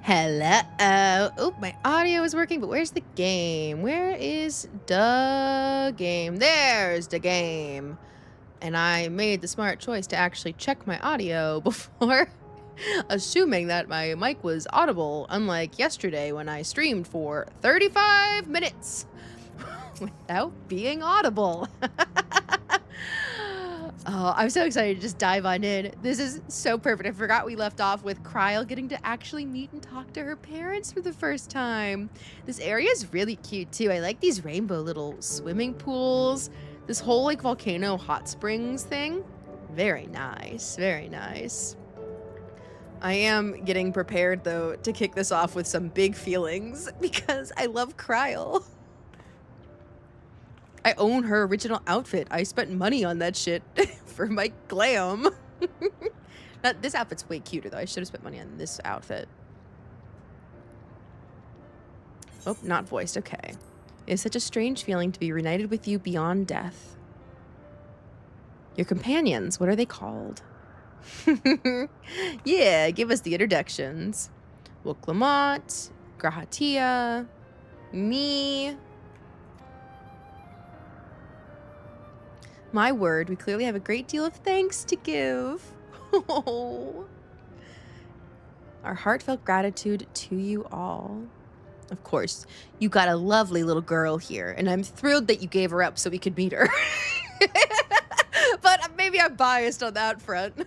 Hello. Oh, my audio is working, but where's the game? Where is the game? There's the game. And I made the smart choice to actually check my audio before assuming that my mic was audible, unlike yesterday when I streamed for 35 minutes without being audible. Oh, I'm so excited to just dive on in. This is so perfect. I forgot we left off with Kryle getting to actually meet and talk to her parents for the first time. This area is really cute too. I like these rainbow little swimming pools. This whole like volcano hot springs thing. Very nice, very nice. I am getting prepared though to kick this off with some big feelings because I love Kryle. I own her original outfit. I spent money on that shit for my glam. This outfit's way cuter though. I should have spent money on this outfit. Oh, not voiced. Okay. It is such a strange feeling to be reunited with you beyond death. Your companions, what are they called? Yeah, give us the introductions. Woklamat, Grahatia, me. My word, we clearly have a great deal of thanks to give. Oh. Our heartfelt gratitude to you all. Of course, you got a lovely little girl here, and I'm thrilled that you gave her up so we could meet her. But maybe I'm biased on that front.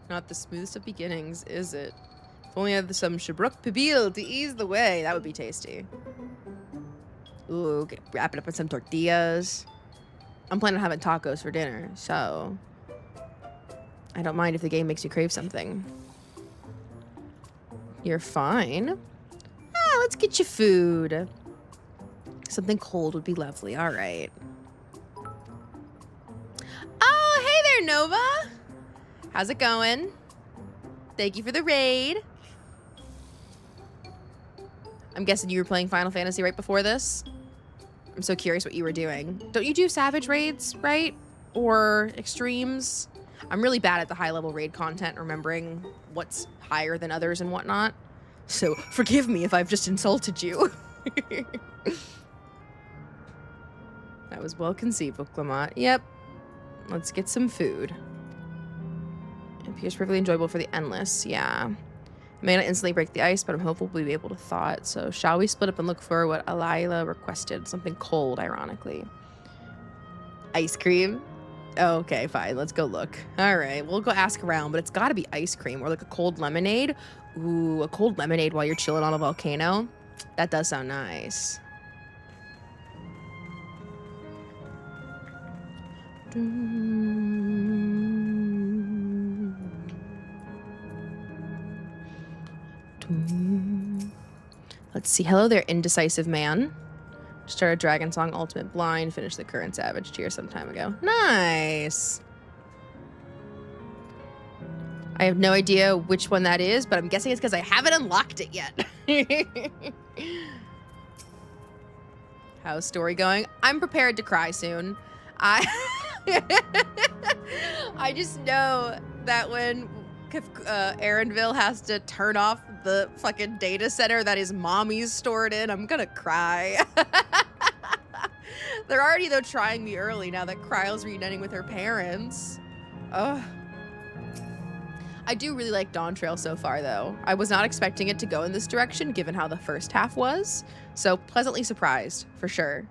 Not the smoothest of beginnings, is it? If only I had some Shabruk Pibil to ease the way. That would be tasty. Ooh, wrap it up with some tortillas. I'm planning on having tacos for dinner, so I don't mind if the game makes you crave something. You're fine. Ah, let's get you food. Something cold would be lovely. All right. Oh, hey there, Nova. How's it going? Thank you for the raid. I'm guessing you were playing Final Fantasy right before this? I'm so curious what you were doing. Don't you do Savage raids, right? Or extremes? I'm really bad at the high level raid content, remembering what's higher than others and whatnot. So forgive me if I've just insulted you. That was well conceived, Woklamat. Yep. Let's get some food. It appears perfectly enjoyable for the endless. Yeah. It may not instantly break the ice, but I'm hopeful we'll be able to thaw it. So shall we split up and look for what Alayla requested? Something cold, ironically. Ice cream? Oh, okay, fine. Let's go look. All right, we'll go ask around, but it's got to be ice cream or like a cold lemonade. Ooh, a cold lemonade while you're chilling on a volcano. That does sound nice. Let's see. Hello there, indecisive man. Started Dragon Song Ultimate Blind, finished the current Savage tier some time ago. Nice. I have no idea which one that is, but I'm guessing it's because I haven't unlocked it yet. How's story going? I'm prepared to cry soon. I just know that when Erenville has to turn off the fucking data center that his mommy's stored in, I'm gonna cry. They're already, though, trying me early now that Kryle's reuniting with her parents. Ugh. I do really like Dawntrail so far, though. I was not expecting it to go in this direction, given how the first half was. So, pleasantly surprised, for sure.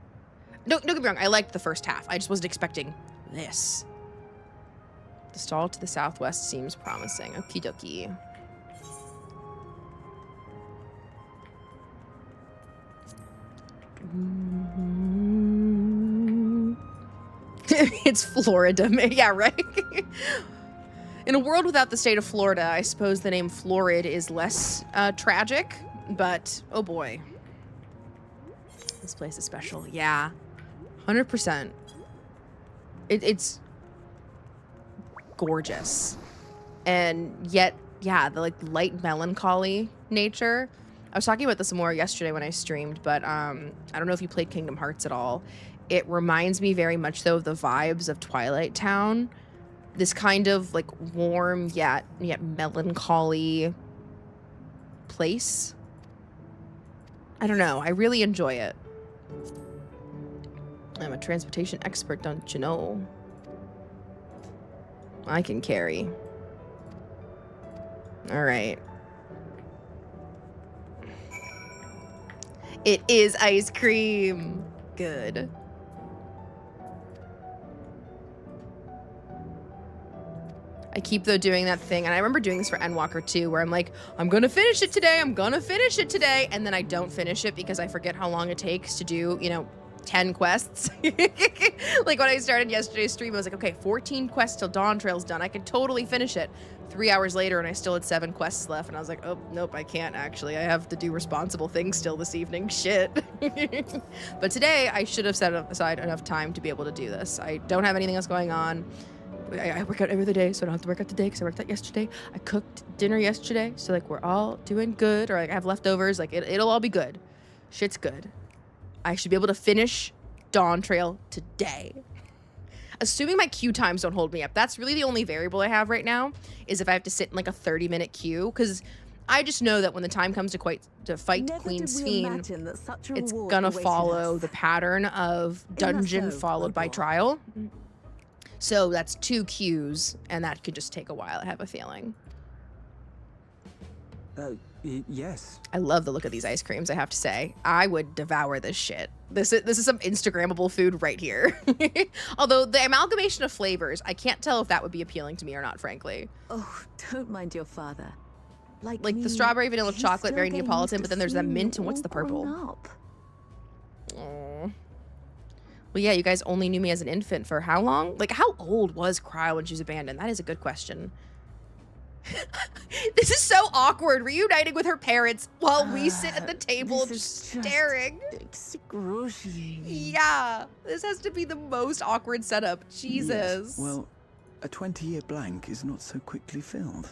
Don't get me wrong, I liked the first half. I just wasn't expecting this. The stall to the southwest seems promising. Okie dokie. It's Florida. Yeah, right? In a world without the state of Florida, I suppose the name Florid is less tragic, but oh boy. This place is special. Yeah, 100%. It's gorgeous. And yet, yeah, the like light melancholy nature. I was talking about this more yesterday when I streamed, but I don't know if you played Kingdom Hearts at all. It reminds me very much, though, of the vibes of Twilight Town. This kind of, like, warm yet melancholy place. I don't know. I really enjoy it. I'm a transportation expert, don't you know? I can carry. All right. It is ice cream. Good. I keep, though, doing that thing, and I remember doing this for Endwalker too, where I'm like, I'm gonna finish it today, I'm gonna finish it today, and then I don't finish it because I forget how long it takes to do, you know, 10 quests. Like when I started yesterday's stream, I was like, okay, 14 quests till Dawntrail's done. I could totally finish it. 3 hours later, and I still had 7 quests left, and I was like, oh, nope, I can't actually. I have to do responsible things still this evening. Shit. But today, I should have set aside enough time to be able to do this. I don't have anything else going on. I work out every other day, so I don't have to work out today because I worked out yesterday. I cooked dinner yesterday, so like we're all doing good, or like I have leftovers. Like it'll all be good. Shit's good. I should be able to finish Dawntrail today. Assuming my queue times don't hold me up. That's really the only variable I have right now, is if I have to sit in like a 30-minute queue, because I just know that when the time comes to fight Queen SPHENE, it's gonna follow the pattern of dungeon followed by trial. So that's 2 queues, and that could just take a while, I have a feeling. Yes. I love the look of these ice creams, I have to say. I would devour this shit. This is some Instagrammable food right here. Although the amalgamation of flavors, I can't tell if that would be appealing to me or not, frankly. Oh, don't mind your father. Like the strawberry vanilla chocolate, very Neapolitan, but then there's that mint, and what's the purple? Oh. Well, yeah, you guys only knew me as an infant for how long? Like, how old was Cryo when she was abandoned? That is a good question. This is so awkward, reuniting with her parents while we sit at the table just staring. Excruciating. Yeah, this has to be the most awkward setup. Jesus. Yes. Well, a 20-year blank is not so quickly filled.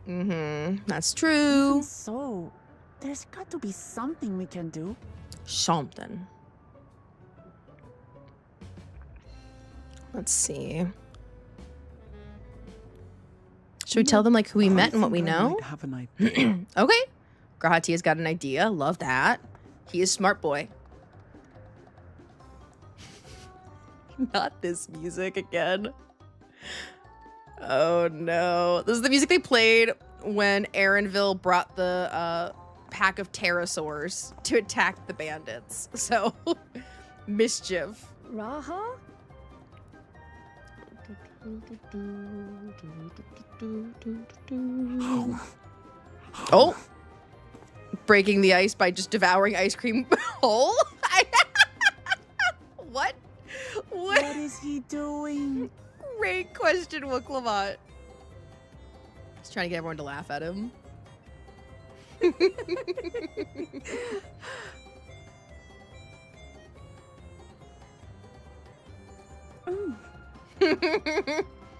That's true. Even so, there's got to be something we can do. Something. Let's see. Should we tell them like who we met and what we know? Have an idea. Okay. Grahatia's got an idea. Love that. He is smart boy. Not this music again. Oh no. This is the music they played when Aaronville brought the pack of pterosaurs to attack the bandits. So, mischief. Raha? Oh, breaking the ice by just devouring ice cream whole? What? What is he doing? Great question, Wooklamot. He's trying to get everyone to laugh at him.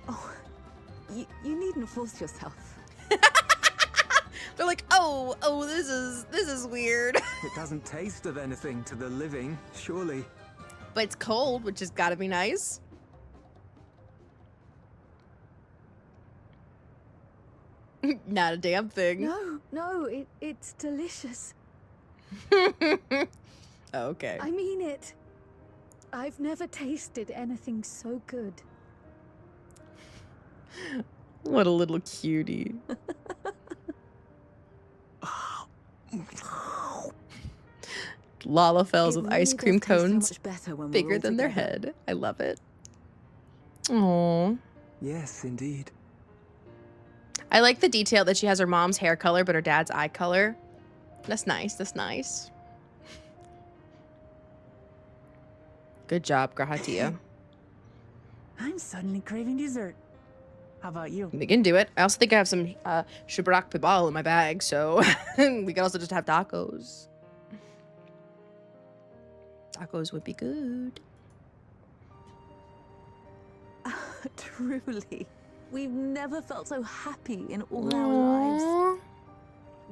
Oh, you needn't force yourself. They're like, oh, this is weird. It doesn't taste of anything to the living, surely. But it's cold, which has got to be nice. Not a damn thing. No, it's delicious. Okay. I mean it. I've never tasted anything so good. What a little cutie. Lalafells with ice cream cones bigger than their head. I love it. Aww. Yes, indeed. I like the detail that she has her mom's hair color, but her dad's eye color. That's nice. That's nice. Good job, Grahatia. I'm suddenly craving dessert. How about you? We can do it. I also think I have some Shubrak Pibal in my bag, so we can also just have tacos. Tacos would be good. Truly. We've never felt so happy in all our lives.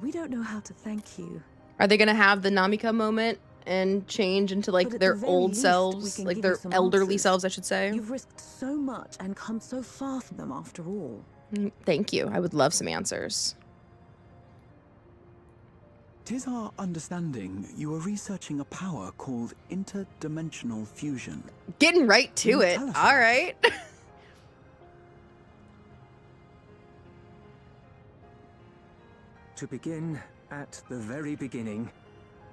We don't know how to thank you. Are they going to have the Namika moment and change into like their old selves, like their elderly selves, I should say? You've risked so much and come so far from them after all. Thank you. I would love some answers. It is our understanding you are researching a power called interdimensional fusion. Getting right to Can you it. tell us All about right. To begin at the very beginning,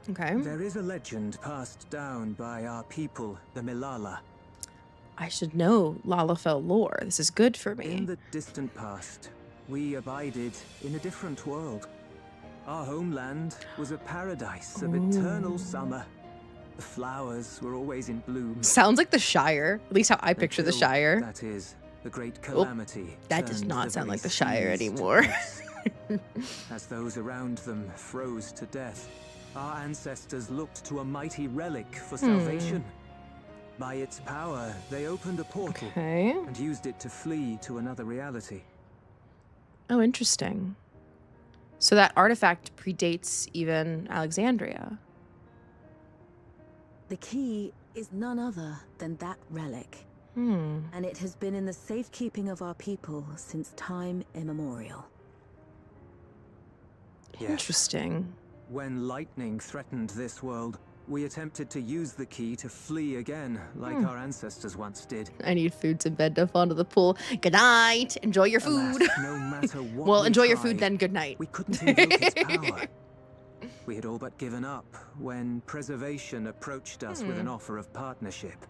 Okay. there is a legend passed down by our people, the Milala. I should know Lalafell lore. This is good for In me. the distant past, we abided in a different world. Our homeland was a paradise of eternal summer. The flowers were always in bloom. Sounds like the Shire. At least how I picture the until, Shire. That is, the great calamity. That does turned not the sound very like the Shire seas to anymore. ice. As those around them froze to death, our ancestors looked to a mighty relic for salvation. By its power, they opened a portal Okay. and used it to flee to another reality. Oh, interesting. So that artifact predates even Alexandria. The key is none other than that relic, Hmm. and it has been in the safekeeping of our people since time immemorial. Yes. Interesting. When lightning threatened this world, we attempted to use the key to flee again, like our ancestors once did. I need food to bed to fall into the pool. Good night. Enjoy your food. Alas, no matter what Well, we enjoy your tried, food then. Good night. we couldn't invoke its power. We had all but given up when Preservation approached us with an offer of partnership.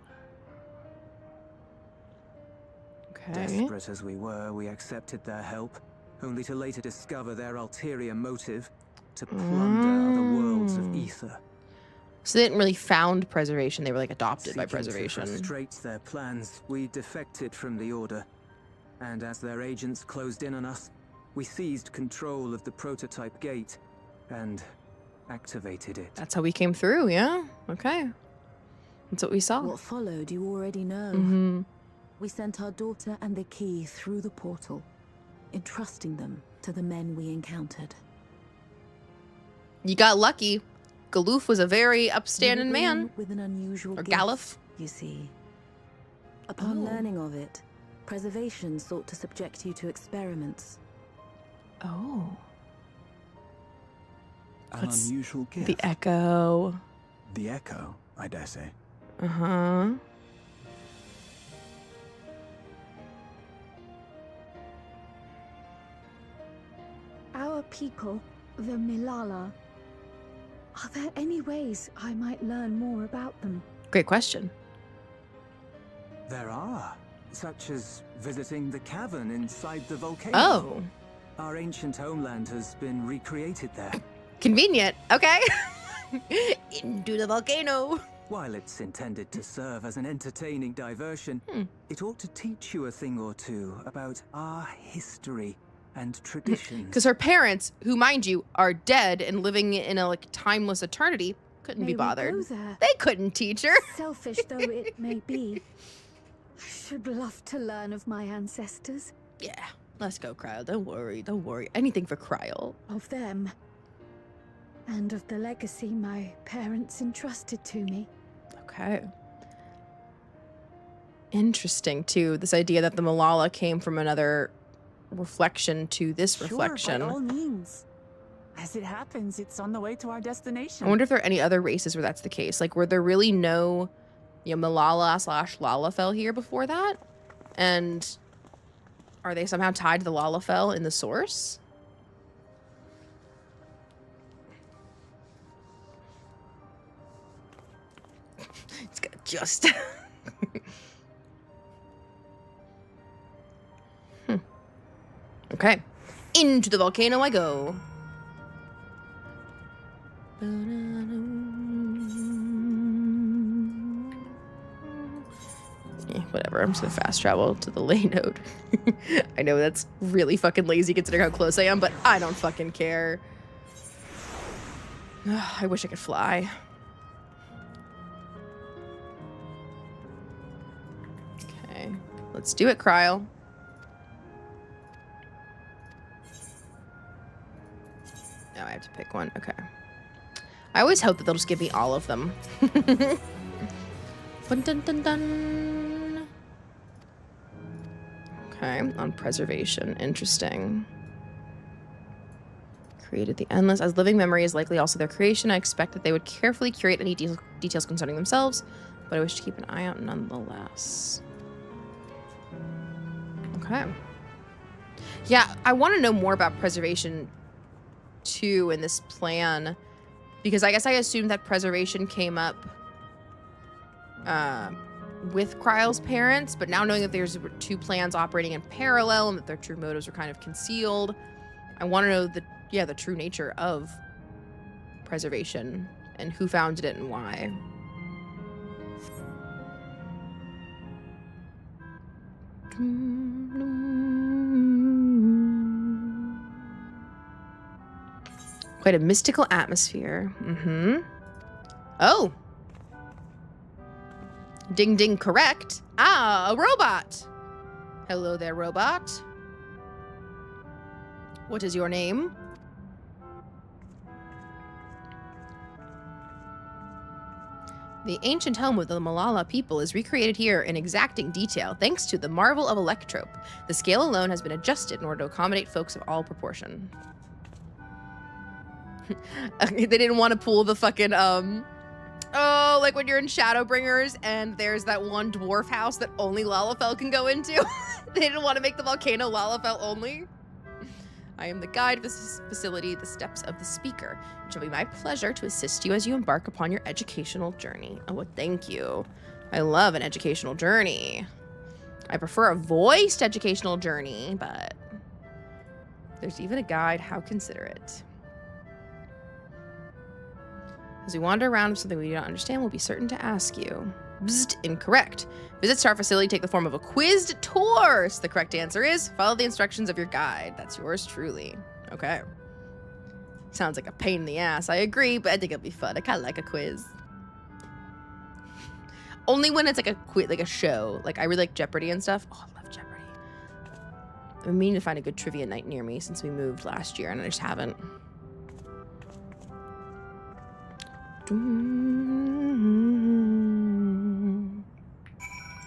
Okay. Desperate as we were, we accepted their help, only to later discover their ulterior motive to plunder other worlds of ether. So they didn't really found Preservation. They were like adopted by Seeking Preservation. to frustrate their plans, we defected from the Order. And as their agents closed in on us, we seized control of the prototype gate and activated it. That's how we came through, yeah? Okay. That's what we saw. What followed, you already know. Mm-hmm. We sent our daughter and the key through the portal, entrusting them to the men we encountered. You got lucky. Galoof was a very upstanding You were man. born with an unusual Or gift, Galuf. you see. Upon Oh. learning of it, Preservation sought to subject you to experiments. Oh. An What's unusual gift. The Echo. The echo, I dare say. Uh-huh. Our people, the Milala. Are there any ways I might learn more about them? Great question. There are, such as visiting the cavern inside the volcano. Oh. Our ancient homeland has been recreated there. Convenient. Okay. Into the volcano. While it's intended to serve as an entertaining diversion, it ought to teach you a thing or two about our history and traditions. Because her parents, who, mind you, are dead and living in a like timeless eternity, couldn't May be we go bothered. there? They couldn't teach her. Selfish though it may be, I should love to learn of my ancestors, Yeah. Let's go, Cryle. Don't worry. Don't worry. Anything for Cryle. of them, and of the legacy my parents entrusted to me. Okay. Interesting, too. This idea that the Malala came from another reflection to this reflection. Sure, by all means. As it happens, it's on the way to our destination. I wonder if there are any other races where that's the case. Like, were there really no, Malala/Lalafell here before that? And are they somehow tied to the Lalafell in the source? It's got just. Okay. Into the volcano I go. Yeah, whatever. I'm just gonna fast travel to the lay node. I know that's really fucking lazy considering how close I am, but I don't fucking care. I wish I could fly. Okay, let's do it, Cryle. Oh, I have to pick one. Okay. I always hope that they'll just give me all of them. Dun, dun, dun, dun. Okay, on preservation. Interesting. Created the endless. As living memory is likely also their creation, I expect that they would carefully curate any details concerning themselves, but I wish to keep an eye out nonetheless. Okay. Yeah, I want to know more about preservation too in this plan, because I guess I assumed that preservation came up with Kryle's parents, but now knowing that there's two plans operating in parallel and that their true motives are kind of concealed, I want to know the true nature of preservation and who founded it and why. Quite a mystical atmosphere. Oh. Ding ding, correct. Ah, a robot. Hello there, robot. What is your name? The ancient home of the Malala people is recreated here in exacting detail, thanks to the marvel of electrope. The scale alone has been adjusted in order to accommodate folks of all proportion. They didn't want to pull the fucking, oh, like when you're in Shadowbringers and there's that one dwarf house that only Lalafell can go into. They didn't want to make the volcano Lalafell only. I am the guide of this facility, the steps of the speaker. It shall be my pleasure to assist you as you embark upon your educational journey. Oh, well, thank you. I love an educational journey. I prefer a voiced educational journey, but there's even a guide. How considerate. As we wander around with something we do not understand, we'll be certain to ask you. Bzzzt, incorrect. Visits to our facility take the form of a quizzed tour. So the correct answer is follow the instructions of your guide. That's yours truly. Okay. Sounds like a pain in the ass. I agree, but I think it'll be fun. I kind of like a quiz. Only when it's like a quiz, like a show. Like I really like Jeopardy and stuff. Oh, I love Jeopardy. I've been meaning to find a good trivia night near me since we moved last year, and I just haven't.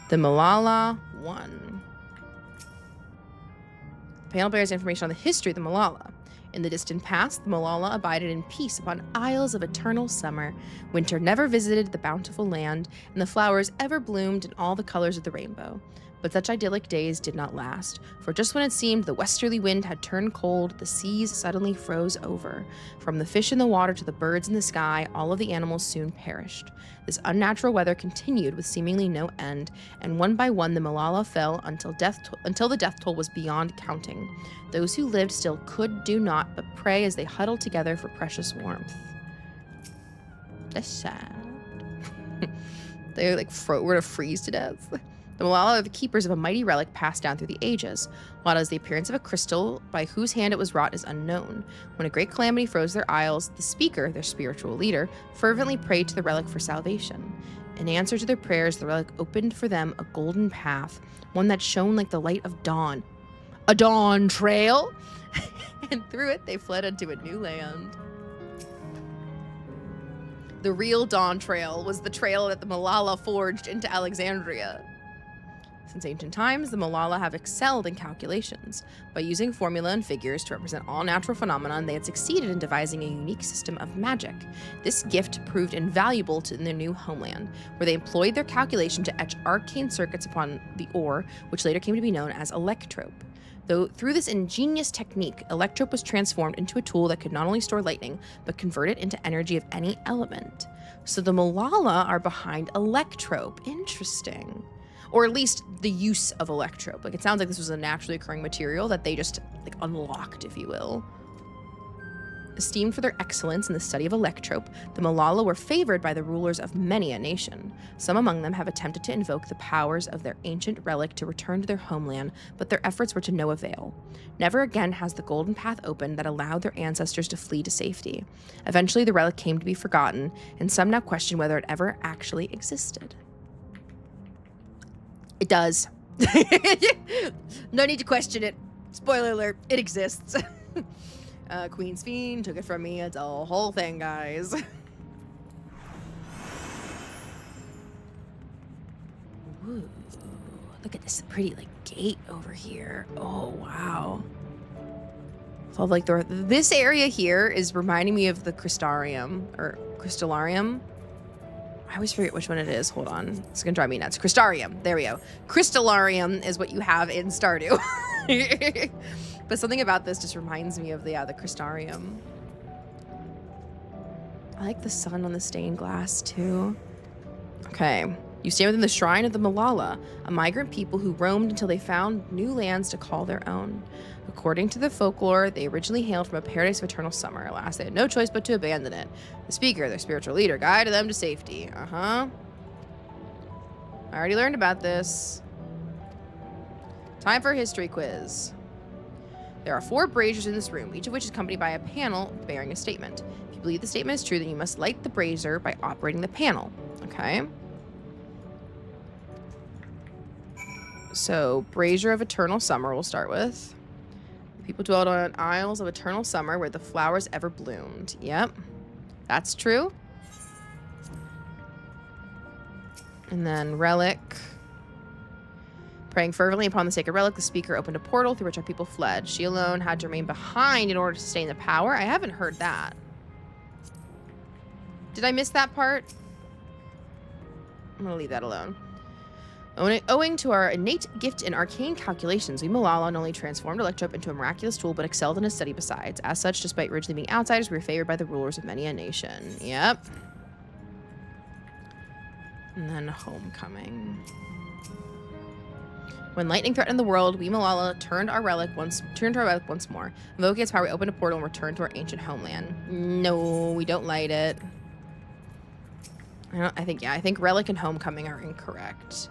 The Malala 1. The panel bears information on the history of the Malala. In the distant past, the Malala abided in peace upon isles of eternal summer. Winter never visited the bountiful land, and the flowers ever bloomed in all the colors of the rainbow. But such idyllic days did not last, for just when it seemed the westerly wind had turned cold, the seas suddenly froze over. From the fish in the water to the birds in the sky, all of the animals soon perished. This unnatural weather continued with seemingly no end, and one by one the Malala fell until the death toll was beyond counting. Those who lived still could do naught but pray as they huddled together for precious warmth. That's sad. They were gonna freeze to death. The Malala are the keepers of a mighty relic passed down through the ages. While it has the appearance of a crystal, by whose hand it was wrought is unknown. When a great calamity froze their isles, the speaker, their spiritual leader, fervently prayed to the relic for salvation. In answer to their prayers, the relic opened for them a golden path, one that shone like the light of dawn. A Dawntrail! And through it, they fled into a new land. The real Dawntrail was the trail that the Malala forged into Alexandria. Since ancient times, the Malala have excelled in calculations. By using formula and figures to represent all natural phenomena, they had succeeded in devising a unique system of magic. This gift proved invaluable in their new homeland, where they employed their calculation to etch arcane circuits upon the ore, which later came to be known as electrope. Though through this ingenious technique, electrope was transformed into a tool that could not only store lightning, but convert it into energy of any element. So the Malala are behind electrope. Interesting. Or at least the use of electrope. Like, it sounds like this was a naturally occurring material that they just, like, unlocked, if you will. Esteemed for their excellence in the study of electrope, the Malala were favored by the rulers of many a nation. Some among them have attempted to invoke the powers of their ancient relic to return to their homeland, but their efforts were to no avail. Never again has the golden path opened that allowed their ancestors to flee to safety. Eventually, the relic came to be forgotten, and some now question whether it ever actually existed. It does. No need to question it. Spoiler alert, it exists. Queen's Fiend took it from me. It's a whole thing, guys. Ooh, look at this pretty, like, gate over here. Oh, wow. With 12 Lake Thor. This area here is reminding me of the Crystarium, or Crystallarium. I always forget which one it is. Hold on. It's going to drive me nuts. Crystarium. There we go. Crystallarium is what you have in Stardew. But something about this just reminds me of the Crystarium. I like the sun on the stained glass, too. Okay. You stand within the shrine of the Malala, a migrant people who roamed until they found new lands to call their own. According to the folklore, they originally hailed from a paradise of eternal summer. Alas, they had no choice but to abandon it. The speaker, their spiritual leader, guided them to safety. I already learned about this. Time for a history quiz. There are 4 braziers in this room, each of which is accompanied by a panel bearing a statement. If you believe the statement is true, then you must light the brazier by operating the panel. Okay. So, brazier of eternal summer we'll start with. People dwelled on isles of eternal summer where the flowers ever bloomed. Yep, that's true. And then relic. Praying fervently upon the sacred relic, the speaker opened a portal through which our people fled. She alone had to remain behind in order to sustain the power. I haven't heard that. Did I miss that part? I'm gonna leave that alone. Owing to our innate gift in arcane calculations, we Malala not only transformed Electrope into a miraculous tool, but excelled in his study besides. As such, despite originally being outsiders, we were favored by the rulers of many a nation. Yep. And then homecoming. When lightning threatened the world, we Malala turned our relic once more. Invoking its power, we opened a portal and returned to our ancient homeland. No, we don't light it. I think relic and homecoming are incorrect.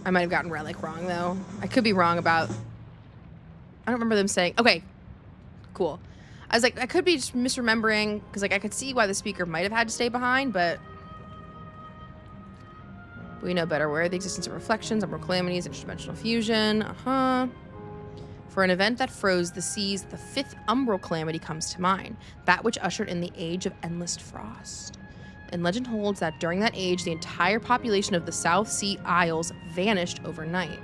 I might have gotten relic wrong, though. I could be wrong about... I don't remember them saying... Okay, cool. I was like, I could be just misremembering, because like I could see why the speaker might have had to stay behind, but... We know better where the existence of reflections, umbral calamities, interdimensional fusion. For an event that froze the seas, the 5th umbral calamity comes to mind. That which ushered in the age of endless frost. And legend holds that during that age, the entire population of the South Sea Isles vanished overnight.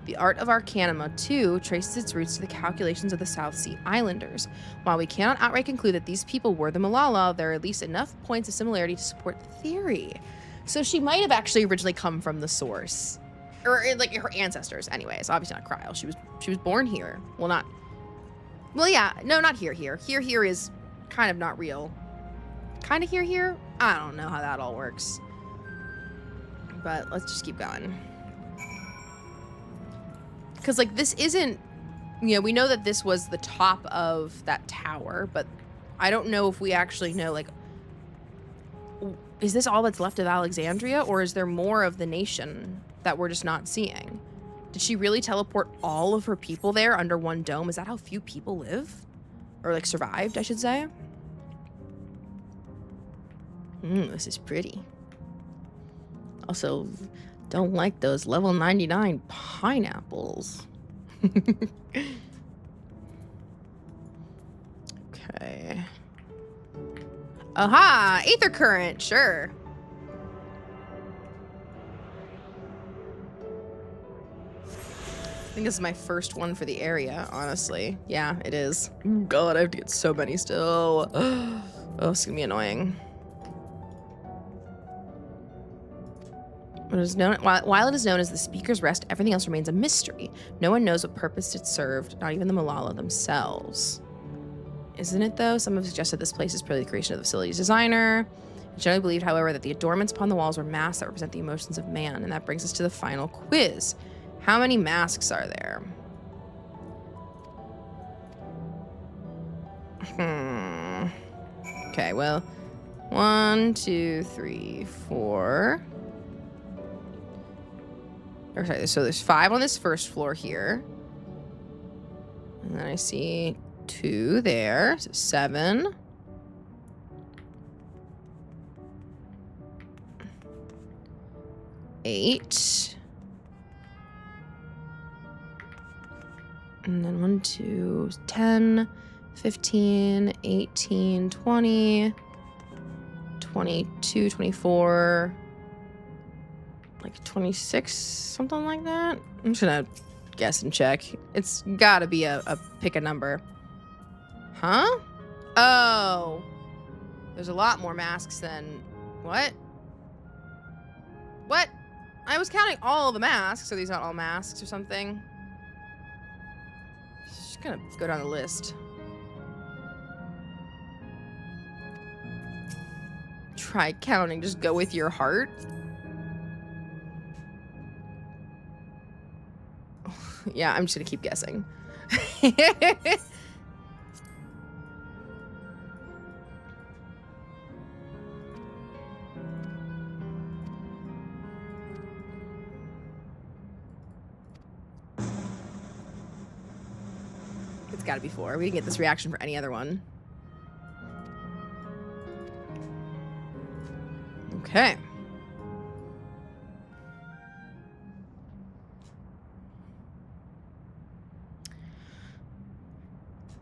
The art of Arcanima, too, traces its roots to the calculations of the South Sea Islanders. While we cannot outright conclude that these people were the Malala, there are at least enough points of similarity to support the theory. So she might have actually originally come from the source. Or, like, her ancestors, anyways. Obviously not Kryl. She was born here. Well, not... Well, yeah. No, not here. Here is kind of not real. Kind of here? I don't know how that all works. But let's just keep going. Because, like, this isn't... You know, we know that this was the top of that tower, but I don't know if we actually know, like... Is this all that's left of Alexandria, or is there more of the nation that we're just not seeing? Did she really teleport all of her people there under one dome? Is that how few people live? Or, like, survived, I should say? This is pretty. Also, don't like those level 99 pineapples. Okay. Aha! Aether current, sure. I think this is my first one for the area, honestly. Yeah, it is. God, I have to get so many still. Oh, it's gonna be annoying. While it is known as the Speaker's Rest, everything else remains a mystery. No one knows what purpose it served, not even the Malala themselves. Isn't it, though? Some have suggested this place is purely the creation of the facility's designer. It's generally believed, however, that the adornments upon the walls were masks that represent the emotions of man. And that brings us to the final quiz. How many masks are there? Okay, well, 1, 2, 3, 4. Okay, so there's 5 on this first floor here. And then I see 2 there, so 7. 8. And then 1, 2, 10, 15, 18, 20, 22, 24. like 26, something like that. I'm just gonna guess and check. It's gotta be a pick a number. Huh? Oh. There's a lot more masks than... What? What? I was counting all of the masks. Are these not all masks or something? Just gonna go down the list. Try counting. Just go with your heart. Yeah, I'm just gonna keep guessing. It's gotta be 4. We didn't get this reaction for any other one. Okay.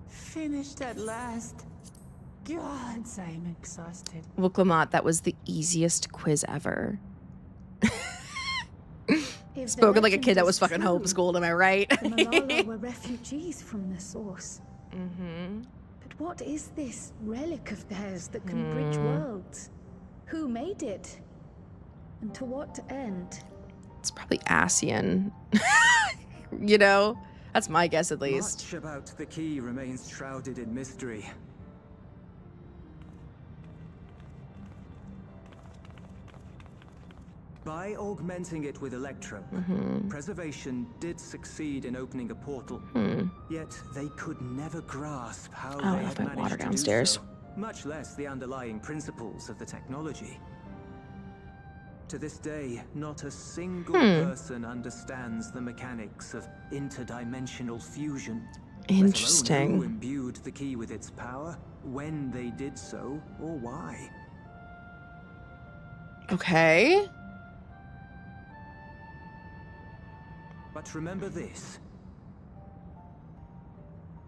Finished at last. God, I'm exhausted. Vuklamat, that was the easiest quiz ever. If the Spoken like a legend kid that is was fucking true, homeschooled, am I right? the Malala were refugees from the source. Mm-hmm. But what is this relic of theirs that can bridge worlds? Who made it? And to what end? It's probably Asian. You know? That's my guess, at least. Much about the key remains shrouded in mystery. By augmenting it with electrum, preservation did succeed in opening a portal. Yet they could never grasp how Oh, they left had my managed water to downstairs. do so, much less the underlying principles of the technology. To this day, not a single person understands the mechanics of interdimensional fusion. Let alone Interesting. who imbued the key with its power, when they did so, or why. Okay. But remember this.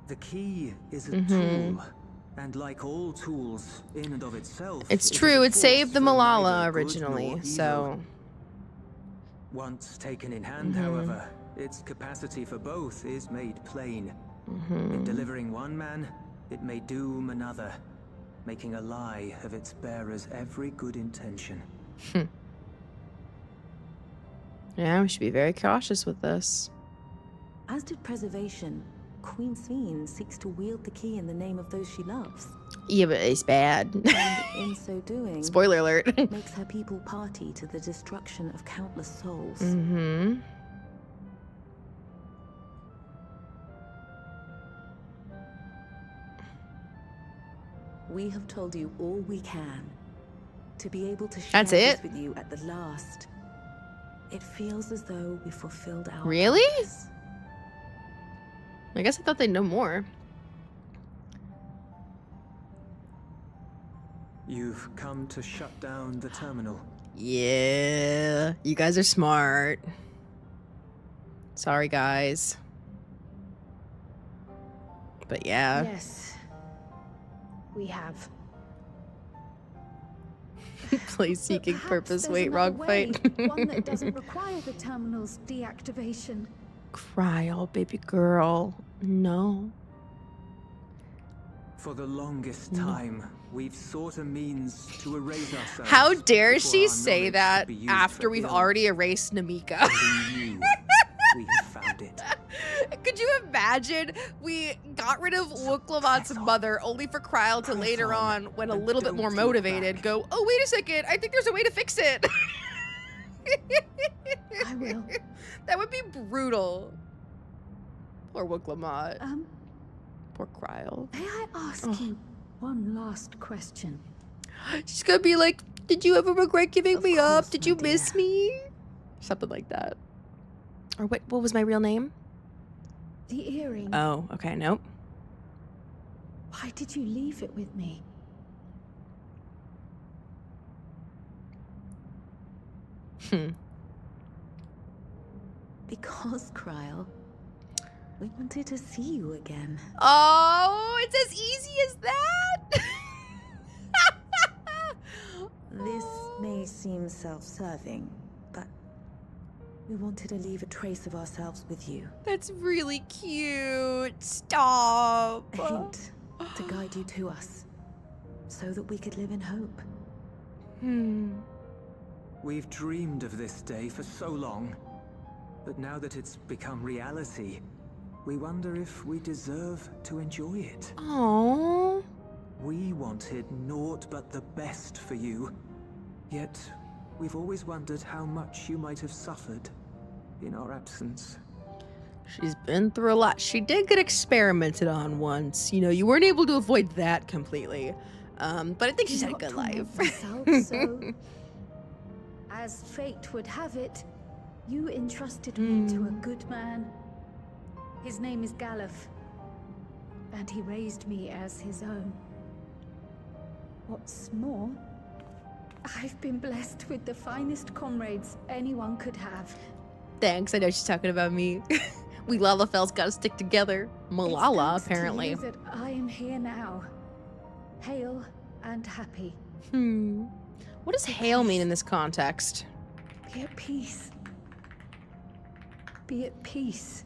The key is a tool, and like all tools, in and of itself, It's it is true, a it saved the force for Malala neither good originally, nor evil. so... Once taken in hand, however, its capacity for both is made plain. In delivering one man, it may doom another, making a lie of its bearer's every good intention. Yeah, we should be very cautious with this. As did preservation, Queen SPHENE seeks to wield the key in the name of those she loves. Yeah, but it's bad. And in so doing, Spoiler alert. makes her people party to the destruction of countless souls. Mm-hmm. We have told you all we can. To be able to share That's this it? with you at the last. It feels as though we fulfilled our Really? purpose. I guess I thought they'd know more. You've come to shut down the terminal. Yeah, you guys are smart. Sorry, guys. But yeah. Yes, we have. Place But seeking perhaps purpose. there's Wait, another wrong way, fight. one that doesn't require the terminal's deactivation. Cry, oh baby girl. No. For the longest time, we've sought a means to erase ourselves. How dare before she our say knowledge that could be used after for we've ill. already erased Namika? And we knew we had found it. Could you imagine? We got rid of Wuklamat's mother only for Kryle to later on, when a and little bit don't more look motivated, back. go, oh, wait a second, I think there's a way to fix it. I will. That would be brutal. Poor Wuklamat. Poor Kryle. May I ask you one last question? She's gonna be like, did you ever regret giving Of me up? course, Did my you miss dear. me? Something like that. Or what was my real name? The earring. Oh, okay, nope. Why did you leave it with me? Because, Kryle, we wanted to see you again. Oh, it's as easy as that? This may seem self-serving, but We wanted to leave a trace of ourselves with you. That's really cute. Stop. A hint to guide you to us, so that we could live in hope. We've dreamed of this day for so long, but now that it's become reality, we wonder if we deserve to enjoy it. Aww. We wanted naught but the best for you, yet we've always wondered how much you might have suffered in our absence. She's been through a lot. She did get experimented on once. You know, you weren't able to avoid that completely. But I think she's had a good life. So, as fate would have it, you entrusted me to a good man. His name is Galuf, and he raised me as his own. What's more, I've been blessed with the finest comrades anyone could have. Thanks, I know she's talking about me. We Lalafels gotta stick together. Malala, It's thanks to apparently. you that I am here now, hale and happy. What does hail mean in this context? Be at peace. Be at peace,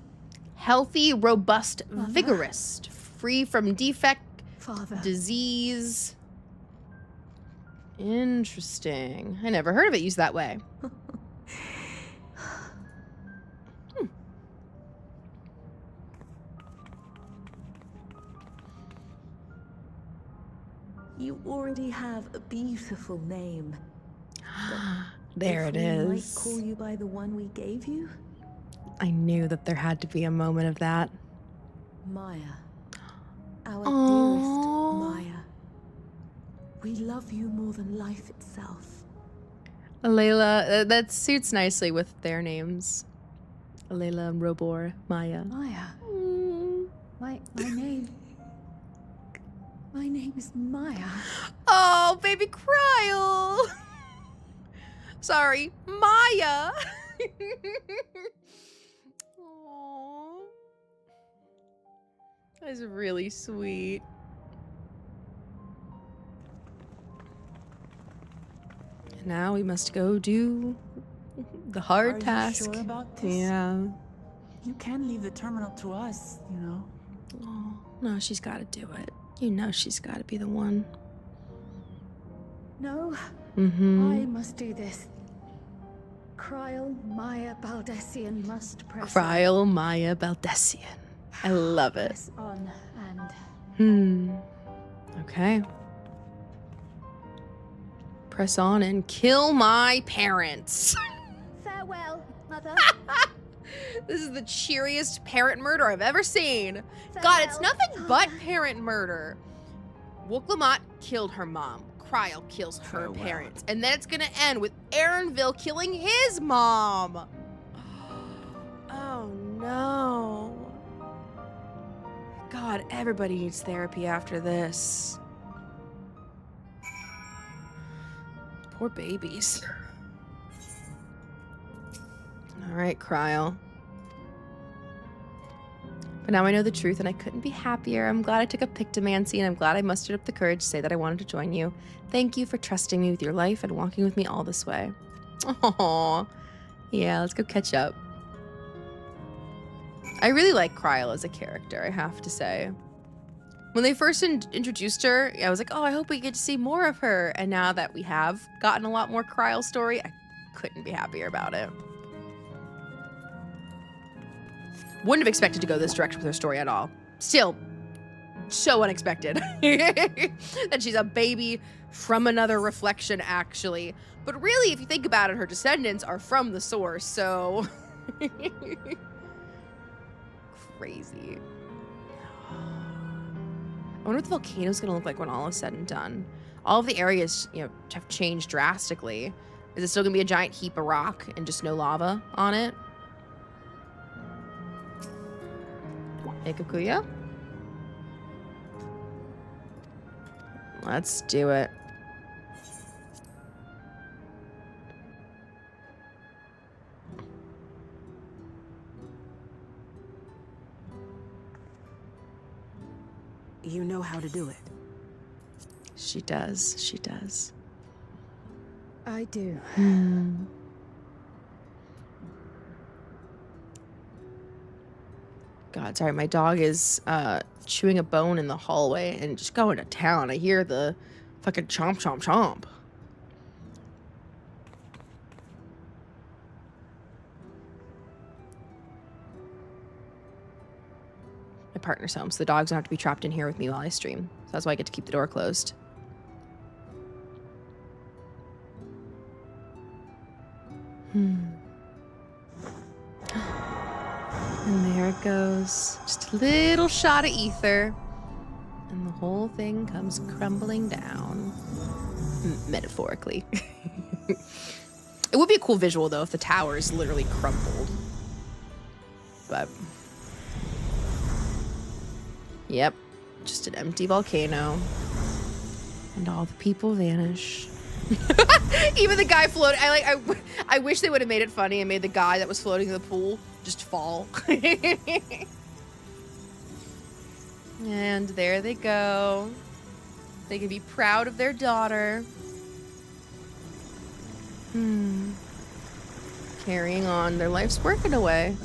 Healthy, robust, vigorous, free from defect, Father. disease. Interesting. I never heard of it used that way. You already have a beautiful name. There it If we might is. call you by the one we gave you? I knew that there had to be a moment of that. Maya. Our Aww. dearest Maya. We love you more than life itself. Layla, that suits nicely with their names. Layla and Robor, Maya. Maya. Mm. My name is Maya. Oh, baby Cryle. Sorry, Maya. Aww. That's really sweet. And now we must go do the hard Are task. you sure about this? Yeah. You can leave the terminal to us, you know. Oh, no, she's got to do it. You know she's got to be the one. No, Mm-hmm. I must do this. Cryle Maya Baldessian must press Cryle Maya Baldessian. I love it. press on and Okay. Press on and kill my parents. farewell, Mother. This is the cheeriest parent murder I've ever seen. God, it's Farewell, nothing but Father. parent murder. Woklamat killed her mom. Cryle kills her Farewell. parents. And then it's gonna end with Aaronville killing his mom. Oh no. God, everybody needs therapy after this. Poor babies. All right, Cryle. But now I know the truth and I couldn't be happier. I'm glad I took up pictomancy and I'm glad I mustered up the courage to say that I wanted to join you. Thank you for trusting me with your life and walking with me all this way. Aww. Yeah, let's go catch up. I really like Cryle as a character, I have to say. When they first introduced her, I was like, oh, I hope we get to see more of her. And now that we have gotten a lot more Cryle story, I couldn't be happier about it. Wouldn't have expected to go this direction with her story at all. Still, so unexpected. That she's a baby from another reflection, actually. But really, if you think about it, her descendants are from the source, so... Crazy. I wonder what the volcano's gonna look like when all is said and done. All of the areas, you know, have changed drastically. Is it still gonna be a giant heap of rock and just no lava on it? Hey, Kakuya? Let's do it. You know how to do it. She does. She does. I do. God, sorry, my dog is chewing a bone in the hallway and just going to town. I hear the fucking chomp, chomp, chomp. My partner's home, so the dogs don't have to be trapped in here with me while I stream. So that's why I get to keep the door closed. And there it goes. Just a little shot of ether. And the whole thing comes crumbling down. Metaphorically. It would be a cool visual, though, if the towers literally crumbled. But... yep. Just an empty volcano. And all the people vanish. Even the guy floating. I wish they would have made it funny and made the guy that was floating in the pool just fall. And there they go. They can be proud of their daughter. Carrying on their life's work in a way.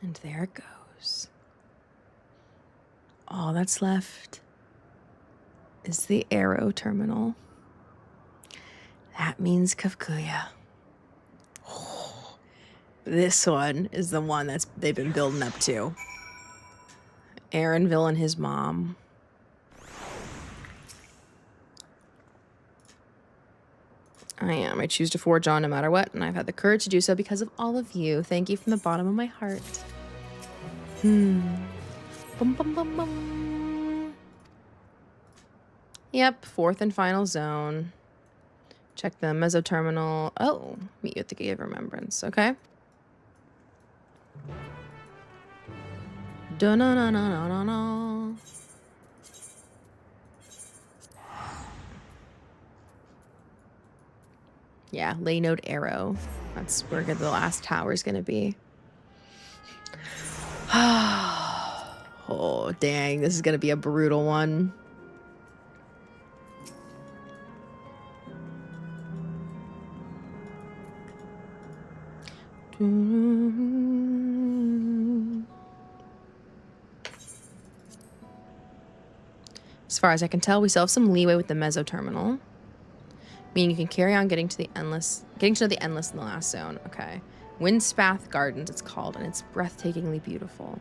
And there it goes. All that's left is the Arrow terminal. That means Kafkuya. Oh, this one is the one they've been building up to. Aaronville and his mom. I choose to forge on no matter what, and I've had the courage to do so because of all of you. Thank you from the bottom of my heart. Bum, bum, bum, bum. Yep, 4th and final zone. Check the mesoterminal. Oh, meet you at the Gate of Remembrance. Okay. Da-na-na-na-na-na. Yeah, lay node Arrow. That's where the last tower is going to be. Oh, dang. This is going to be a brutal one. As far as I can tell, we still have some leeway with the mesoterminal. Meaning you can carry on getting to know the endless in the last zone. Okay. Windspath Gardens, it's called, and it's breathtakingly beautiful.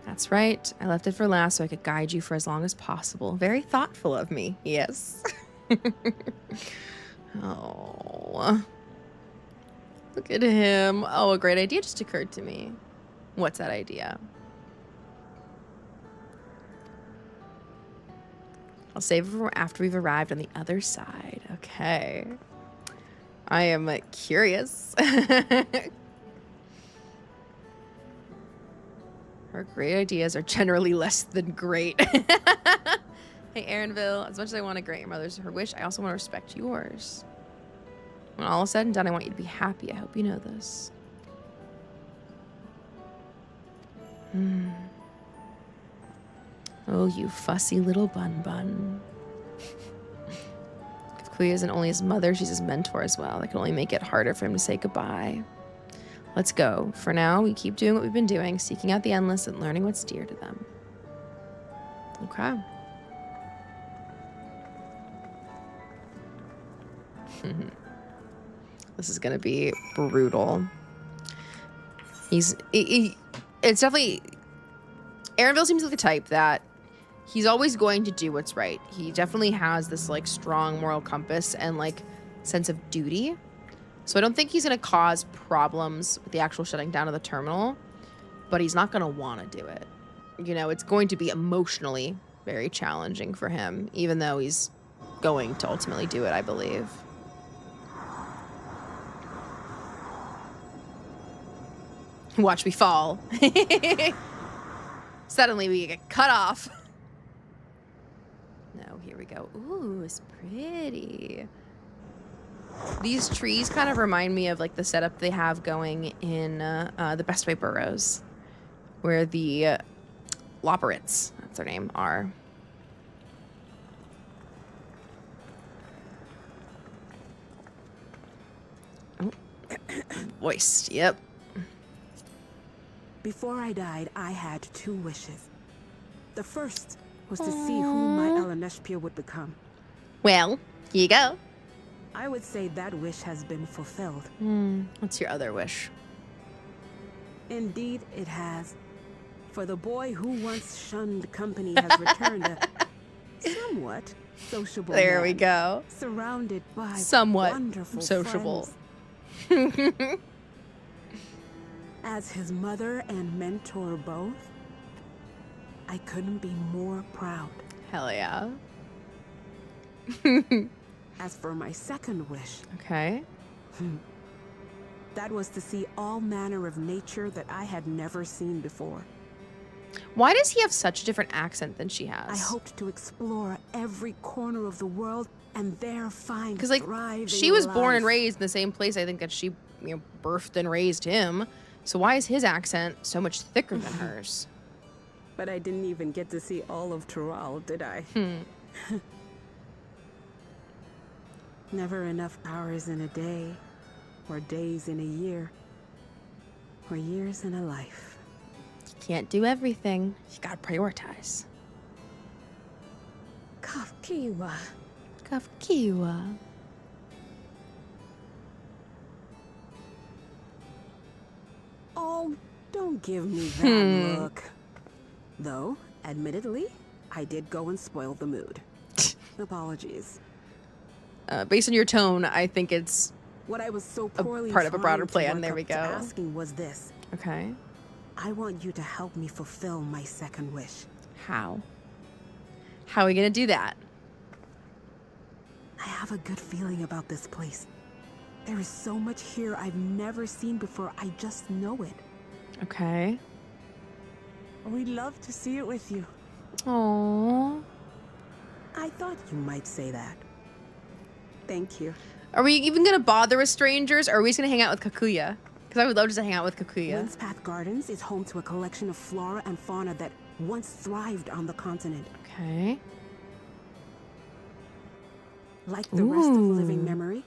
That's right. I left it for last so I could guide you for as long as possible. Very thoughtful of me. Yes. Oh. Look at him. Oh, a great idea just occurred to me. What's that idea? I'll save it for after we've arrived on the other side. Okay. I am curious. Her great ideas are generally less than great. Hey, Aaronville, as much as I want to grant your mother's her wish, I also want to respect yours. When all is said and done, I want you to be happy. I hope you know this. Oh, you fussy little bun. Kafkuya isn't only his mother, she's his mentor as well. That can only make it harder for him to say goodbye. Let's go. For now, we keep doing what we've been doing, seeking out the endless and learning what's dear to them. Okay. This is gonna be brutal. It's definitely... Aaronville seems like the type that he's always going to do what's right. He definitely has this like strong moral compass and like sense of duty. So I don't think he's going to cause problems with the actual shutting down of the terminal, but he's not going to want to do it. You know, it's going to be emotionally very challenging for him, even though he's going to ultimately do it, I believe. Watch me fall. Suddenly we get cut off. No, here we go. Ooh, it's pretty. These trees kind of remind me of like the setup they have going in the Best Way Burrows, where the Loporrits, that's their name, are. Voiced. Yep. Before I died, I had 2 wishes. The first was to see who my Eleneshpia would become. Well, here you go. I would say that wish has been fulfilled. What's your other wish? Indeed, it has. For the boy who once shunned company has returned a somewhat sociable There man, we go. surrounded by Somewhat wonderful sociable. friends. As his mother and mentor both, I couldn't be more proud. Hell yeah. As for my second wish, Okay. that was to see all manner of nature that I had never seen before. Why does he have such a different accent than she has? I hoped to explore every corner of the world and there find Because, like, thriving she was born and life. raised in the same place I think that she, birthed and raised him. So why is his accent so much thicker than hers? But I didn't even get to see all of Tural, did I? Never enough hours in a day, or days in a year, or years in a life. You can't do everything. You gotta prioritize. Kafkiwa. Kafkiwa. Oh, don't give me that look. Though, admittedly, I did go and spoil the mood. Apologies. Based on your tone, I think it's What I was so poorly part of a broader trying to plan. work There we up to go. asking was this. okay. I want you to help me fulfill my second wish. How? How are we gonna do that? I have a good feeling about this place. There is so much here I've never seen before. I just know it. Okay. We'd love to see it with you. Aww. I thought you might say that. Thank you. Are we even gonna bother with strangers, or are we just gonna hang out with Kakuya? Because I would love just to hang out with Kakuya. Windspath Gardens is home to a collection of flora and fauna that once thrived on the continent. Okay. Like the rest of Ooh. living memory,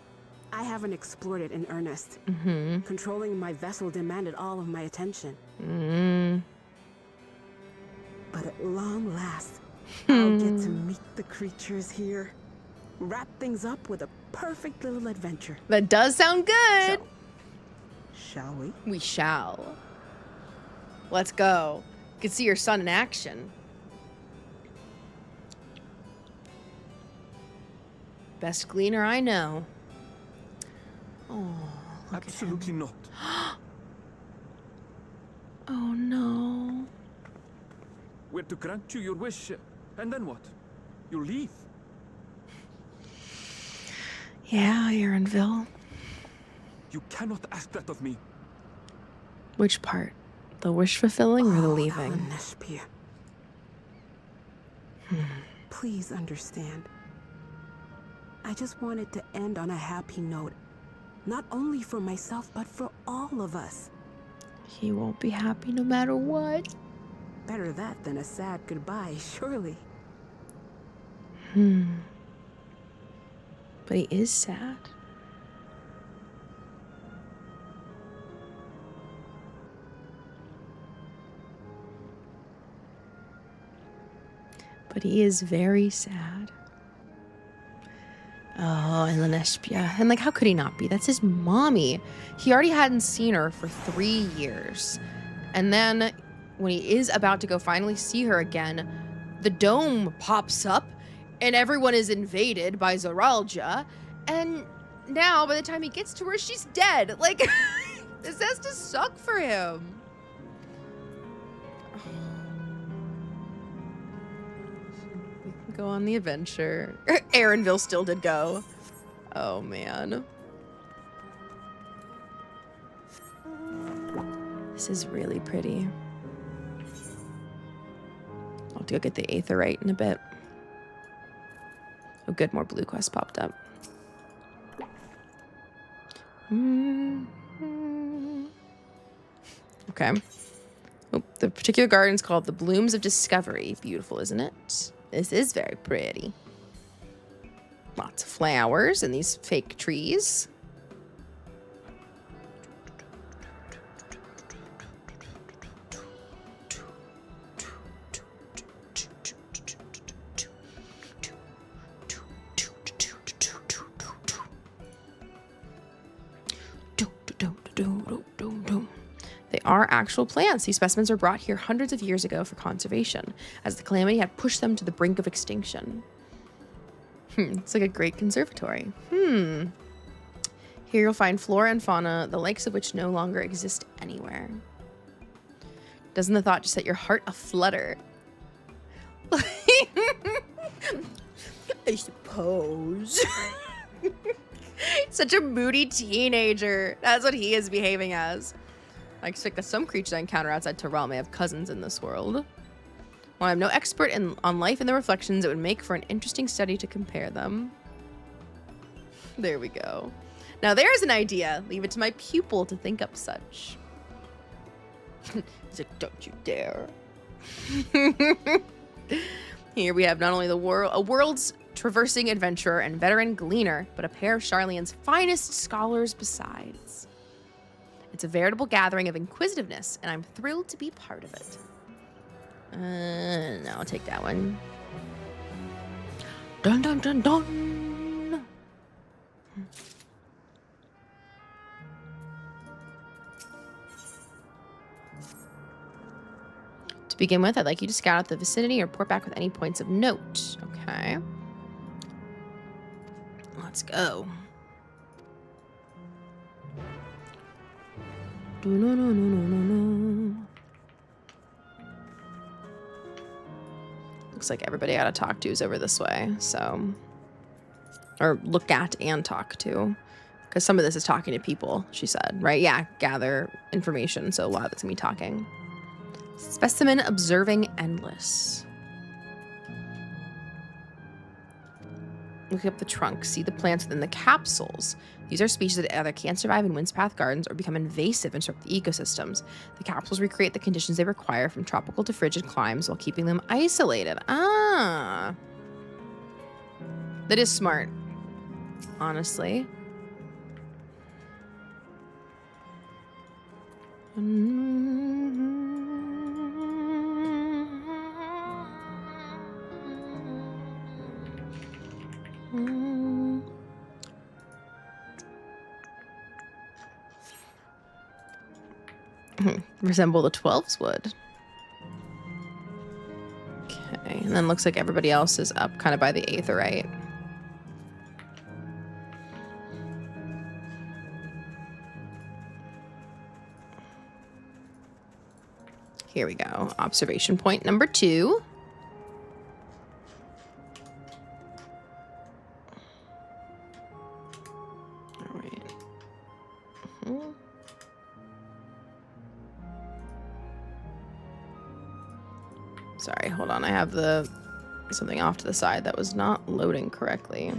I haven't explored it in earnest. Mm-hmm. Controlling my vessel demanded all of my attention. But at long last, I'll get to meet the creatures here. Wrap things up with a perfect little adventure. That does sound good. So, shall we? We shall. Let's go. You can see your son in action. Best gleaner I know. Oh, Absolutely not. oh no. We're to grant you your wish, and then what? You leave? Yeah, Aaronville. You cannot ask that of me. Which part? The wish fulfilling or the leaving? Eleneshpia. Please understand. I just wanted to end on a happy note. Not only for myself, but for all of us. He won't be happy no matter what. Better that than a sad goodbye, surely. But he is sad. But he is very sad. Oh, Eleneshpia. And, like, how could he not be? That's his mommy. He already hadn't seen her for 3 years. And then, when he is about to go finally see her again, the dome pops up, and everyone is invaded by Zoralja. And now, by the time he gets to her, she's dead. Like, this has to suck for him. Go on the adventure. Aaronville still did go. Oh, man. This is really pretty. I'll have to go get the Aetherite in a bit. Oh, good. More blue quests popped up. Okay. Oh, the particular garden's called the Blooms of Discovery. Beautiful, isn't it? This is very pretty. Lots of flowers and these fake trees. They are actual plants. These specimens were brought here hundreds of years ago for conservation, as the calamity had pushed them to the brink of extinction. It's like a great conservatory. Here you'll find flora and fauna, the likes of which no longer exist anywhere. Doesn't the thought just set your heart aflutter? I suppose. Such a moody teenager. That's what he is behaving as. I expect that some creatures I encounter outside Terrell may have cousins in this world. While I'm no expert on life and the reflections, it would make for an interesting study to compare them. There we go. Now there's an idea. Leave it to my pupil to think up such. He's like, don't you dare. Here we have not only a world's traversing adventurer and veteran gleaner, but a pair of Charlene's finest scholars besides. It's a veritable gathering of inquisitiveness, and I'm thrilled to be part of it. No, I'll take that one. Dun dun dun dun! To begin with, I'd like you to scout out the vicinity or report back with any points of note. Okay. Let's go. Looks like everybody I gotta talk to is over this way, so... Or look at and talk to. Because some of this is talking to people, she said, right? Yeah, gather information, so a lot of it's gonna be talking. Specimen observing endless. Look up the trunk. See the plants within the capsules. These are species that either can't survive in windspath gardens or become invasive and disrupt the ecosystems. The capsules recreate the conditions they require from tropical to frigid climes while keeping them isolated. Ah. That is smart, honestly. Resemble the 12s would. Okay, and then looks like everybody else is up kind of by the aetheryte. Here we go. Observation point number 2. All right. Sorry, hold on. I have something off to the side that was not loading correctly.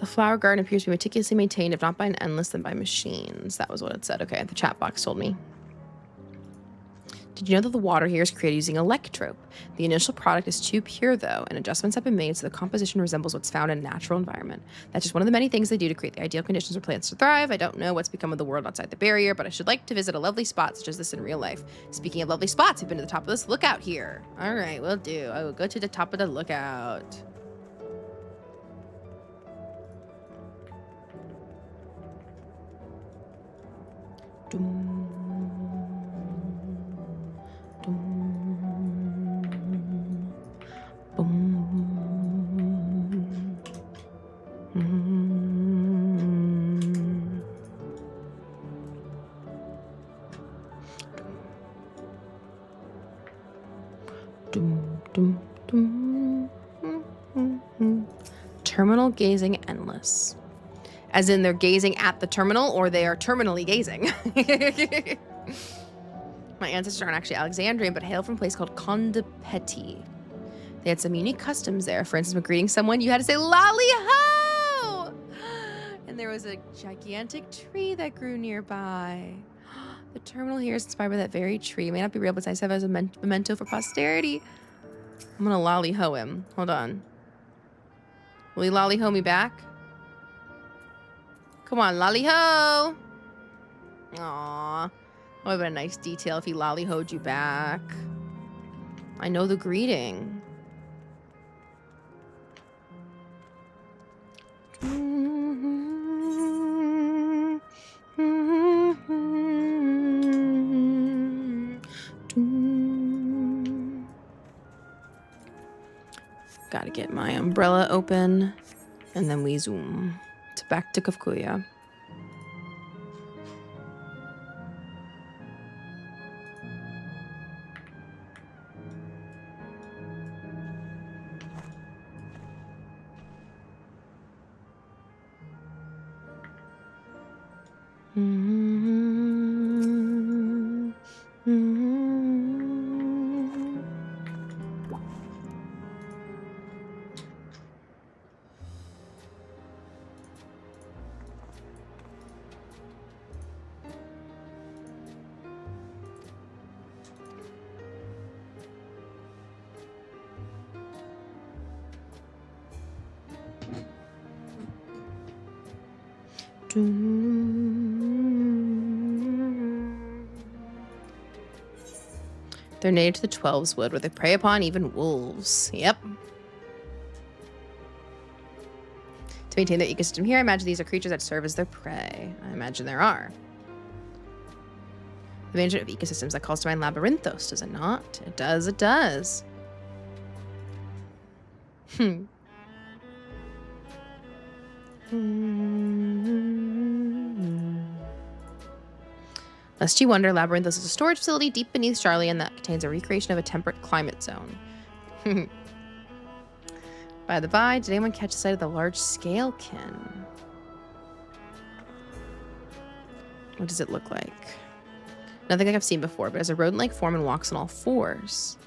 The flower garden appears to be meticulously maintained, if not by an endless, then by machines. That was what it said. Okay, the chat box told me. Did you know that the water here is created using electrope? The initial product is too pure, though, and adjustments have been made so the composition resembles what's found in a natural environment. That's just one of the many things they do to create the ideal conditions for plants to thrive. I don't know what's become of the world outside the barrier, but I should like to visit a lovely spot such as this in real life. Speaking of lovely spots, we've been to the top of this lookout here. All right, will do. I will go to the top of the lookout. Terminal gazing endless. As in they're gazing at the terminal, or they are terminally gazing. My ancestors aren't actually Alexandrian, but hail from a place called Condapeti. They had some unique customs there. For instance, when greeting someone, you had to say, "Lolly ho!" And there was a gigantic tree that grew nearby. The terminal here is inspired by that very tree. It may not be real, but it's nice to have as a memento for posterity. I'm gonna lolly ho him. Hold on. Will he lolly ho me back? Come on, lolly ho! Aw. That would have been a nice detail if he lolly-hoed you back. I know the greeting. Gotta get my umbrella open, and then we zoom back to Kafkuya. They're native to the 12's wood, where they prey upon even wolves. Yep. To maintain their ecosystem here, I imagine these are creatures that serve as their prey. I imagine there are. The management of ecosystems, that calls to mind Labyrinthos, does it not? It does, it does. Lest you wonder, Labyrinthos is a storage facility deep beneath Charlian that contains a recreation of a temperate climate zone. By the by, did anyone catch sight of the large scalekin? What does it look like? Nothing like I've seen before, but has a rodent-like form and walks on all fours.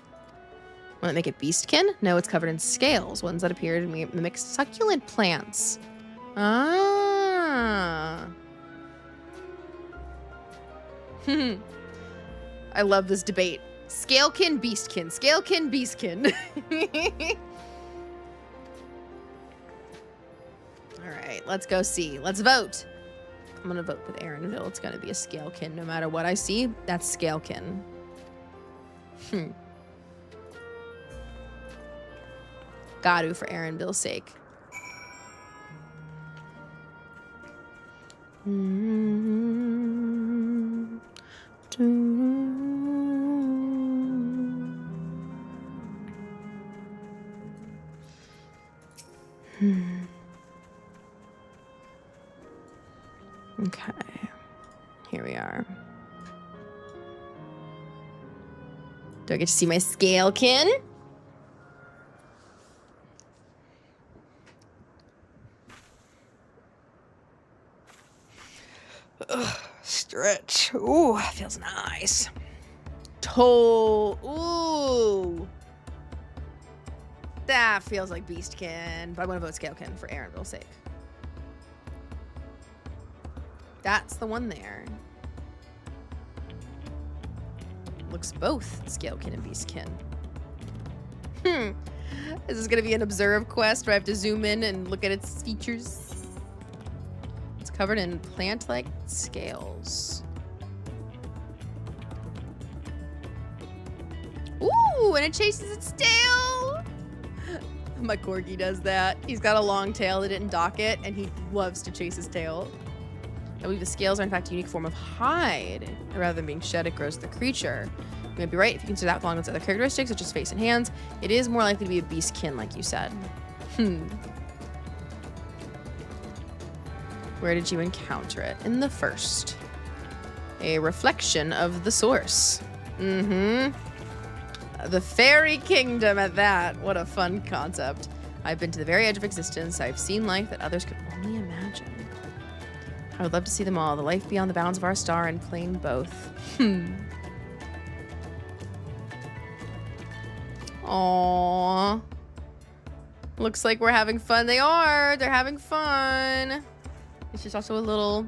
Will it make it beastkin? No, it's covered in scales, ones that appear to mimic succulent plants. Ah. I love this debate. Scalekin, beastkin. Scalekin, beastkin. All right, let's go see. Let's vote. I'm going to vote with Aaronville. It's going to be a scalekin. No matter what I see, that's scalekin. Got to for Aaronville's sake. Okay, here we are. Do I get to see my scalekin? Ugh, stretch. Ooh, feels nice. Ooh. That feels like beastkin, but I want to vote scalekin for Aaronville's sake. That's the one there. Looks both scalekin and beastkin. Is this gonna be an observe quest where I have to zoom in and look at its features? It's covered in plant-like scales. Ooh, and it chases its tail! My corgi does that. He's got a long tail that didn't dock it, and he loves to chase his tail. I believe the scales are in fact a unique form of hide. Rather than being shed, it grows the creature. You might be right if you consider that along with its other characteristics, such as face and hands. It is more likely to be a beastkin, like you said. Where did you encounter it? In the first. A reflection of the source. The fairy kingdom at that. What a fun concept. I've been to the very edge of existence. I've seen life that others could only imagine. I would love to see them all. The life beyond the bounds of our star and claim both. Aww. Looks like we're having fun. They are. They're having fun. It's just also a little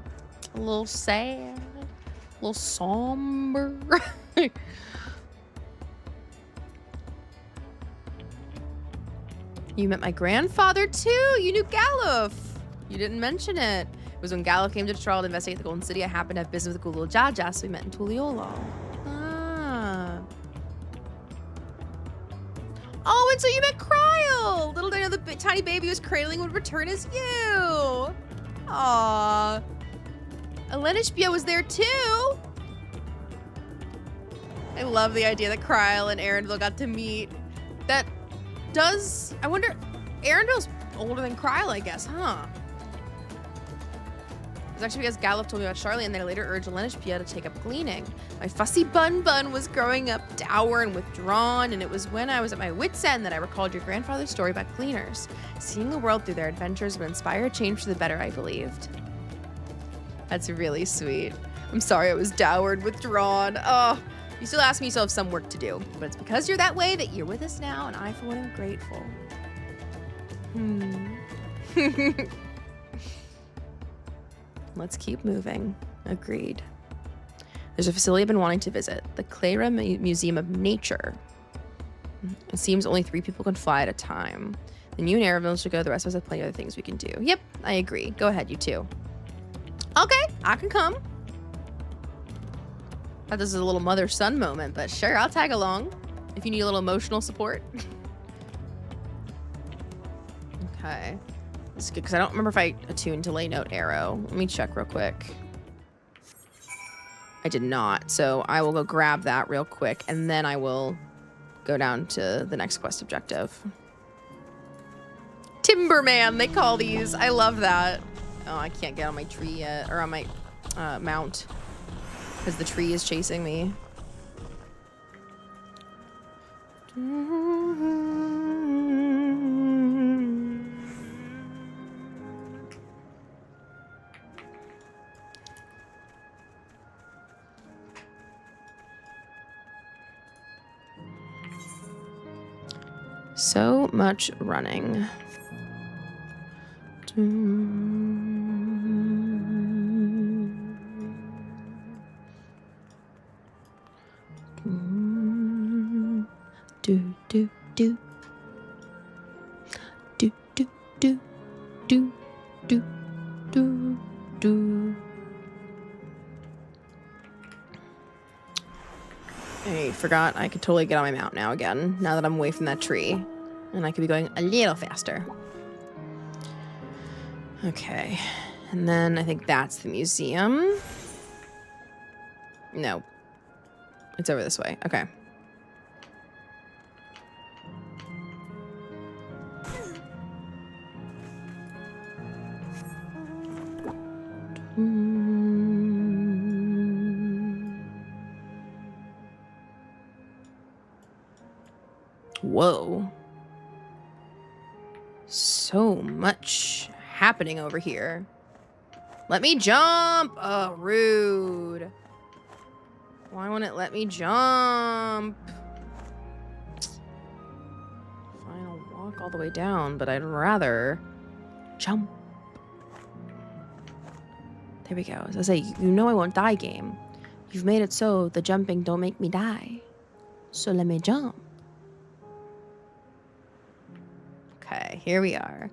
sad. A little somber. You met my grandfather too. You knew Galuf. You didn't mention it. was when Gallo came to Dawntrail to investigate the Golden City. I happened to have business with the cool little Jaja, so we met in Tuliolo. Ah. Oh, and so you met Cryle! Little did I know the tiny baby was cradling would return as you! Aww. Elenishbia was there too! I love the idea that Cryle and Arendelle got to meet. That does... I wonder... Arendelle's older than Cryle, I guess, huh? It was actually because Gallup told me about Charlie and then I later urged Elenishbia to take up gleaning. My fussy Bun was growing up dour and withdrawn, and it was when I was at my wit's end that I recalled your grandfather's story about gleaners. Seeing the world through their adventures would inspire a change for the better, I believed. That's really sweet. I'm sorry I was dour and withdrawn. Oh, you still ask me, you still have some work to do. But it's because you're that way that you're with us now, and I, for one, am grateful. Let's keep moving. Agreed. There's a facility I've been wanting to visit, the Clara Museum of Nature. It seems only 3 people can fly at a time. Then you and Arendelle should go. The rest of us have plenty of other things we can do. Yep, I agree. Go ahead, you two. Okay, I can come. Thought this is a little mother-son moment, but sure, I'll tag along if you need a little emotional support. Okay. This is good, because I don't remember if I attuned Delay Note Arrow. Let me check real quick. I did not, so I will go grab that real quick, and then I will go down to the next quest objective. Timberman, they call these. I love that. Oh, I can't get on my tree yet, or on my mount, because the tree is chasing me. So much running. Do do do do do do do do do do. I forgot I could totally get on my mount now again, now that I'm away from that tree. And I could be going a little faster. Okay. And then I think that's the museum. No. It's over this way. Okay. Whoa. So much happening over here. Let me jump! Oh, rude. Why won't it let me jump? Fine, I'll walk all the way down, but I'd rather jump. There we go. As I say, you know I won't die, game. You've made it so the jumping don't make me die. So let me jump. Okay, here we are.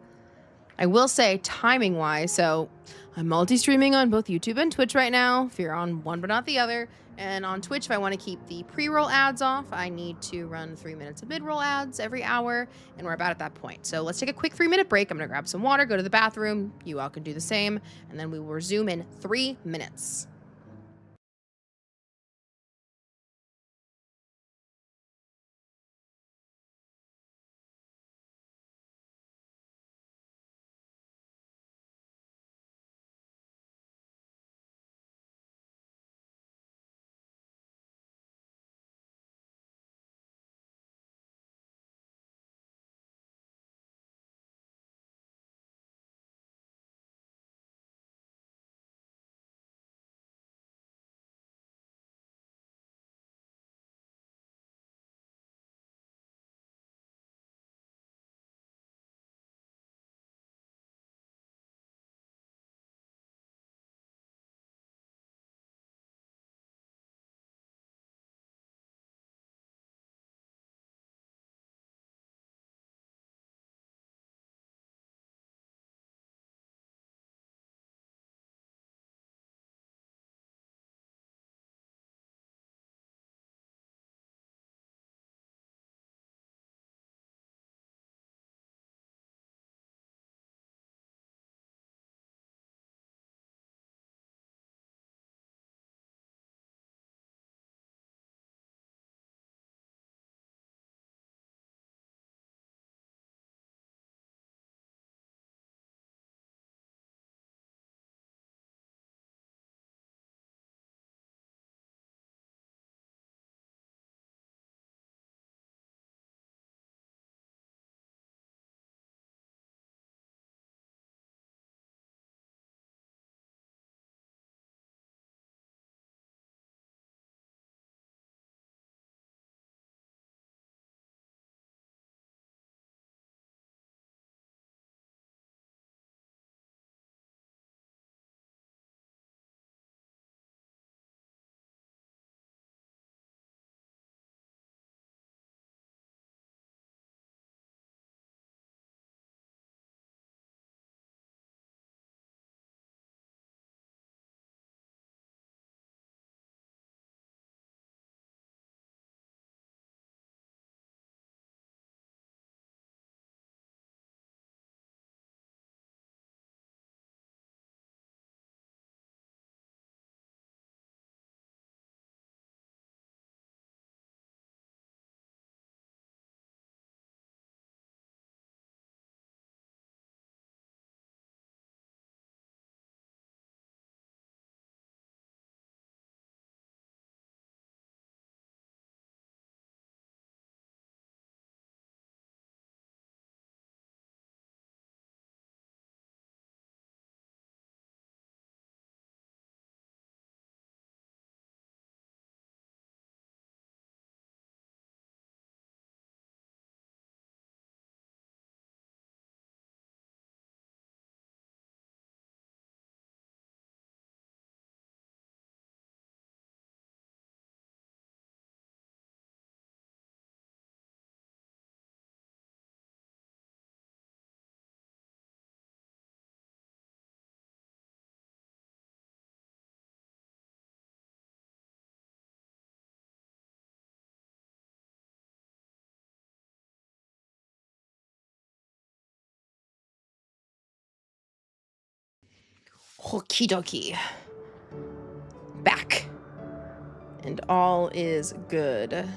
I will say, timing-wise, so I'm multi-streaming on both YouTube and Twitch right now, if you're on one but not the other. And on Twitch, if I want to keep the pre-roll ads off, I need to run 3 minutes of mid-roll ads every hour, and we're about at that point. So let's take a quick 3-minute break. I'm going to grab some water, go to the bathroom. You all can do the same, and then we will resume in 3 minutes. Okie dokie. Back. And all is good.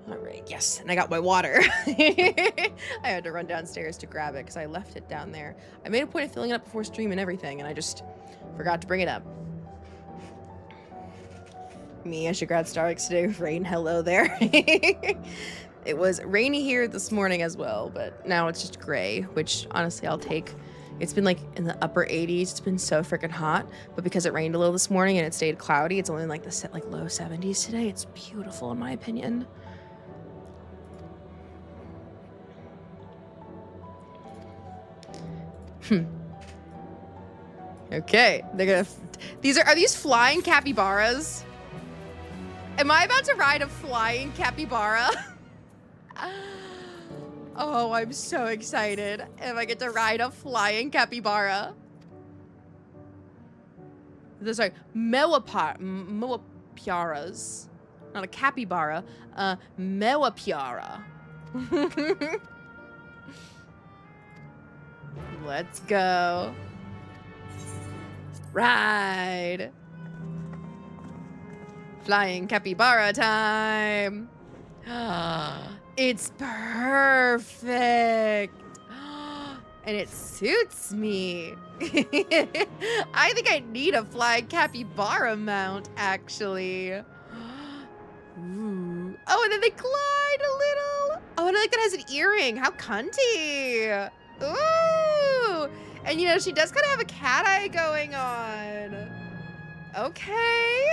All right, yes. And I got my water. I had to run downstairs to grab it because I left it down there. I made a point of filling it up before stream and everything, and I just forgot to bring it up. Me, I should grab Starbucks today. Rain, hello there. It was rainy here this morning as well, but now it's just gray, which honestly I'll take. It's been like in the upper 80s. It's been so freaking hot, but because it rained a little this morning and it stayed cloudy, it's only like the low 70s today. It's beautiful in my opinion. Okay, they're gonna. Are these flying capybaras? Am I about to ride a flying capybara? Oh, I'm so excited if I get to ride a flying capybara. Those are mewapiaras. Not a capybara, a mewapiara. Let's go. Ride. Flying capybara time. It's perfect. And it suits me. I think I need a flying capybara mount, actually. Ooh. Oh, and then they glide a little. Oh, and I like that it has an earring. How cunty. Ooh. And you know, she does kind of have a cat eye going on. Okay.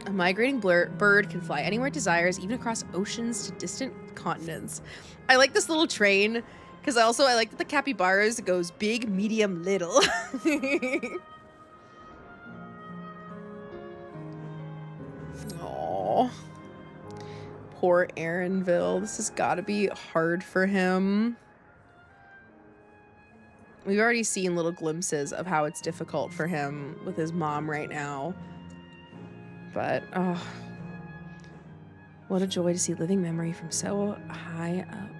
A migrating bird can fly anywhere it desires, even across oceans to distant continents. I like this little train, because I like that the capybaras goes big, medium, little. Aww. Poor Aaronville. This has got to be hard for him. We've already seen little glimpses of how it's difficult for him with his mom right now. But, oh, what a joy to see living memory from so high up.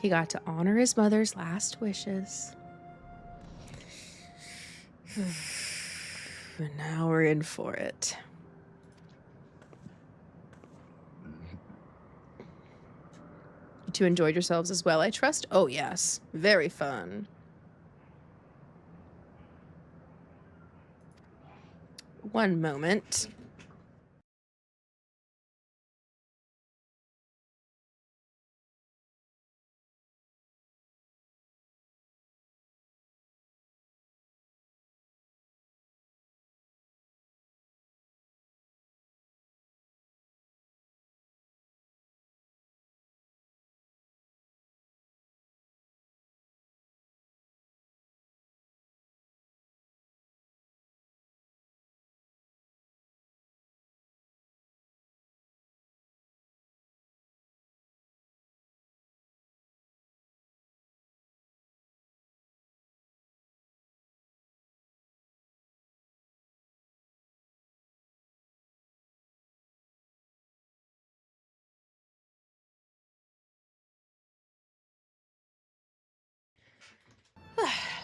He got to honor his mother's last wishes. And now we're in for it. You two enjoyed yourselves as well, I trust? Oh, yes. Very fun. One moment.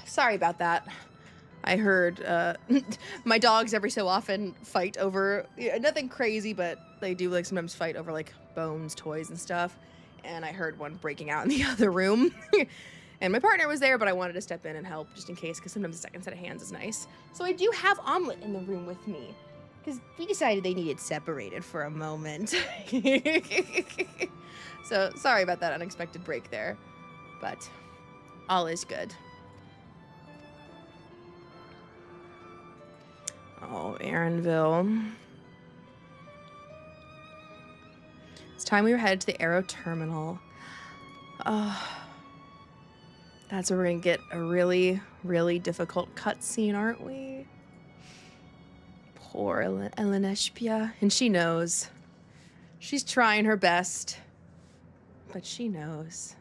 Sorry about that. I heard my dogs every so often fight over nothing crazy, but they do like sometimes fight over like bones, toys, and stuff. And I heard one breaking out in the other room. And my partner was there, but I wanted to step in and help just in case, because sometimes a second set of hands is nice. So I do have Omelet in the room with me, because we decided they needed separated for a moment. So sorry about that unexpected break there, but all is good. Oh, Aaronville. It's time we were headed to the Aero Terminal. That's where we're gonna get a really, really difficult cutscene, aren't we? Poor Eleneshpia. And she knows. She's trying her best But she knows.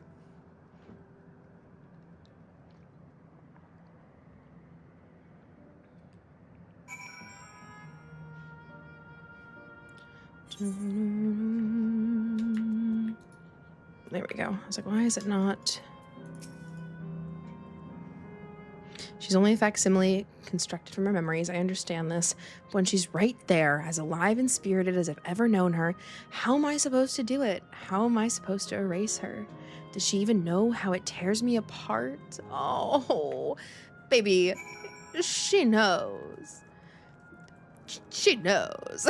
There we go. I was like, why is it not? She's only a facsimile constructed from her memories. I understand this. But when she's right there, as alive and spirited as I've ever known her, how am I supposed to do it? How am I supposed to erase her? Does she even know how it tears me apart? Oh, baby, she knows. She knows.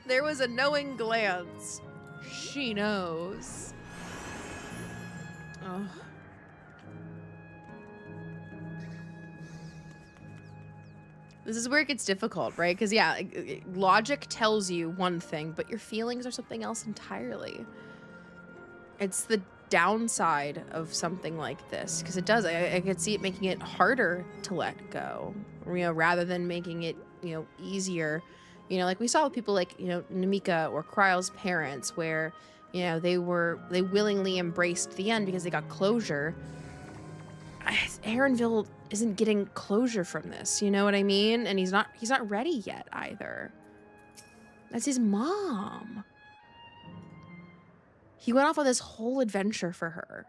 There was a knowing glance. She knows. Oh. This is where it gets difficult, right? Because, yeah, logic tells you one thing, but your feelings are something else entirely. It's the downside of something like this, because it does. I could see it making it harder to let go, you know, rather than making it, you know, easier. You know, like we saw with people like, you know, Namika or Kryle's parents, where, you know, they willingly embraced the end because they got closure. Aaronville isn't getting closure from this, you know what I mean? And he's not ready yet either. That's his mom. He went off on this whole adventure for her.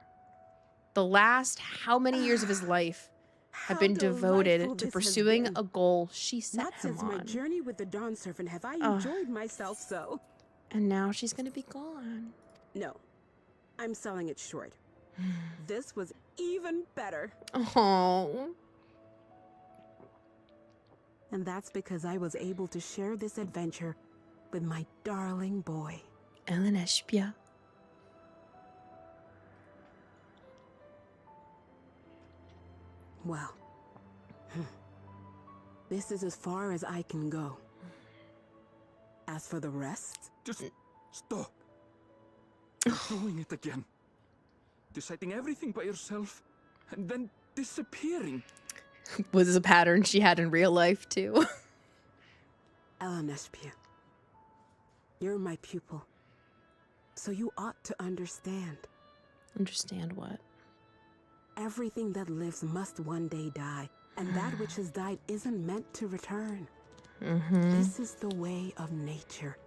The last how many years of his life have been devoted to pursuing a goal she set Not him since on. my journey with the Dawn Serpent have I enjoyed myself so. And now she's gonna be gone. No, I'm selling it short. This was even better. Oh. And that's because I was able to share this adventure with my darling boy. Ellen Espia. Well, this is as far as I can go. As for the rest... Just stop. You're doing it again. Deciding everything by yourself, and then disappearing. Was this a pattern she had in real life, too? Ellen Espia, you're my pupil, so you ought to understand. Understand what? Everything that lives must one day die, and that which has died isn't meant to return. This is the way of nature.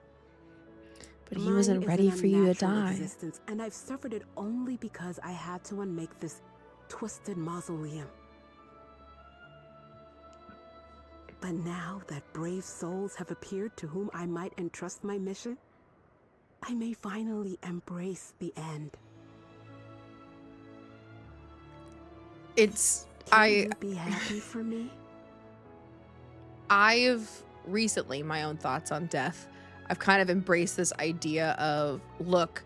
But he wasn't ready for you to die. Existence, and I've suffered it only because I had to unmake this twisted mausoleum. But now that brave souls have appeared to whom I might entrust my mission, I may finally embrace the end. Can you be happy for me? I've recently, my own thoughts on death, I've kind of embraced this idea of, look,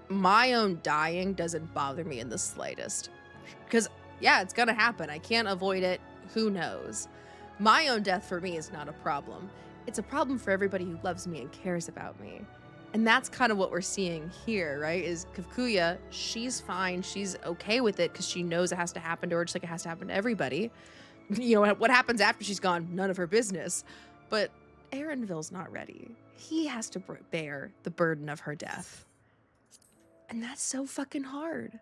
my own dying doesn't bother me in the slightest. Because, yeah, it's gonna happen. I can't avoid it. Who knows? My own death for me is not a problem. It's a problem for everybody who loves me and cares about me. And that's kind of what we're seeing here, right? Is Kavkuya, she's fine. She's okay with it because she knows it has to happen to her, just like it has to happen to everybody. You know, what happens after she's gone, none of her business. But Aaronville's not ready. He has to bear the burden of her death. And that's so fucking hard.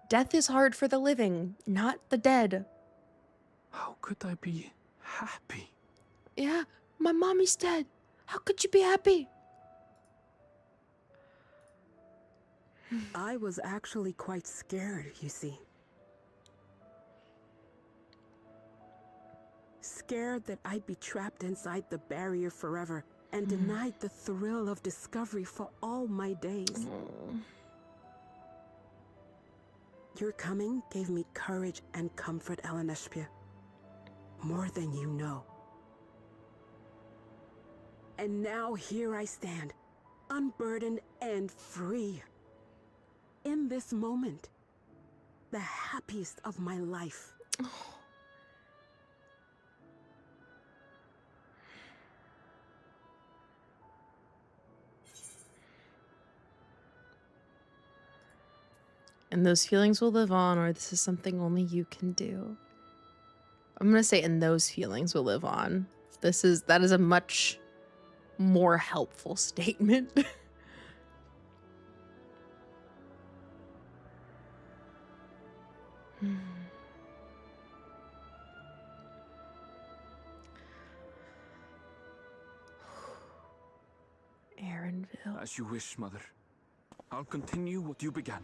Death is hard for the living, not the dead. How could I be happy? Yeah, my mommy's dead. How could you be happy? I was actually quite scared, you see. Scared that I'd be trapped inside the barrier forever and denied the thrill of discovery for all my days. Your coming gave me courage and comfort, Ellen Espia. More than you know. And now here I stand, unburdened and free. In this moment, the happiest of my life. And those feelings will live on, or this is something only you can do. I'm gonna say, and those feelings will live on. That is a much more helpful statement. Erenville. As you wish, Mother. I'll continue what you began.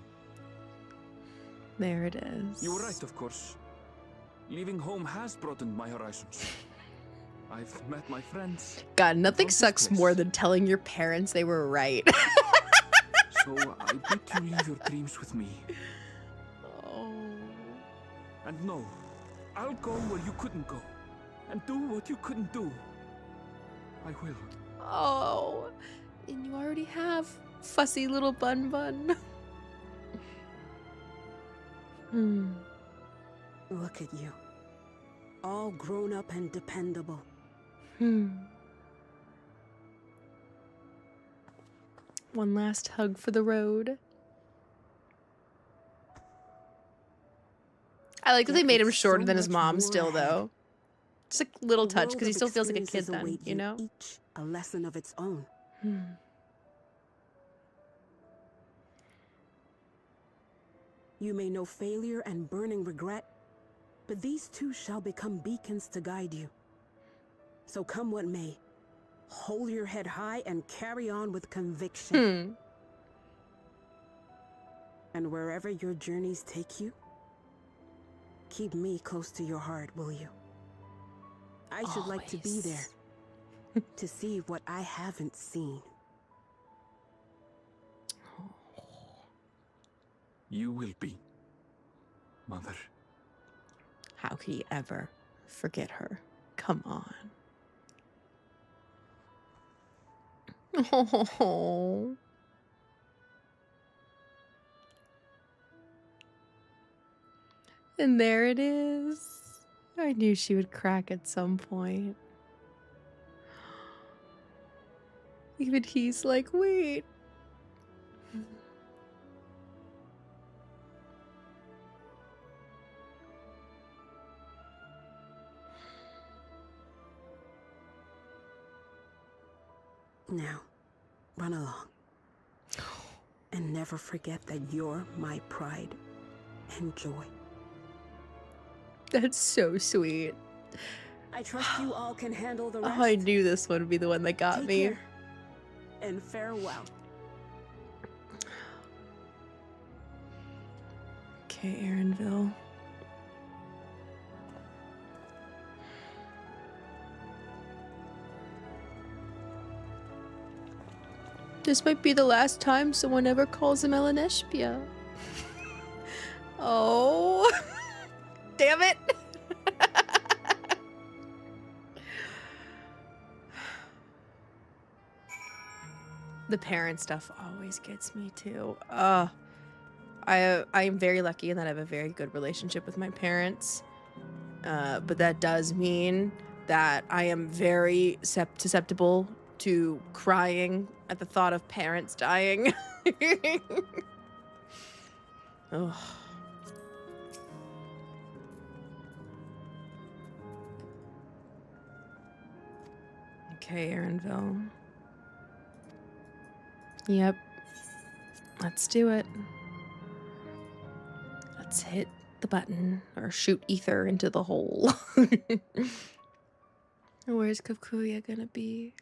There it is. You were right, of course. Leaving home has broadened my horizons. I've met my friends. God, nothing from this sucks place. more than telling your parents they were right. So I bid you leave your dreams with me. Oh. And no, I'll go where you couldn't go. And do what you couldn't do. I will. Oh. And you already have fussy little Bun Bun. Look at you. All grown up and dependable. One last hug for the road. I like that they Yet made him with shorter so than his much mom more still, ahead. though. Just a little The touch, world because he of still feels like a kid experiences then, await you know? Each a lesson of its own. You may know failure and burning regret, but these two shall become beacons to guide you. So come what may, hold your head high and carry on with conviction. And wherever your journeys take you, keep me close to your heart, will you? I should like to be there, to see what I haven't seen. You will be, Mother. How could he ever forget her? Come on. Oh. And there it is. I knew she would crack at some point. Even he's like, wait. Now, run along. And never forget that you're my pride and joy. That's so sweet. I trust you all can handle the rest. Oh, I knew this one would be the one that got Take me. care, and farewell. Okay, Erenville. This might be the last time someone ever calls him Elenespia. Oh. Damn it. The parent stuff always gets me too. I am very lucky in that I have a very good relationship with my parents. But that does mean that I am very susceptible to crying at the thought of parents dying. Ugh. Okay, Erenville. Yep. Let's do it. Let's hit the button or shoot ether into the hole. Where's Kavkuya gonna be?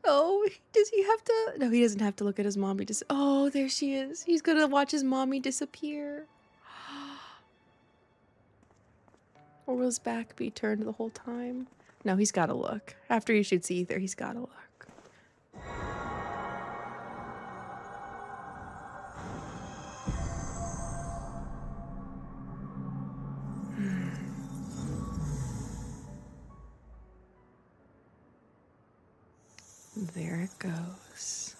Oh, does he have to? No, he doesn't have to look at his mommy. Oh, there she is. He's gonna watch his mommy disappear. Or will his back be turned the whole time? No, he's gotta look. After he shoots ether, he's gotta look. There it goes.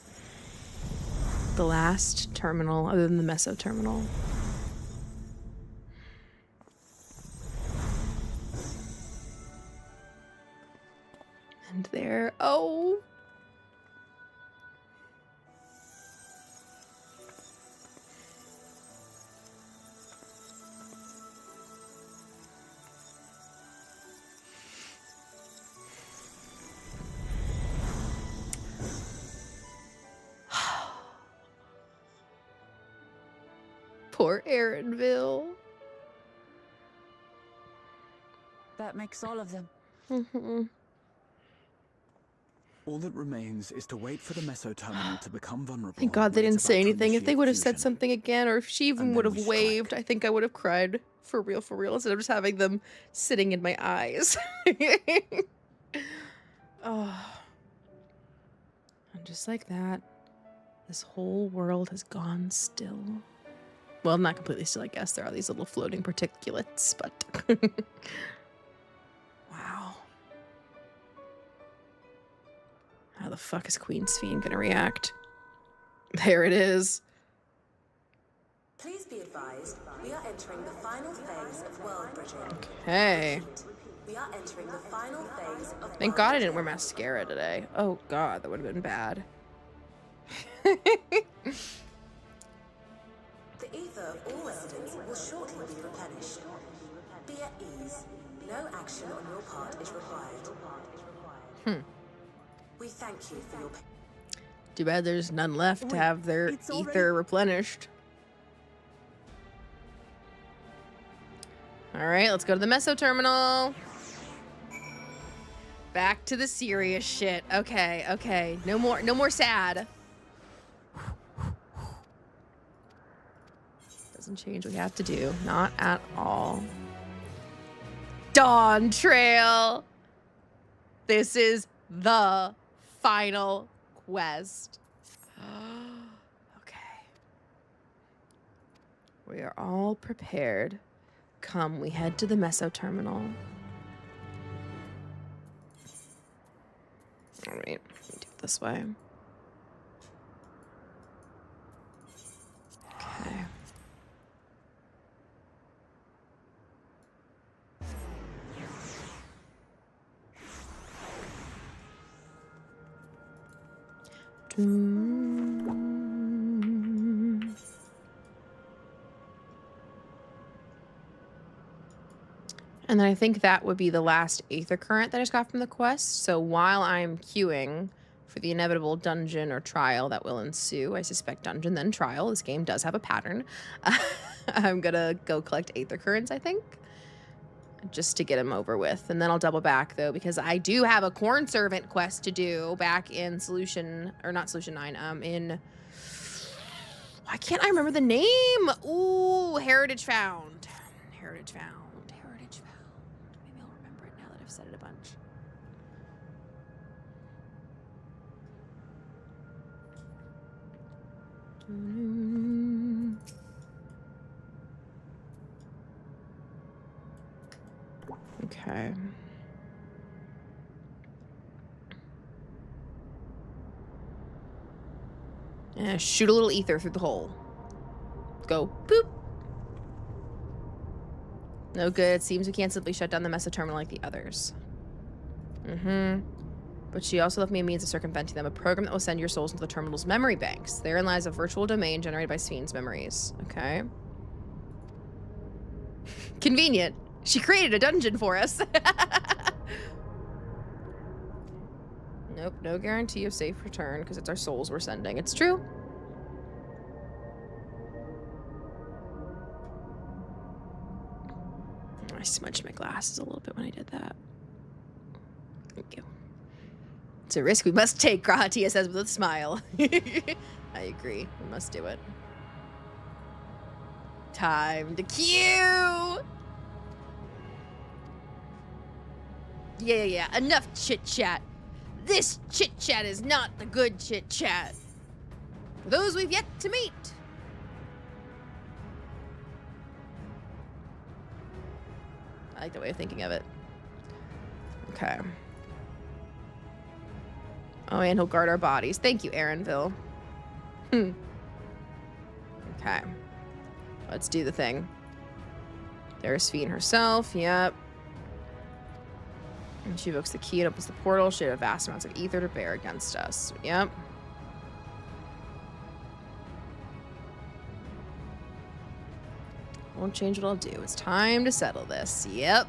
The last terminal, other than the Meso terminal. And there, oh. Poor Erenville. That makes all of them. All that remains is to wait for the meso terminal to become vulnerable. Thank God they when didn't it's say about to anything. If they initiate would have said fusion. something again, or if she even And would then have we strike. waved, I think I would have cried for real, instead of just having them sitting in my eyes. Oh. And just like that, this whole world has gone still. Well, not completely still, I guess. There are these little floating particulates, but... Wow. How the fuck is Queen SPHENE gonna react? There it is. Please be advised, we are entering the final phase of world bridging. Okay. We are entering the final phase of Thank God I didn't wear mascara today. Oh God, that would have been bad. The ether of all residents will shortly be replenished. Be at ease. No action on your part is required. We thank you for your... Too bad there's none left to have their it's ether already- replenished. All right, let's go to the meso terminal. Back to the serious shit. Okay, okay. No more sad. Doesn't change what we have to do. Not at all. Dawntrail. This is the final quest. Okay. We are all prepared. Come, we head to the meso terminal. All right, let me do it this way. Okay. And then I think that would be the last Aether Current that I just got from the quest. So while I'm queuing for the inevitable dungeon or trial that will ensue, I suspect dungeon then trial. This game does have a pattern. I'm gonna go collect Aether Currents, I think, just to get them over with. And then I'll double back though, because I do have a Corn Servant quest to do back in Solution, or not Solution 9, in... Why can't I remember the name? Ooh, Heritage Found. Heritage Found. Heritage Found. Maybe I'll remember it now that I've said it a bunch. Okay. Shoot a little ether through the hole. Go. Boop. No good. Seems we can't simply shut down the meso terminal like the others. But she also left me a means of circumventing them. A program that will send your souls into the terminal's memory banks. Therein lies a virtual domain generated by SPHENE's memories. Okay. Convenient. She created a dungeon for us. Nope, no guarantee of safe return because it's our souls we're sending. It's true. I smudged my glasses a little bit when I did that. Thank you. It's a risk we must take, Grahatia says with a smile. I agree. We must do it. Time to queue! Yeah. Enough chit-chat. This chit-chat is not the good chit-chat. For those we've yet to meet. I like the way of thinking of it. Okay. Oh, and he'll guard our bodies. Thank you, Aaronville. Okay. Let's do the thing. There's SPHENE herself. Yep. And she evokes the key and opens the portal. She had vast amounts of ether to bear against us. Yep. Won't change what I'll do. It's time to settle this. Yep.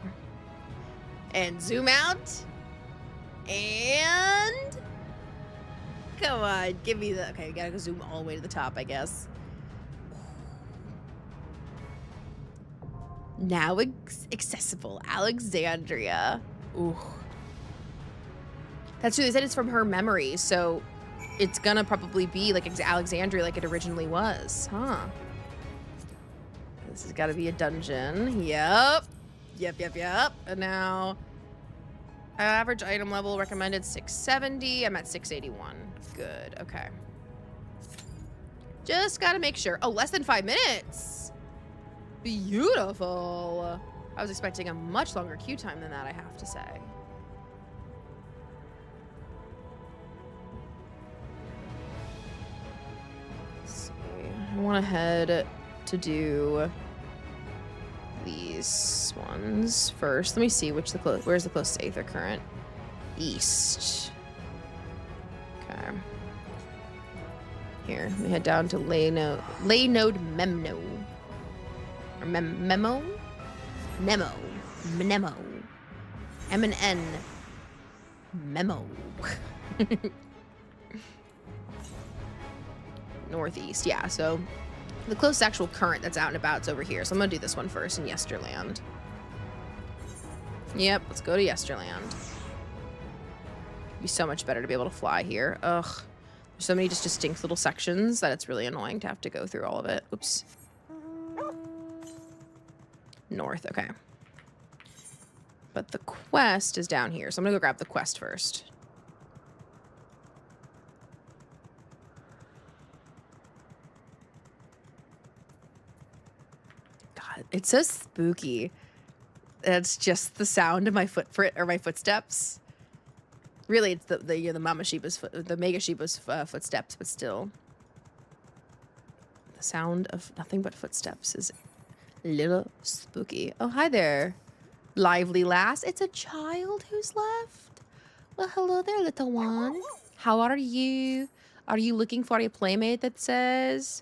And zoom out. And... Come on, give me the... Okay, we gotta go zoom all the way to the top, I guess. Now accessible. Alexandria. Ooh. That's true. They said it's from her memory, so it's gonna probably be like Alexandria like it originally was. Huh. This has got to be a dungeon. Yep. And now, average item level recommended 670. I'm at 681. Good. Okay. Just got to make sure. Oh, less than 5 minutes. Beautiful. I was expecting a much longer queue time than that, I have to say. Let's see. I want to head to do these ones first. Let me see where's the closest Aether current. East. Okay. Here, we head down to Laynode Memno. Or Memo? Nemo. Mnemo. M and N. Memo. Northeast, yeah, so the closest actual current that's out and about is over here. So I'm gonna do this one first in Yesterland. Yep, let's go to Yesterland. It'd be so much better to be able to fly here. Ugh. There's so many just distinct little sections that it's really annoying to have to go through all of it. Oops. North, okay. But the quest is down here, so I'm gonna go grab the quest first. God, it's so spooky. It's just the sound of my footprint or my footsteps. Really, it's the Mama Sheepa's the Mega Sheepa's footsteps, but still, the sound of nothing but footsteps is a little spooky. Oh, hi there, lively lass. It's a child who's left. Well, hello there, little one. How are you? Are you looking for a playmate that says?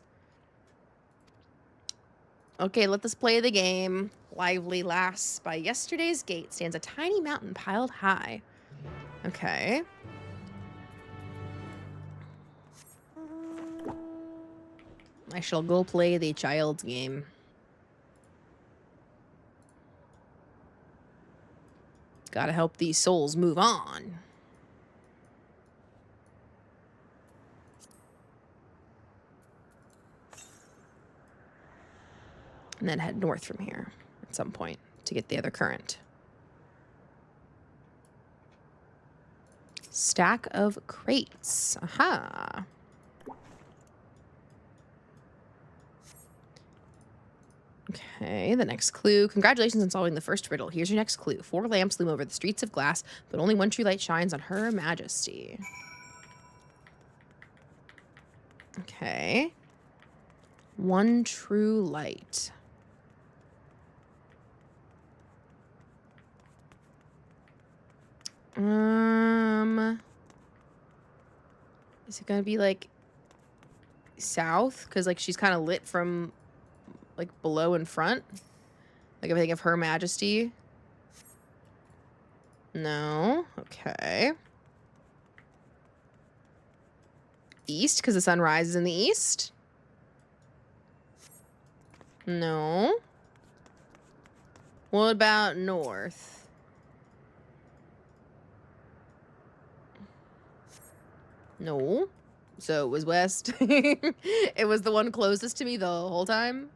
Okay, let us play the game. Lively lass. By yesterday's gate stands a tiny mountain piled high. Okay. I shall go play the child's game. Gotta help these souls move on. And then head north from here at some point to get the other current. Stack of crates. Aha. Okay, the next clue. Congratulations on solving the first riddle. Here's your next clue. 4 lamps loom over the streets of glass, but only one true light shines on Her Majesty. Okay. One true light. Is it gonna be like south? Because like she's kind of lit from like below and front. Like if I think of Her Majesty. No. Okay. East, because the sun rises in the east. No. What about north? No. So it was west. It was the one closest to me the whole time.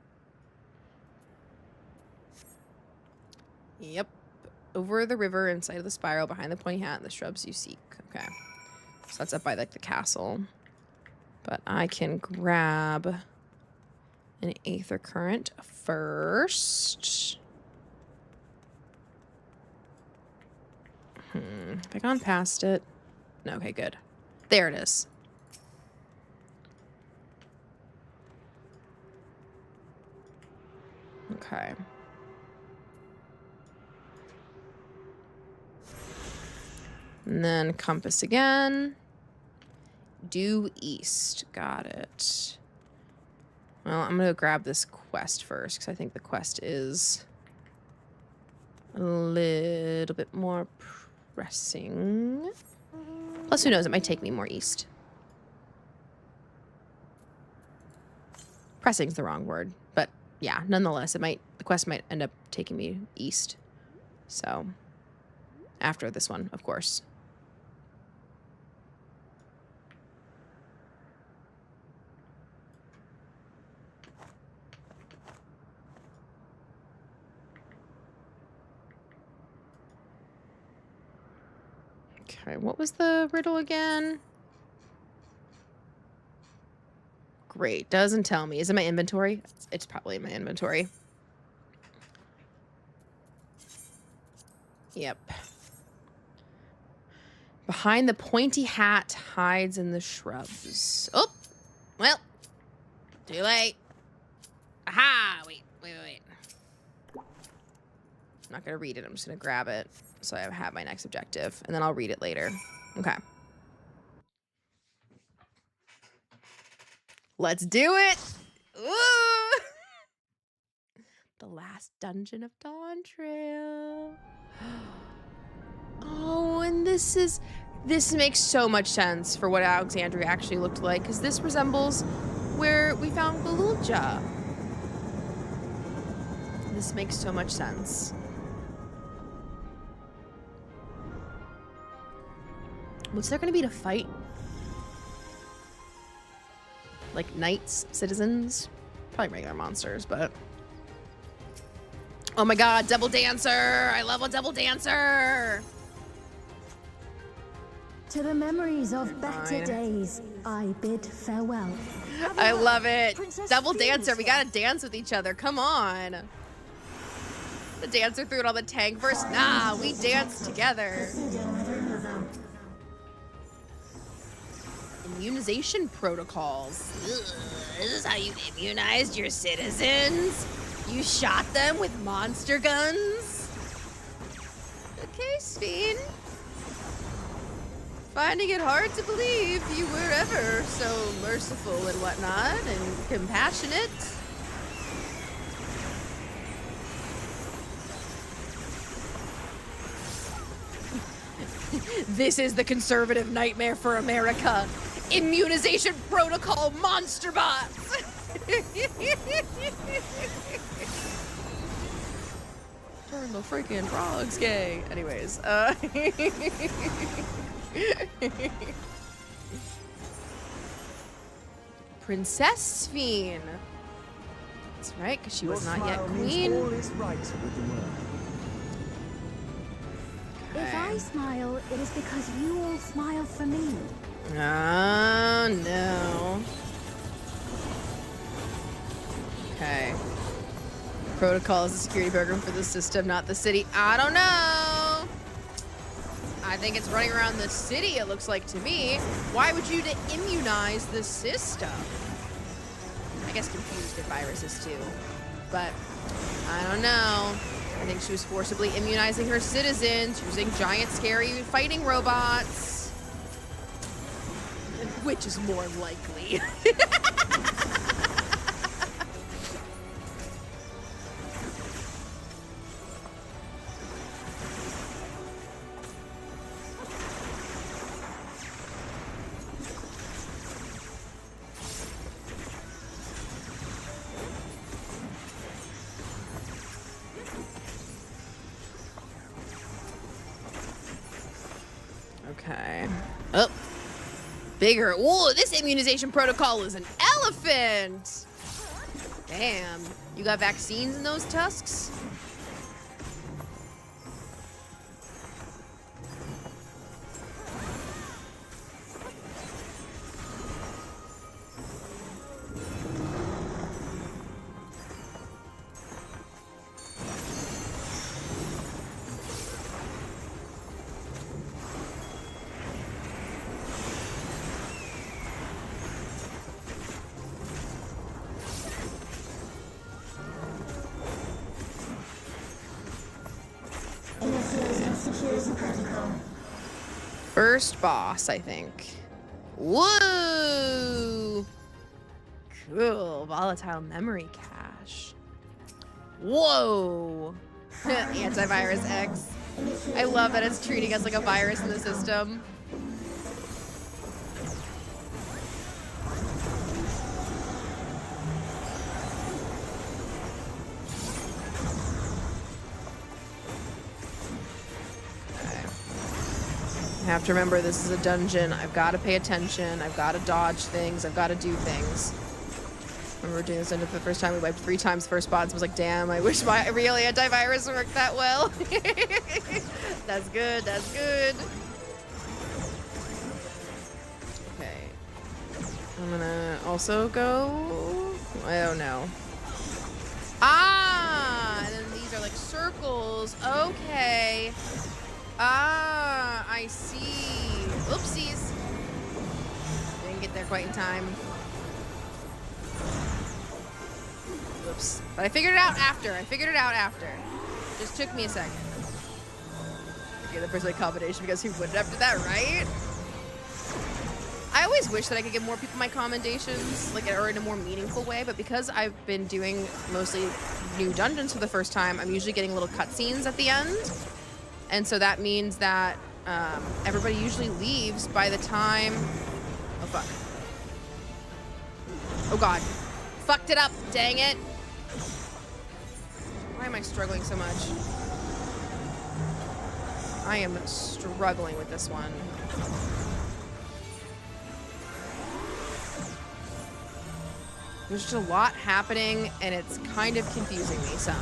Yep. Over the river, inside of the spiral, behind the pointy hat, and the shrubs you seek. Okay. So that's up by like the castle. But I can grab an Aether current first. Have I gone past it? No, okay, good. There it is. Okay. And then compass again. Due east. Got it. Well, I'm going to grab this quest first because I think the quest is a little bit more pressing. Plus, who knows? It might take me more east. Pressing's the wrong word, but yeah, nonetheless, the quest might end up taking me east. So, after this one, of course. Okay, what was the riddle again? Great, doesn't tell me. Is it my inventory? It's probably in my inventory. Yep. Behind the pointy hat hides in the shrubs. Oh, well, too late. Aha! Wait. I'm not gonna read it. I'm just gonna grab it so I have my next objective, and then I'll read it later. Okay. Let's do it! Ooh! The last dungeon of Dawntrail. Oh, and this makes so much sense for what Alexandria actually looked like, because this resembles where we found Galulja. This makes so much sense. What's there gonna be to fight? Like knights, citizens? Probably regular monsters, but... Oh my god, Devil Dancer! I love a Devil Dancer! To the memories of better days, I bid farewell. I love it. Princess Devil Phoenix Dancer, we here. gotta dance with each other. Come on. The dancer threw it on the tank first. Nah, we dance together. Immunization protocols. Ugh, this is how you immunized your citizens? You shot them with monster guns? Okay, SPHENE. Finding it hard to believe you were ever so merciful and whatnot, and compassionate. This is the conservative nightmare for America. Immunization protocol monster bots. Turn the freaking frogs gay. Anyways, Princess SPHENE. That's right, because she was not yet queen. All is right with the world. If I smile, it is because you all smile for me. Oh, no. Okay. Protocol is a security program for the system, not the city. I don't know. I think it's running around the city, it looks like to me. Why would you immunize the system? I guess confused with viruses too. But I don't know. I think she was forcibly immunizing her citizens using giant, scary fighting robots. Which is more likely? Okay. Oh. Bigger. Whoa, this immunization protocol is an elephant. Damn. You got vaccines in those tusks? First boss, I think. Whoa! Cool. Volatile memory cache. Whoa! Antivirus X. I love that it's treating us like a virus in the system. I have to remember this is a dungeon. I've got to pay attention. I've got to dodge things. I've got to do things. When we were doing this dungeon for the first time, we wiped 3 times first spots. I was like, damn, I wish my real antivirus worked that well. That's good. That's good. I'm gonna also go... I don't know. Ah! And then these are like circles. Okay. Ah, I see. Oopsies. Didn't get there quite in time. Oops. But I figured it out after. Just took me a second. Okay, the first combination because who wouldn't after that, right? I always wish that I could give more people my commendations, like, or in a more meaningful way, but because I've been doing mostly new dungeons for the first time, I'm usually getting little cutscenes at the end. And so that means that everybody usually leaves by the time... Oh, fuck. Oh, God. Fucked it up. Dang it. Why am I struggling so much? I am struggling with this one. There's just a lot happening, and it's kind of confusing me some.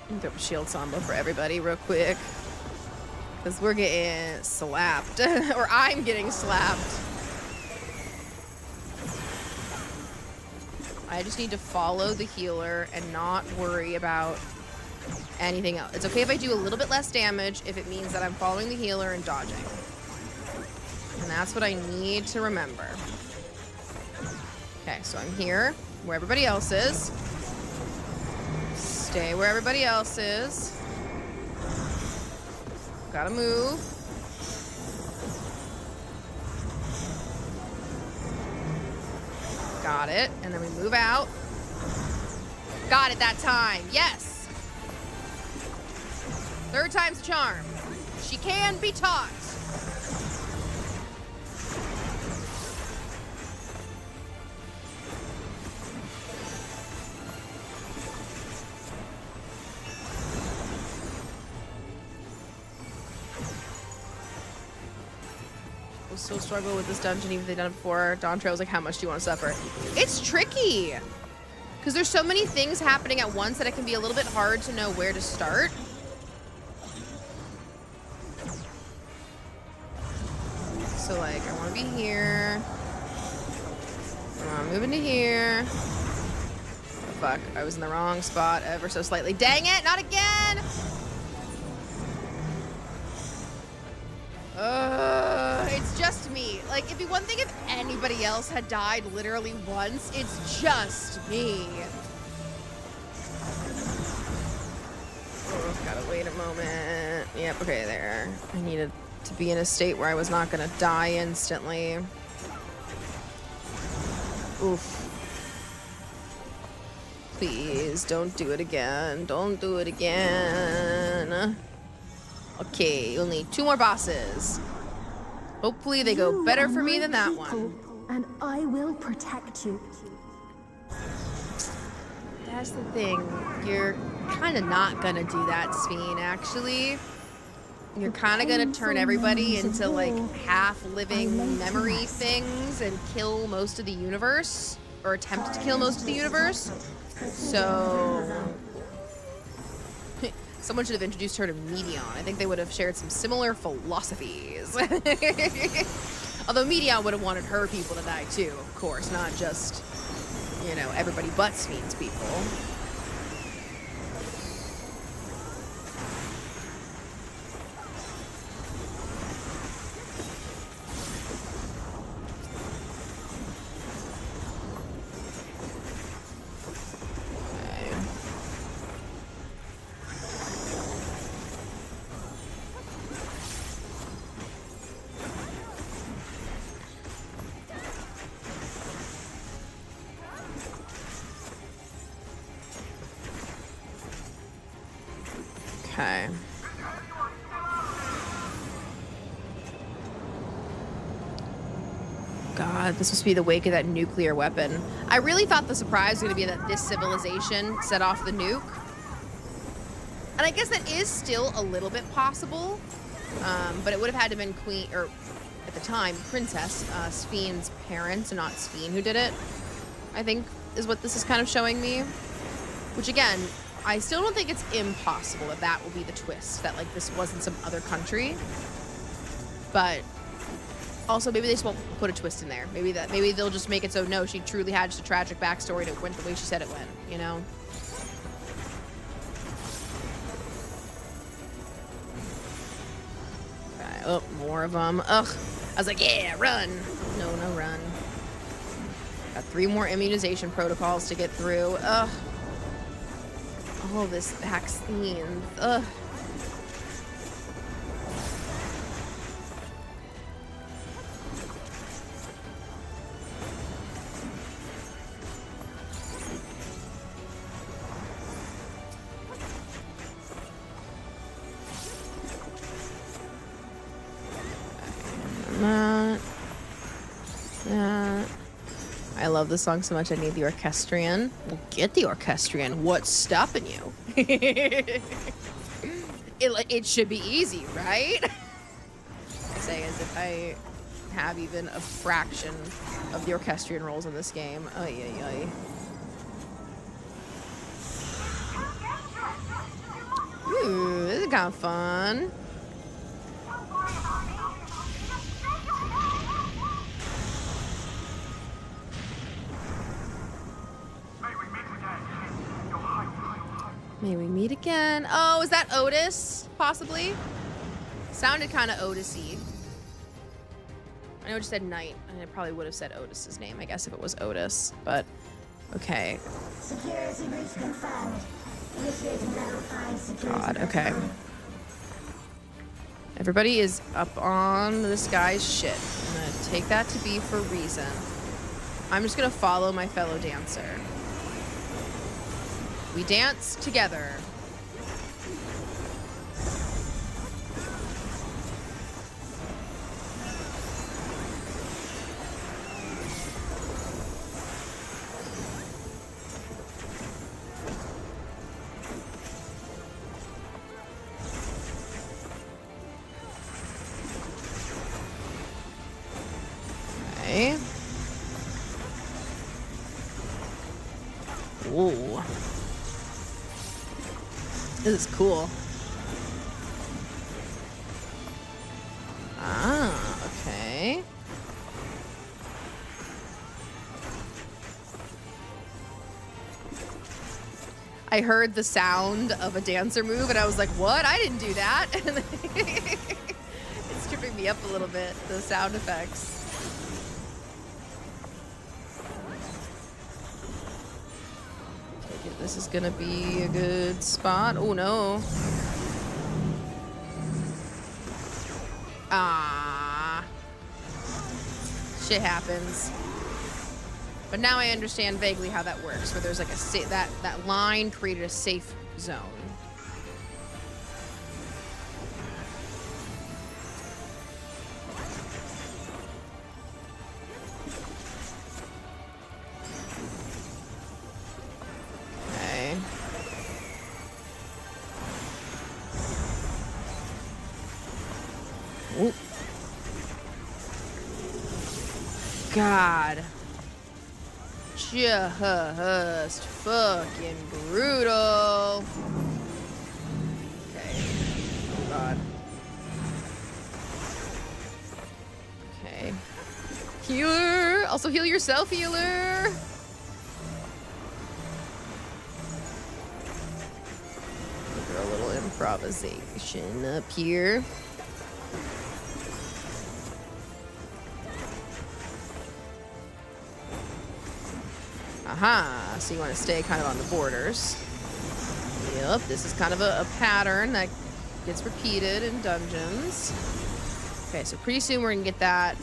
I'm gonna throw up a shield samba for everybody real quick. Because we're getting slapped. Or I'm getting slapped. I just need to follow the healer and not worry about anything else. It's okay if I do a little bit less damage if it means that I'm following the healer and dodging. And that's what I need to remember. Okay, so I'm here where everybody else is. Stay where everybody else is. Gotta move. Got it. And then we move out. Got it that time. Yes. Third time's a charm. She can be taught. We'll still struggle with this dungeon even if they've done it before. Dawntrail was like, how much do you want to suffer? It's tricky. Because there's so many things happening at once that it can be a little bit hard to know where to start. So, like, I want to be here. I'm moving to here. Oh, fuck. I was in the wrong spot ever so slightly. Dang it! Not again! It's just me. Like, it'd be one thing if anybody else had died literally once. It's just me. Oh, gotta wait a moment. Yep, okay, there. I needed to be in a state where I was not gonna die instantly. Oof. Please, don't do it again. Don't do it again. Okay, you'll need 2 more bosses. Hopefully they go better for me than that one. And I will protect you. That's the thing. You're kind of not gonna do that, SPHENE, actually. You're kind of gonna turn everybody into, like, half-living memory things and kill most of the universe. Or attempt to kill most of the universe. So... Someone should have introduced her to Medion. I think they would have shared some similar philosophies. Although Medion would have wanted her people to die too, of course, not just, you know, everybody but SPHENE's people. Okay. God, this must be the wake of that nuclear weapon. I really thought the surprise was going to be that this civilization set off the nuke. And I guess that is still a little bit possible. But it would have had to have been Queen, or at the time, Princess, SPHENE's parents, and not SPHENE who did it. I think is what this is kind of showing me. Which again, I still don't think it's impossible that that will be the twist, that like this wasn't some other country. But Also, maybe they just won't put a twist in there. Maybe they'll just make it so no, she truly had just a tragic backstory and it went the way she said it went, you know? Okay, oh, more of them. Ugh. I was like, yeah, run. No, run. Got 3 more immunization protocols to get through. Ugh. All this vaccines. Ugh. I love this song so much. I need the orchestrion. Well, get the orchestrion. What's stopping you? It should be easy, right? I say as if I have even a fraction of the orchestrion rolls in this game. Ay, ay, ay. Ooh, this is kind of fun. May we meet again. Oh, is that Otis? Possibly? Sounded kind of Otis-y. I know it just said Knight, and it probably would have said Otis's name, I guess, if it was Otis. But, okay. Security breach confirmed. Initiating level 5 security. God, okay. Everybody is up on this guy's shit. I'm gonna take that to be for a reason. I'm just gonna follow my fellow dancer. We dance together. Okay. Ooh. This is cool. Ah, okay. I heard the sound of a dancer move and I was like, what? I didn't do that. It's tripping me up a little bit, the sound effects. This is gonna be a good spot. Oh no. Ah. Shit happens. But now I understand vaguely how that works, where there's like a that line created a safe zone. God. Just fucking brutal. Okay. Oh God. Okay. Healer! Also heal yourself, healer! Throw a little improvisation up here. Aha, so you want to stay kind of on the borders. Yep, this is kind of a pattern that gets repeated in dungeons. Okay, so pretty soon we're going to get that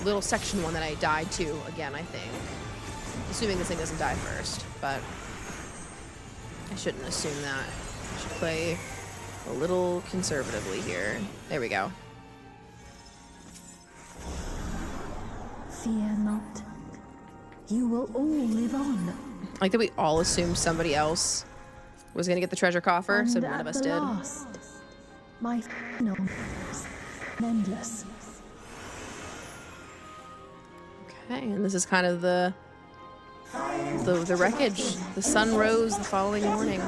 little section one that I died to again, I think. Assuming this thing doesn't die first, but I shouldn't assume that. I should play a little conservatively here. There we go. Fear not. You will all live on. I like that we all assumed somebody else was gonna get the treasure coffer, so none of us did. Last, my final endless. Okay, and this is kind of the wreckage. The sun rose the following morning.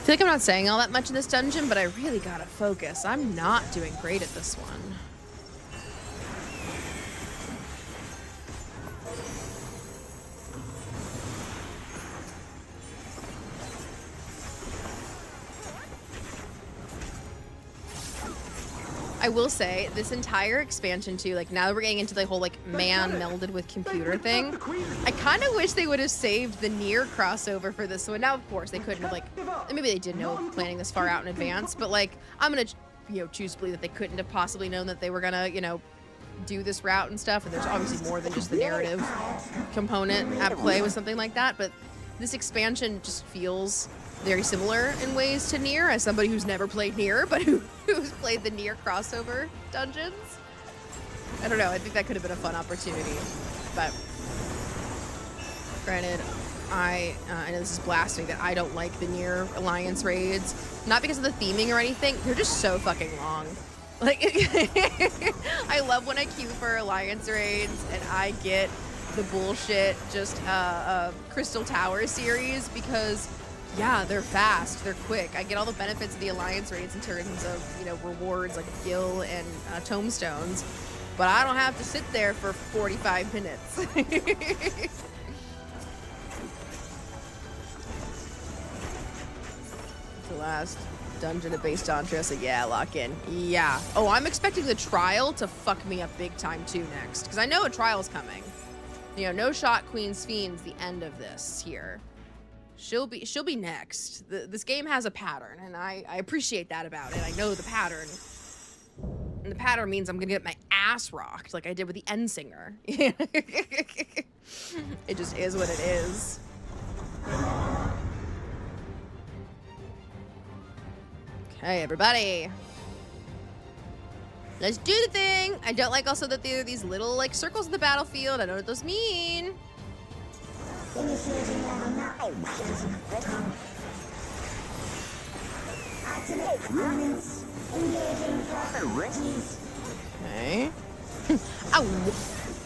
I feel like I'm not saying all that much in this dungeon, but I really gotta focus. I'm not doing great at this one. I will say, this entire expansion too, like now that we're getting into the whole like man melded with computer thing, I kind of wish they would have saved the Nier crossover for this one. Now, of course, they couldn't have like, maybe they did know planning this far out in advance, but like, I'm gonna, choose to believe that they couldn't have possibly known that they were gonna, do this route and stuff. And there's obviously more than just the narrative component at play with something like that. But this expansion just feels very similar in ways to Nier, as somebody who's never played Nier, but who's played the Nier crossover dungeons. I don't know, I think that could have been a fun opportunity. But granted, I know this is blasphemy that I don't like the Nier Alliance raids. Not because of the theming or anything, they're just so fucking long. Like, I love when I queue for Alliance raids and I get the bullshit just Crystal Tower series because yeah, they're fast, they're quick. I get all the benefits of the Alliance raids in terms of, rewards like gil and tomestones, but I don't have to sit there for 45 minutes. The last dungeon at base Dawntrail, so yeah, lock in. Yeah. Oh, I'm expecting the trial to fuck me up big time too next, because I know a trial's coming. No shot Queen SPHENE's the end of this here. She'll be next. This game has a pattern, and I appreciate that about it. I know the pattern. And the pattern means I'm gonna get my ass rocked like I did with the Endsinger. It just is what it is. Okay, everybody. Let's do the thing. I don't like also that there are these little like circles in the battlefield. I don't know what those mean. Okay. Ow!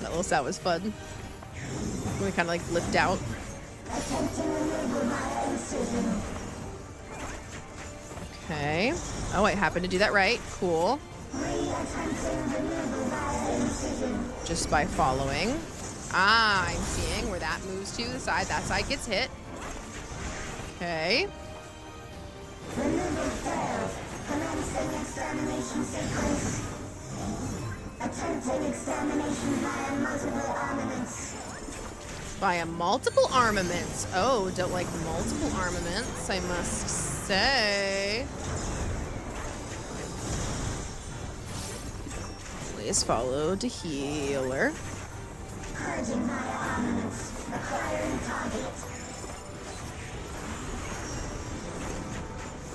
That little sound was fun. We kind of like lift out. Okay. Oh, I happened to do that right. Cool. Just by following. Ah, I'm seeing where that moves to the side. That side gets hit. Okay. Commencing extermination sequence. Attempting extermination via multiple armaments. Via multiple armaments. Oh, don't like multiple armaments, I must say. Please follow to healer. Purging via armaments. Acquiring target.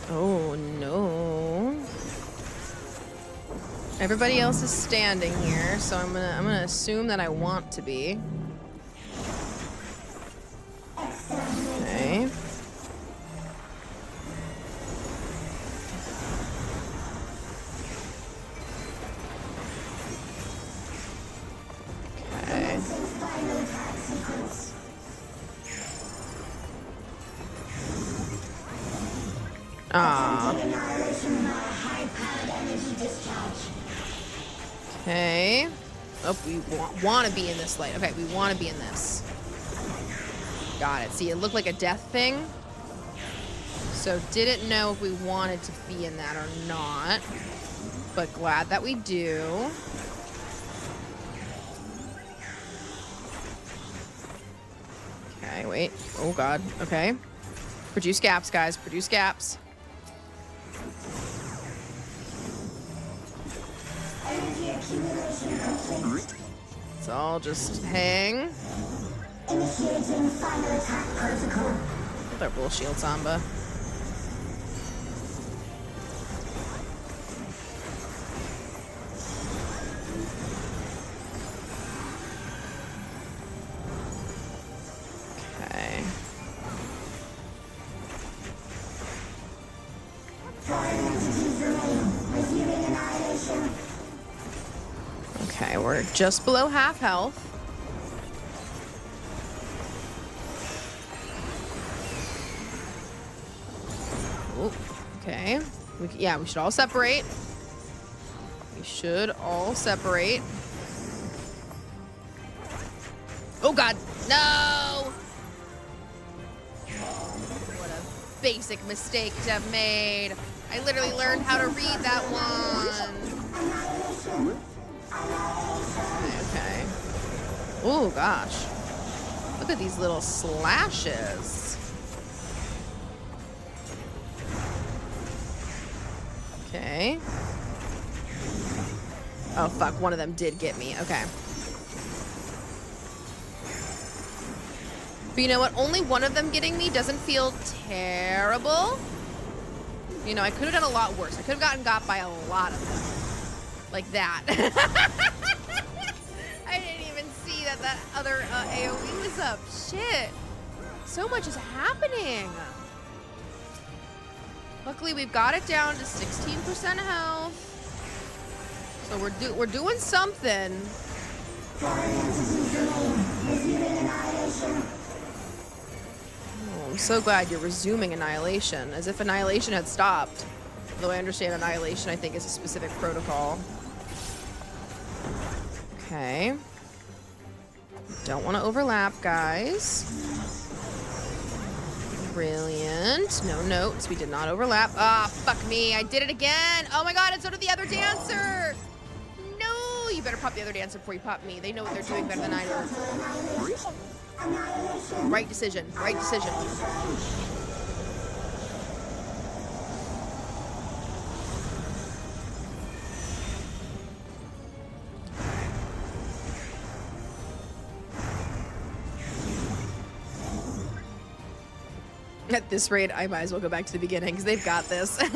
Oh no. Everybody else is standing here, so I'm gonna assume that I want to be. Okay. Okay. Ah. Okay. Oh, we want to be in this light. Okay, we want to be in this. Got it. See, it looked like a death thing. So didn't know if we wanted to be in that or not. But glad that we do. Okay, wait. Oh, God. Okay. Produce gaps, guys. Produce gaps. Let's all just hang. Initiating final attack protocol. With our bull shield samba. Okay. Okay, we're just below half health. Oh, okay. Yeah, we should all separate. We should all separate. Oh God, no! What a basic mistake to have made. I literally learned how to read that one. Okay. Oh gosh. Look at these little slashes. Okay. Oh fuck, one of them did get me. Okay. But you know what? Only one of them getting me doesn't feel terrible. You know, I could have done a lot worse. I could have got by a lot of them. Like that. I didn't even see that other AoE was up. Shit. So much is happening. Luckily, we've got it down to 16% health. So we're doing something. Oh, I'm so glad you're resuming Annihilation, as if Annihilation had stopped. Though I understand Annihilation, I think, is a specific protocol. Okay. Don't want to overlap, guys. Brilliant. No notes. We did not overlap. Ah, fuck me. I did it again. Oh my God, and so did the other dancer. No, you better pop the other dancer before you pop me. They know what they're doing better than I do. Right decision. Right decision. At this rate, I might as well go back to the beginning because they've got this. All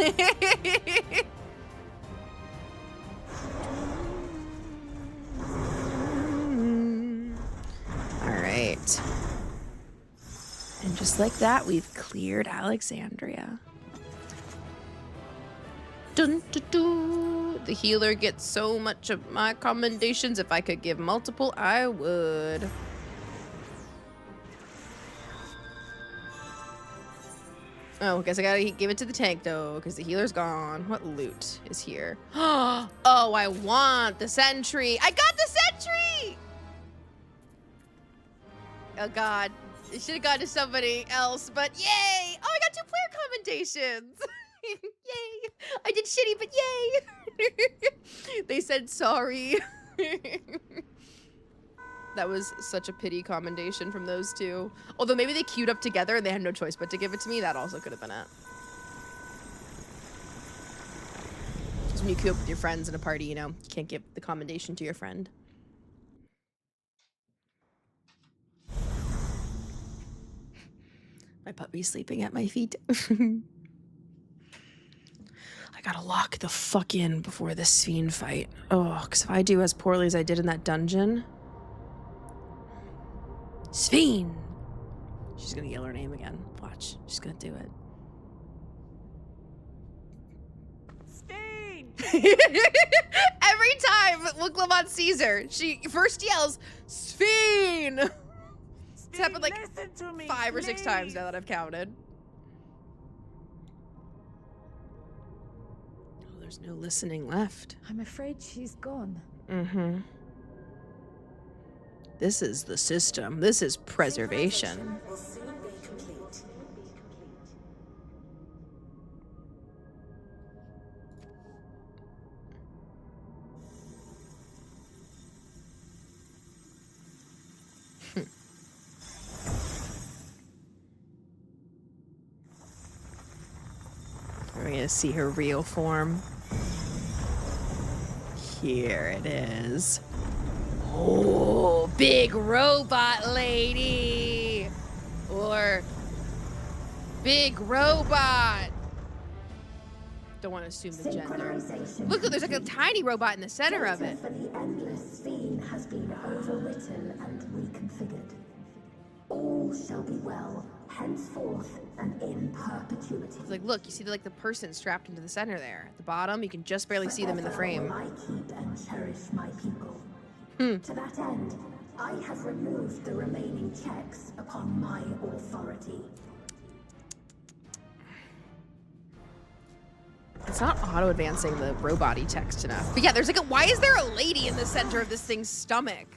right. And just like that, we've cleared Alexandria. Dun, dun, dun. The healer gets so much of my commendations. If I could give multiple, I would. Oh, guess I gotta give it to the tank though, because the healer's gone. What loot is here? Oh, I want the sentry. I got the sentry! Oh God, it should have gone to somebody else, but yay! Oh, I got 2 player commendations. Yay! I did shitty, but yay! They said sorry. That was such a pity commendation from those two. Although maybe they queued up together and they had no choice but to give it to me. That also could have been it. Because when you queue up with your friends in a party, you know, you can't give the commendation to your friend. My puppy's sleeping at my feet. I gotta lock the fuck in before this SPHENE fight. Oh, because if I do as poorly as I did in that dungeon... SPHENE! She's gonna yell her name again. Watch. She's gonna do it. SPHENE! Every time Wooklamon sees her, she first yells, SPHENE! It's happened like 5 or 6 times now that I've counted. Oh, there's no listening left. I'm afraid she's gone. Mm-hmm. This is the system. This is preservation. Will soon be complete. We're gonna see her real form. Here it is. Oh, big robot lady! Or big robot! Don't want to assume the gender. Look, there's like a tiny robot in the center of it. For the endless SPHENE has been overwritten and reconfigured. All shall be well, henceforth and in perpetuity. It's like, look, you see like the person strapped into the center there. At the bottom, you can just barely see them in the frame. I keep and cherish my people. To that end, I have removed the remaining checks upon my authority. It's not auto-advancing the robot-y text enough. But yeah, there's like a, why is there a lady in the center of this thing's stomach?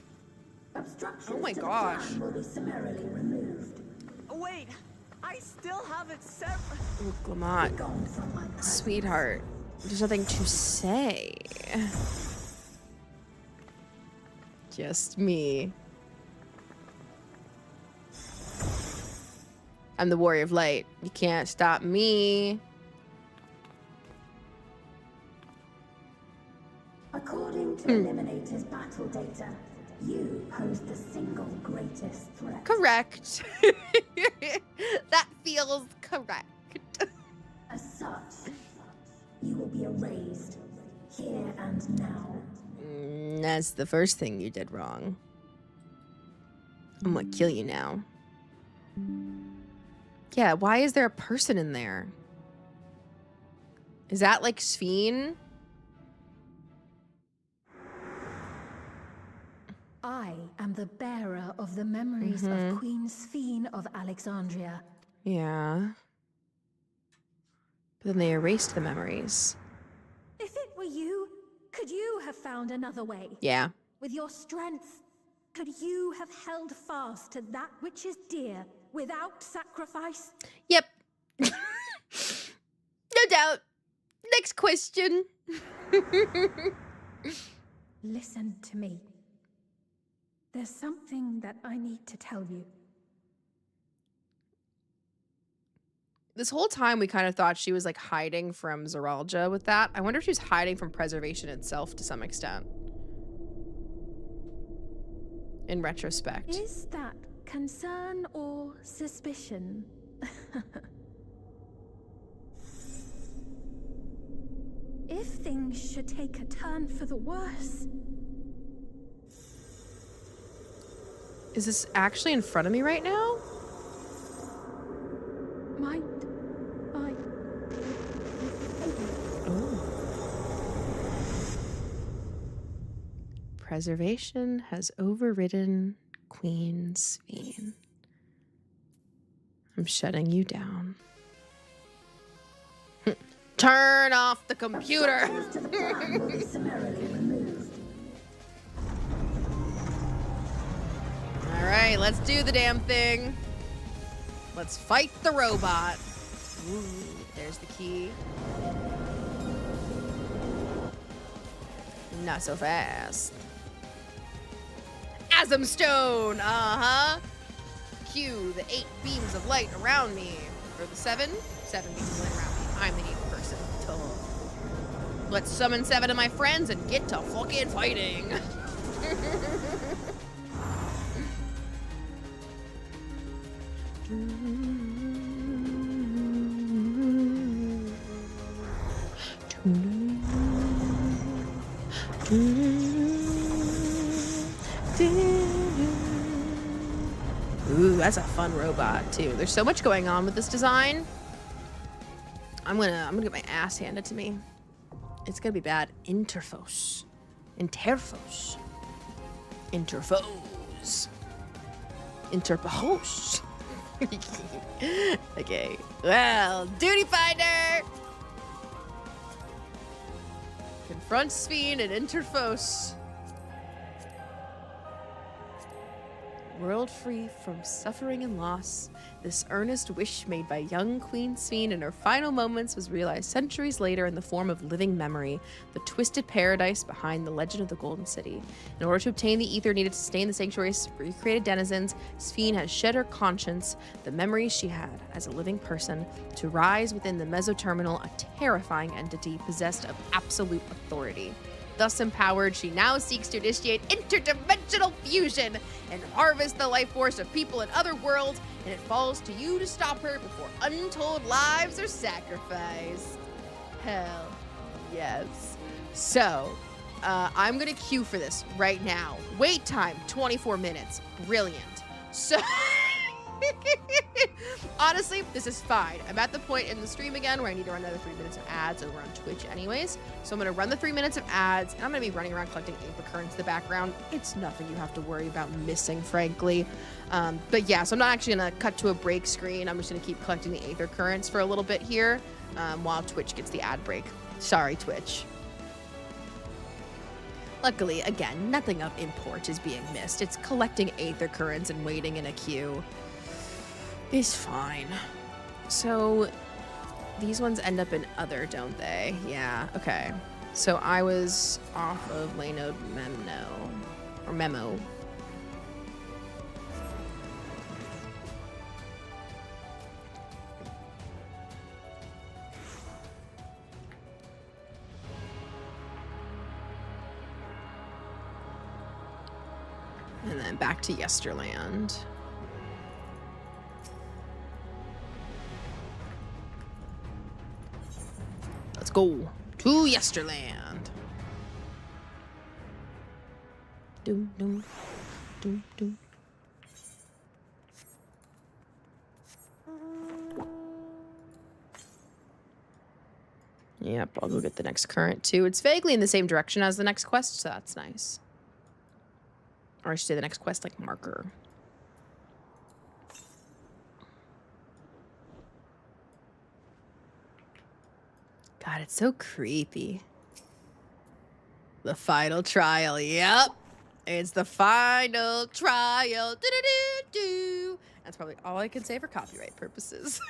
Obstructions Oh my to the gosh. plan will be summarily removed. Wait, I still have it separate. Ooh, Glamot. Gone from my presence. Sweetheart. There's nothing to say. Just me. I'm the warrior of light. You can't stop me. According to Eliminator's battle data, you pose the single greatest threat. Correct. That feels correct. As such, you will be erased here and now. That's the first thing you did wrong. I'm gonna kill you now. Yeah, why is there a person in there? Is that like SPHENE? I am the bearer of the memories of Queen SPHENE of Alexandria. Yeah. But then they erased the memories. If it were you, could you have found another way? Yeah. With your strength, could you have held fast to that which is dear without sacrifice? Yep. No doubt. Next question. Listen to me. There's something that I need to tell you. This whole time we kind of thought she was like hiding from Zeralja with that. I wonder if she was hiding from preservation itself to some extent. In retrospect. Is that concern or suspicion? If things should take a turn for the worse, Is this actually in front of me right now? might I? Preservation has overridden Queen SPHENE. I'm shutting you down. Turn off the computer! Obstructions to the plan will be summarily removed. Alright, let's do the damn thing. Let's fight the robot. Ooh, there's the key. Not so fast. Asm Stone! Uh-huh. Cue the 8 beams of light around me. Or the 7? 7 beams of light around me. I'm the 8th person. Let's summon 7 of my friends and get to fucking fighting. Ooh, that's a fun robot too. There's so much going on with this design. I'm gonna get my ass handed to me. It's gonna be bad. Interphos. Interphos. Interphos. Interphos. Okay. Well, Duty Finder! Confront SPHENE and Interphos. World free from suffering and loss, this earnest wish made by young Queen SPHENE in her final moments was realized centuries later in the form of living memory, the twisted paradise behind the legend of the Golden City. In order to obtain the ether needed to sustain the sanctuary's recreated denizens, SPHENE has shed her conscience, the memories she had as a living person, to rise within the Mesoterminal, a terrifying entity possessed of absolute authority. Thus empowered, she now seeks to initiate interdimensional fusion and harvest the life force of people in other worlds, and it falls to you to stop her before untold lives are sacrificed. Hell yes. So, I'm gonna queue for this right now. Wait time, 24 minutes. Brilliant. So, honestly, this is fine. I'm at the point in the stream again where I need to run another 3 minutes of ads over on Twitch anyways. So I'm going to run the 3 minutes of ads, and I'm going to be running around collecting Aether Currents in the background. It's nothing you have to worry about missing, frankly. But yeah, so I'm not actually going to cut to a break screen. I'm just going to keep collecting the Aether Currents for a little bit here while Twitch gets the ad break. Sorry, Twitch. Luckily, again, nothing of import is being missed. It's collecting aether currents and waiting in a queue. It's fine. So, these ones end up in other, don't they? Yeah, okay. So I was off of Lanode Memo. And then back to Yesterland. Let's go to Yesterland. Doom, doom, doom, doom. Yep, I'll go get the next current too. It's vaguely in the same direction as the next quest, so that's nice. Or I should say the next quest, like, marker. God, it's so creepy. The final trial, yep. It's the final trial. Do-do-do-do. That's probably all I can say for copyright purposes.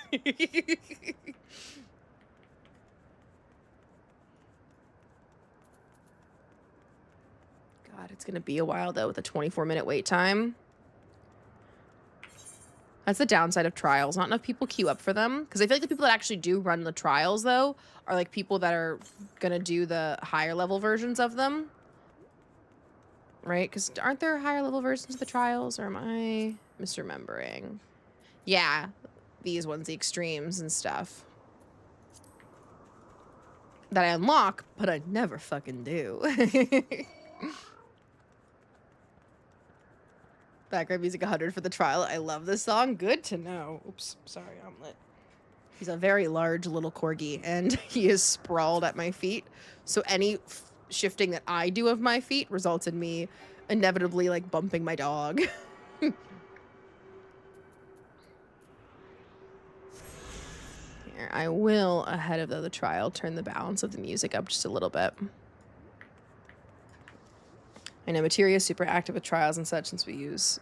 God, it's gonna be a while though with a 24-minute wait time. That's the downside of trials. Not enough people queue up for them. Because I feel like the people that actually do run the trials though are like people that are gonna do the higher level versions of them. Right? Because aren't there higher level versions of the trials? Or am I misremembering? Yeah, these ones, the extremes and stuff. That I unlock, but I never fucking do. Background music 100 for the trial. I love this song. Good to know. Oops, sorry, Omelet. He's a very large little corgi, and he is sprawled at my feet. So any shifting that I do of my feet results in me inevitably, like, bumping my dog. Here, I will, ahead of the trial, turn the balance of the music up just a little bit. I know Materia is super active with trials and such since we use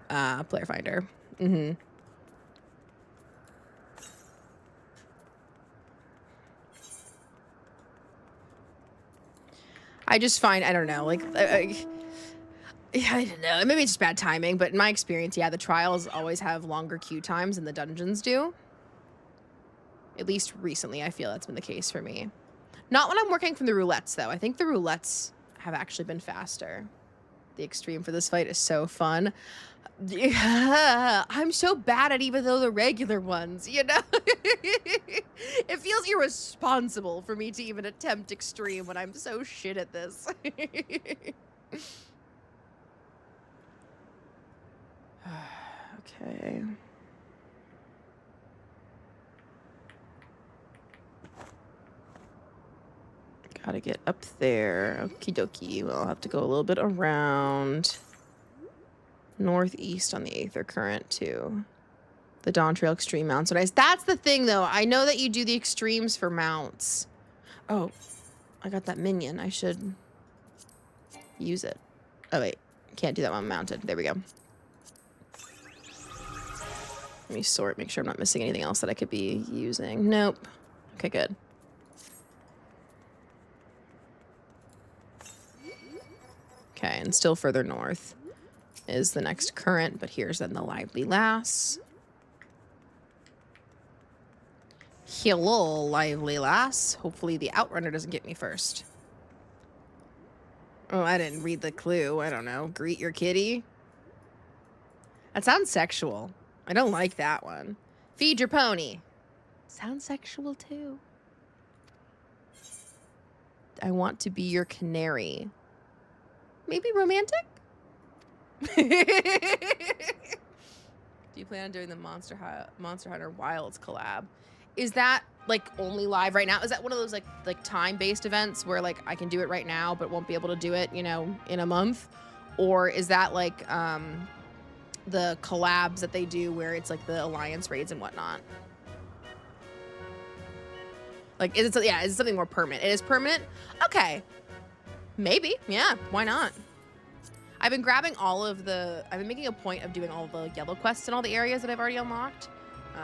Player Finder. Mm-hmm. I just find, I don't know, like, I don't know, maybe it's just bad timing, but in my experience, yeah, the trials always have longer queue times than the dungeons do. At least recently, I feel that's been the case for me. Not when I'm working from the roulettes, though. I think the roulettes have actually been faster. The extreme for this fight is so fun. I'm so bad at even though the regular ones, you know? It feels irresponsible for me to even attempt extreme when I'm so shit at this. Okay. Gotta get up there. Okie dokie. We'll have to go a little bit around. Northeast on the Aether Current, too. The Dawntrail Extreme mounts are nice. That's the thing, though. I know that you do the extremes for mounts. Oh, I got that minion. I should use it. Oh, wait. Can't do that when I'm mounted. There we go. Let me sort, make sure I'm not missing anything else that I could be using. Nope. Okay, good. Okay, and still further north is the next current, but here's then the Lively Lass. Hello, Lively Lass. Hopefully the Outrunner doesn't get me first. Oh, I didn't read the clue. I don't know. Greet your kitty. That sounds sexual. I don't like that one. Feed your pony. Sounds sexual too. I want to be your canary. Maybe romantic? Do you plan on doing the Monster Hunter Wilds collab? Is that like only live right now? Is that one of those like time-based events where like I can do it right now but won't be able to do it, you know, in a month? Or is that like the collabs that they do where it's like the alliance raids and whatnot? Like, is it something more permanent? It is permanent? Okay. Maybe. Yeah, why not? I've been grabbing I've been making a point of doing all the yellow quests in all the areas that I've already unlocked.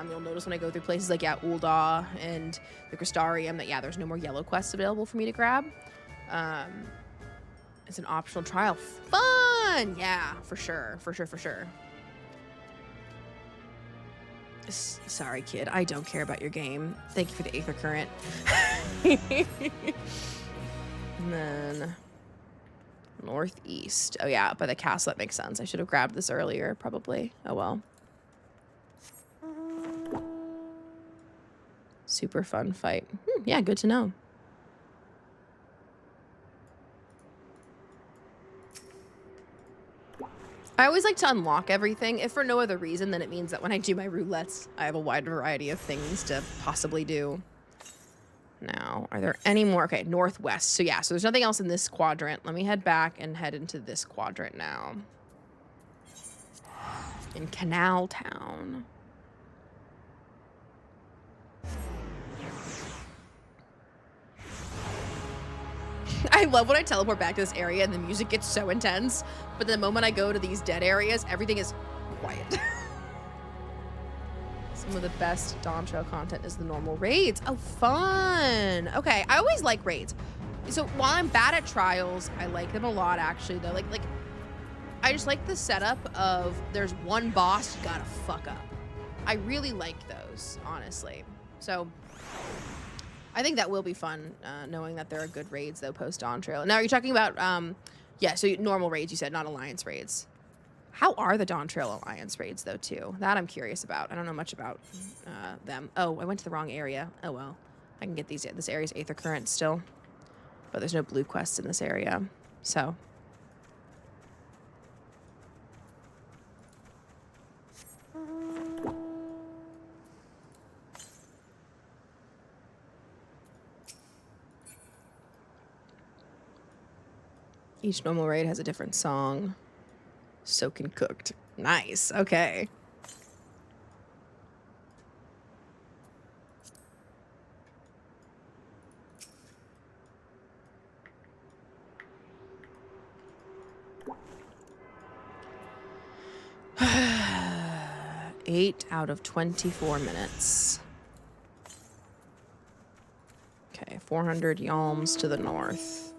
You'll notice when I go through places like, Ul'dah and the Crystarium that, there's no more yellow quests available for me to grab. It's an optional trial. Fun! Yeah, for sure. For sure. Sorry, kid. I don't care about your game. Thank you for the Aether Current. And then northeast. Oh, yeah, by the castle. That makes sense. I should have grabbed this earlier, probably. Oh, well. Super fun fight. Yeah, good to know. I always like to unlock everything, if for no other reason than it means that when I do my roulettes, I have a wide variety of things to possibly do. Now, are there any more? Okay, northwest. So yeah, so there's nothing else in this quadrant. Let me head back and head into this quadrant now. In Canal Town. I love when I teleport back to this area and the music gets so intense, but the moment I go to these dead areas, everything is quiet. Some of the best Dawntrail content is the normal raids. Oh, fun. Okay, I always like raids. So while I'm bad at trials, I like them a lot, actually. They're like I just like the setup of there's one boss you gotta fuck up. I really like those, honestly. So I think that will be fun, knowing that there are good raids, though, post-Dawntrail. Now, are you talking about, yeah, so normal raids, you said, not Alliance raids. How are the Dawntrail Alliance raids, though, too? That I'm curious about. I don't know much about them. Oh, I went to the wrong area. Oh, well. I can get this area's Aether Current still. But there's no blue quests in this area, so... Each normal raid has a different song. Soaked and cooked. Nice. Okay. Eight out of 24 minutes. Okay, 400 yalms to the north.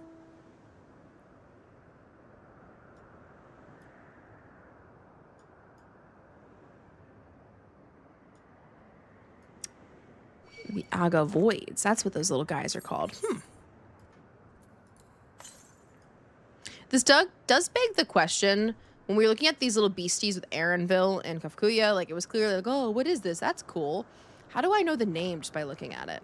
The Aga Voids. That's what those little guys are called. This does beg the question, when we were looking at these little beasties with Aaronville and Kafkuya, like, it was clearly like, oh, what is this? That's cool. How do I know the name just by looking at it?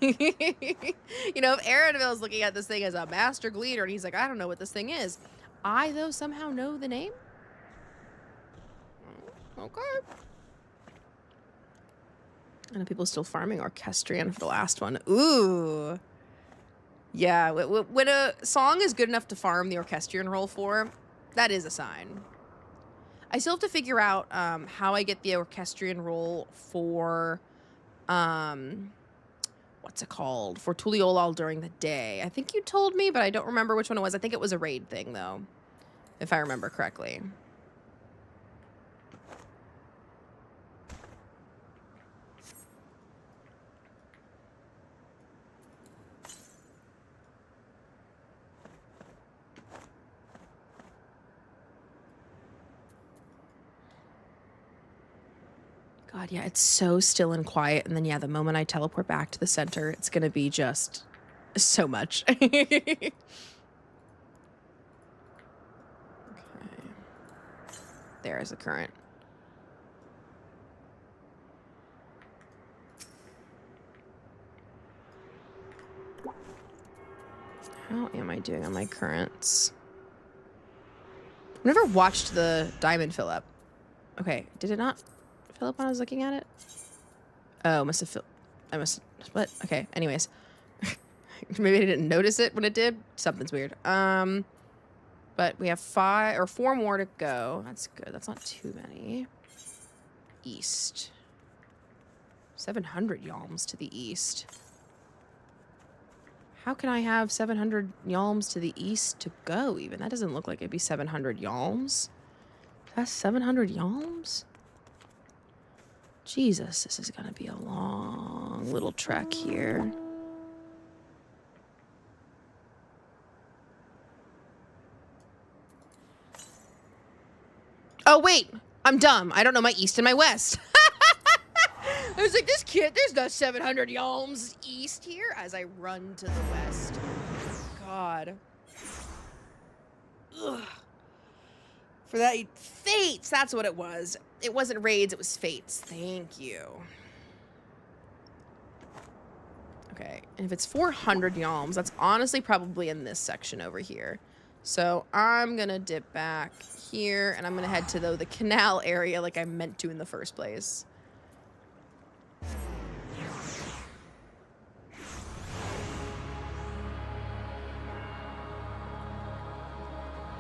You know, if Aaronville is looking at this thing as a master gleaner and he's like, I don't know what this thing is. I, though, somehow know the name? Okay. I know people still farming Orchestrion for the last one. Ooh. Yeah, when a song is good enough to farm the Orchestrion roll for, that is a sign. I still have to figure out how I get the Orchestrion roll for, what's it called? For Tuliolal during the day. I think you told me, but I don't remember which one it was. I think it was a raid thing, though, if I remember correctly. God, yeah, it's so still and quiet. And then, yeah, the moment I teleport back to the center, it's going to be just so much. Okay. There is a current. How am I doing on my currents? I've never watched the diamond fill up. Okay, did it not fill up when I was looking at it? Oh, must have filled. I must. What? Okay. Anyways, maybe I didn't notice it when it did. Something's weird. But we have 4 more to go. That's good. That's not too many. East. 700 yalms to the east. How can I have 700 yalms to the east to go even? That doesn't look like it'd be 700 yalms. That's 700 yalms? Jesus, this is gonna be a long little trek here. Oh, wait, I'm dumb. I don't know my east and my west. I was like, this kid, there's no 700 yalms east here as I run to the west. God. Ugh. For that, fates, that's what it was. It wasn't raids, it was fates. Thank you. Okay, and if it's 400 yalms, that's honestly probably in this section over here. So I'm gonna dip back here, and I'm gonna head to the canal area like I meant to in the first place.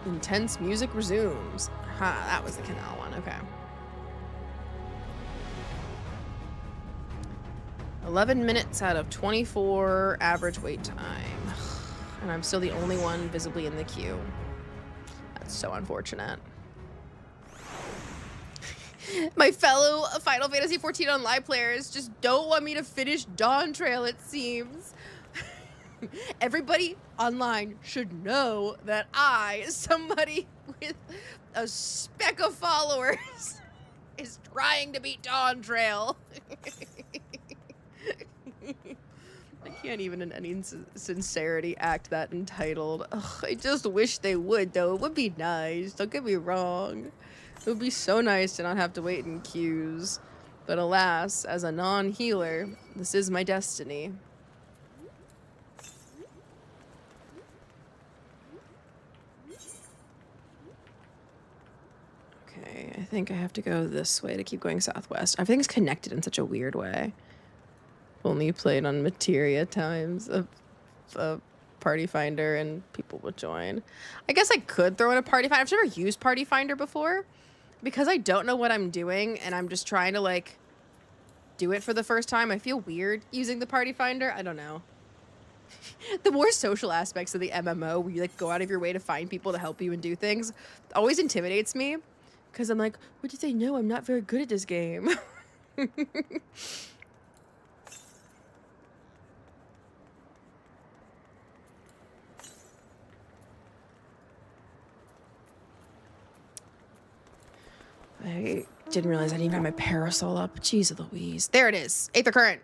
Intense music resumes. Ha, that was the canal one, okay. 11 minutes out of 24 average wait time. And I'm still the only one visibly in the queue. That's so unfortunate. My fellow Final Fantasy XIV Online players just don't want me to finish Dawntrail, it seems. Everybody online should know that I, somebody with a speck of followers, is trying to beat Dawntrail. I can't even in any sincerity act that entitled. Ugh, I just wish they would, though. It would be nice. Don't get me wrong. It would be so nice to not have to wait in queues. But alas, as a non-healer, this is my destiny. Okay, I think I have to go this way to keep going southwest. Everything's connected in such a weird way. Only played on materia times of Party Finder and people would join. I guess I could throw in a Party Finder. I've never used Party Finder before because I don't know what I'm doing and I'm just trying to like do it for the first time. I feel weird using the Party Finder. I don't know. The more social aspects of the MMO where you like go out of your way to find people to help you and do things always intimidates me because I'm like, what did they know? I'm not very good at this game. I didn't realize I didn't even have my parasol up. Jeez Louise. There it is. Aether Current.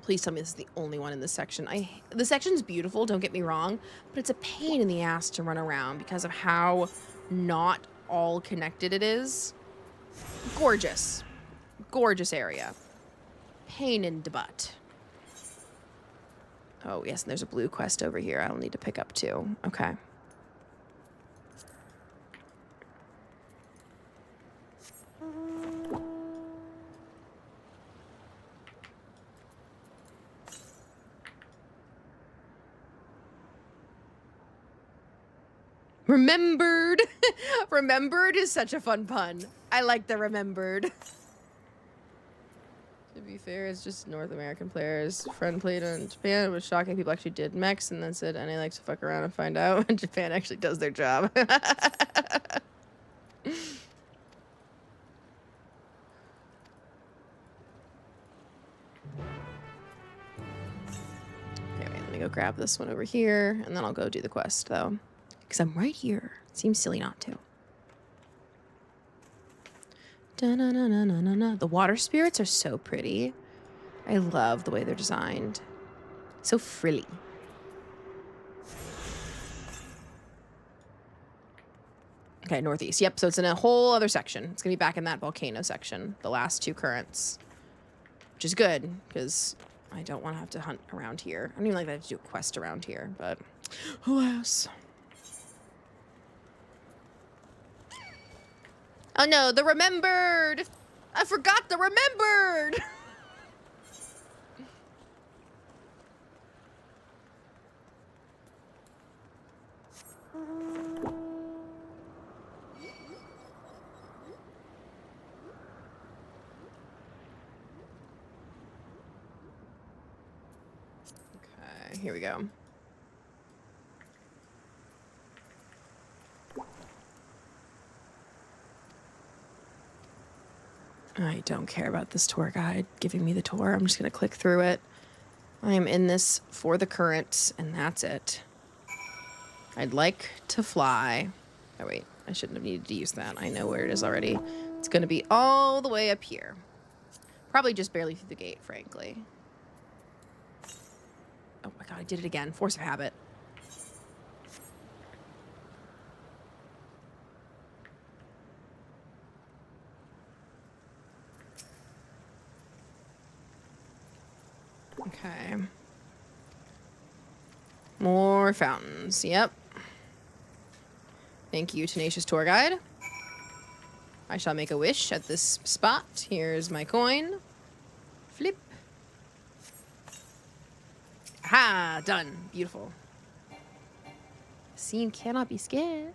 Please tell me this is the only one in this section. The section's beautiful, don't get me wrong, but it's a pain in the ass to run around because of how not all connected it is. Gorgeous. Gorgeous area. Pain in the butt. Oh, yes, and there's a blue quest over here I'll need to pick up too. Okay. Remembered. Remembered is such a fun pun. I like the remembered. To be fair, it's just North American players. Friend played in Japan. It was shocking. People actually did mechs and then said, and I like to fuck around and find out when Japan actually does their job. Okay, wait, let me go grab this one over here, and then I'll go do the quest, though. Because I'm right here. Seems silly not to. Da-na-na-na-na-na. The water spirits are so pretty. I love the way they're designed. So frilly. Okay, northeast. Yep, so it's in a whole other section. It's going to be back in that volcano section. The last two currents. Which is good, because I don't want to have to hunt around here. I don't even like that I have to do a quest around here, but alas. Oh no, the remembered! I forgot the remembered! Okay. here we go. I don't care about this tour guide giving me the tour. I'm just going to click through it. I am in this for the currents, and that's it. I'd like to fly. Oh, wait. I shouldn't have needed to use that. I know where it is already. It's going to be all the way up here. Probably just barely through the gate, frankly. Oh my god, I did it again. Force of habit. Okay. More fountains. Yep. Thank you, tenacious tour guide. I shall make a wish at this spot. Here's my coin. Flip. Ha! Done. Beautiful. The scene cannot be skipped.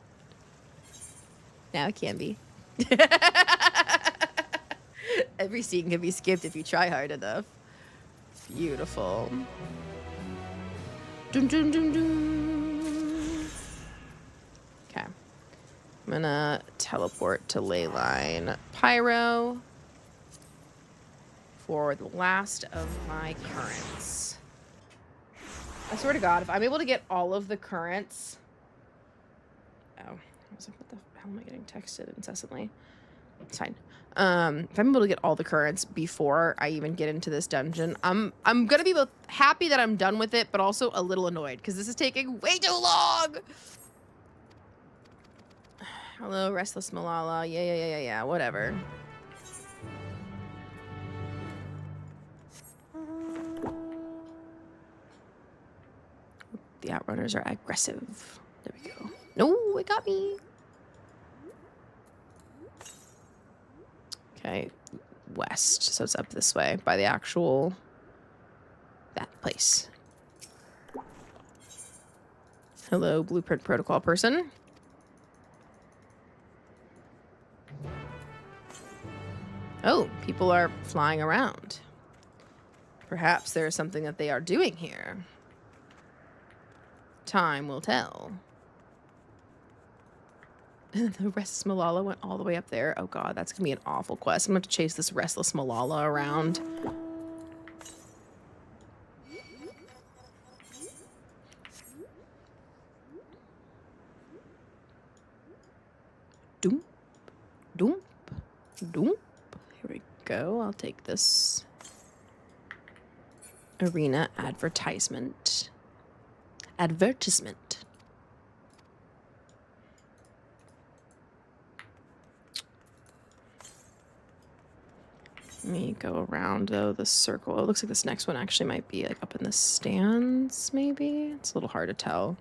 Now it can be. Every scene can be skipped if you try hard enough. Beautiful. Dun, dun, dun, dun. Okay. I'm gonna teleport to Leyline Pyro for the last of my currents. I swear to God, if I'm able to get all of the currents... Oh, I was like, what the hell am I getting texted incessantly? It's fine. If I'm able to get all the currents before I even get into this dungeon, I'm gonna be both happy that I'm done with it, but also a little annoyed because this is taking way too long. Hello, Restless Malala. Yeah, whatever. The Outrunners are aggressive. There we go. No, it got me. Okay, west. So it's up this way by the actual... that place. Hello, Blueprint Protocol person. Oh, people are flying around. Perhaps there is something that they are doing here. Time will tell. The Restless Malala went all the way up there. Oh god, that's gonna be an awful quest. I'm gonna have to chase this Restless Malala around. Doom. Doom. Doom. Here we go. I'll take this arena advertisement. Advertisement. Let me go around, though, the circle. It looks like this next one actually might be, like, up in the stands, maybe? It's a little hard to tell.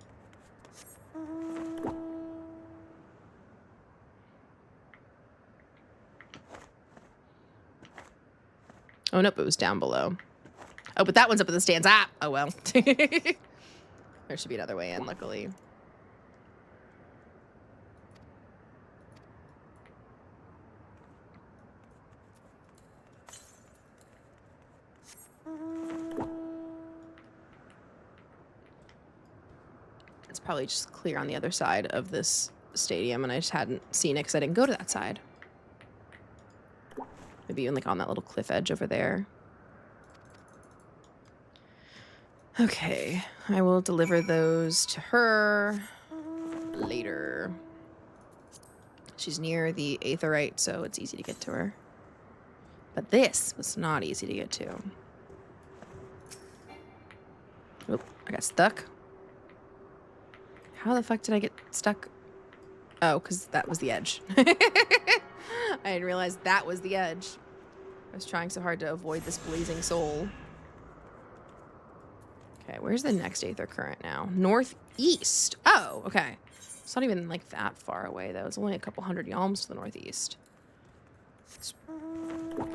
Oh, nope, it was down below. Oh, but that one's up in the stands. Ah! Oh, well. There should be another way in, luckily. It's probably just clear on the other side of this stadium, and I just hadn't seen it because I didn't go to that side. Maybe even like on that little cliff edge over there. Okay, I will deliver those to her later. She's near the Aetherite, so it's easy to get to her. But this was not easy to get to. Oop, I got stuck. How the fuck did I get stuck? Oh, because that was the edge. I didn't realize that was the edge. I was trying so hard to avoid this blazing soul. Okay, where's the next Aether current now? Northeast. Oh, okay. It's not even like that far away though. It's only a couple hundred yalms to the northeast.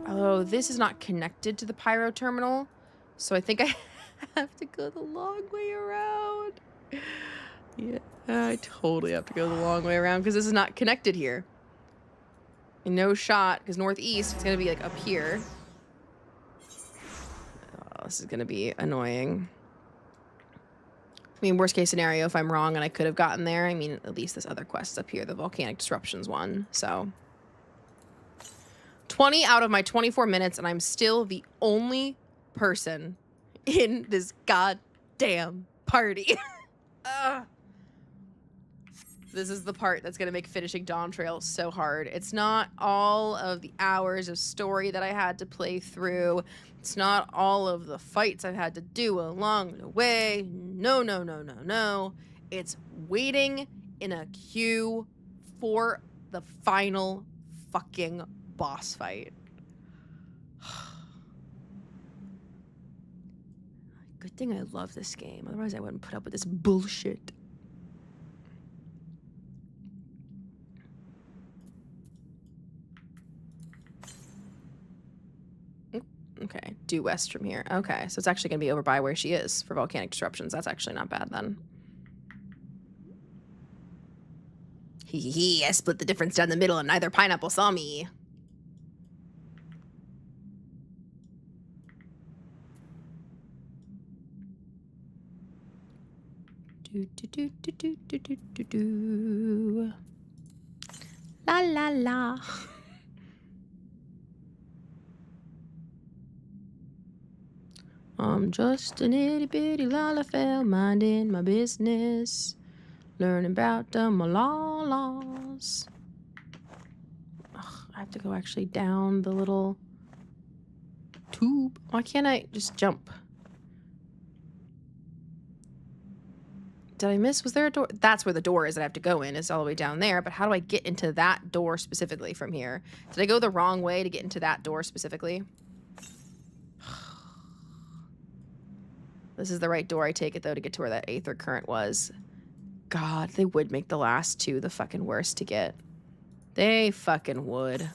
Oh, this is not connected to the pyro terminal. So I think I have to go the long way around. Yeah, I totally have to go the long way around because this is not connected here. And no shot, because northeast, it's going to be like up here. Oh, this is going to be annoying. I mean, worst case scenario, if I'm wrong and I could have gotten there, I mean, at least this other quest up here, the volcanic disruptions one. So 20 out of my 24 minutes, and I'm still the only person in this goddamn party. This is the part that's going to make finishing Dawntrail so hard. It's not all of the hours of story that I had to play through. It's not all of the fights I've had to do along the way. No, no, no, no, no. It's waiting in a queue for the final fucking boss fight. Good thing I love this game. Otherwise, I wouldn't put up with this bullshit. Okay, due west from here. Okay, so it's actually going to be over by where she is for volcanic disruptions. That's actually not bad then. Hee hee hee, I split the difference down the middle and neither pineapple saw me. Do do do do do do do do do. La la la. I'm just an itty bitty lalafell, minding my business, learning about the malalas. Ugh, I have to go actually down the little tube. Why can't I just jump? Did I miss? Was there a door? That's where the door is that I have to go in. It's all the way down there. But how do I get into that door specifically from here? Did I go the wrong way to get into that door specifically? This is the right door, I take it, though, to get to where that aether current was. God, they would make the last two the fucking worst to get. They fucking would.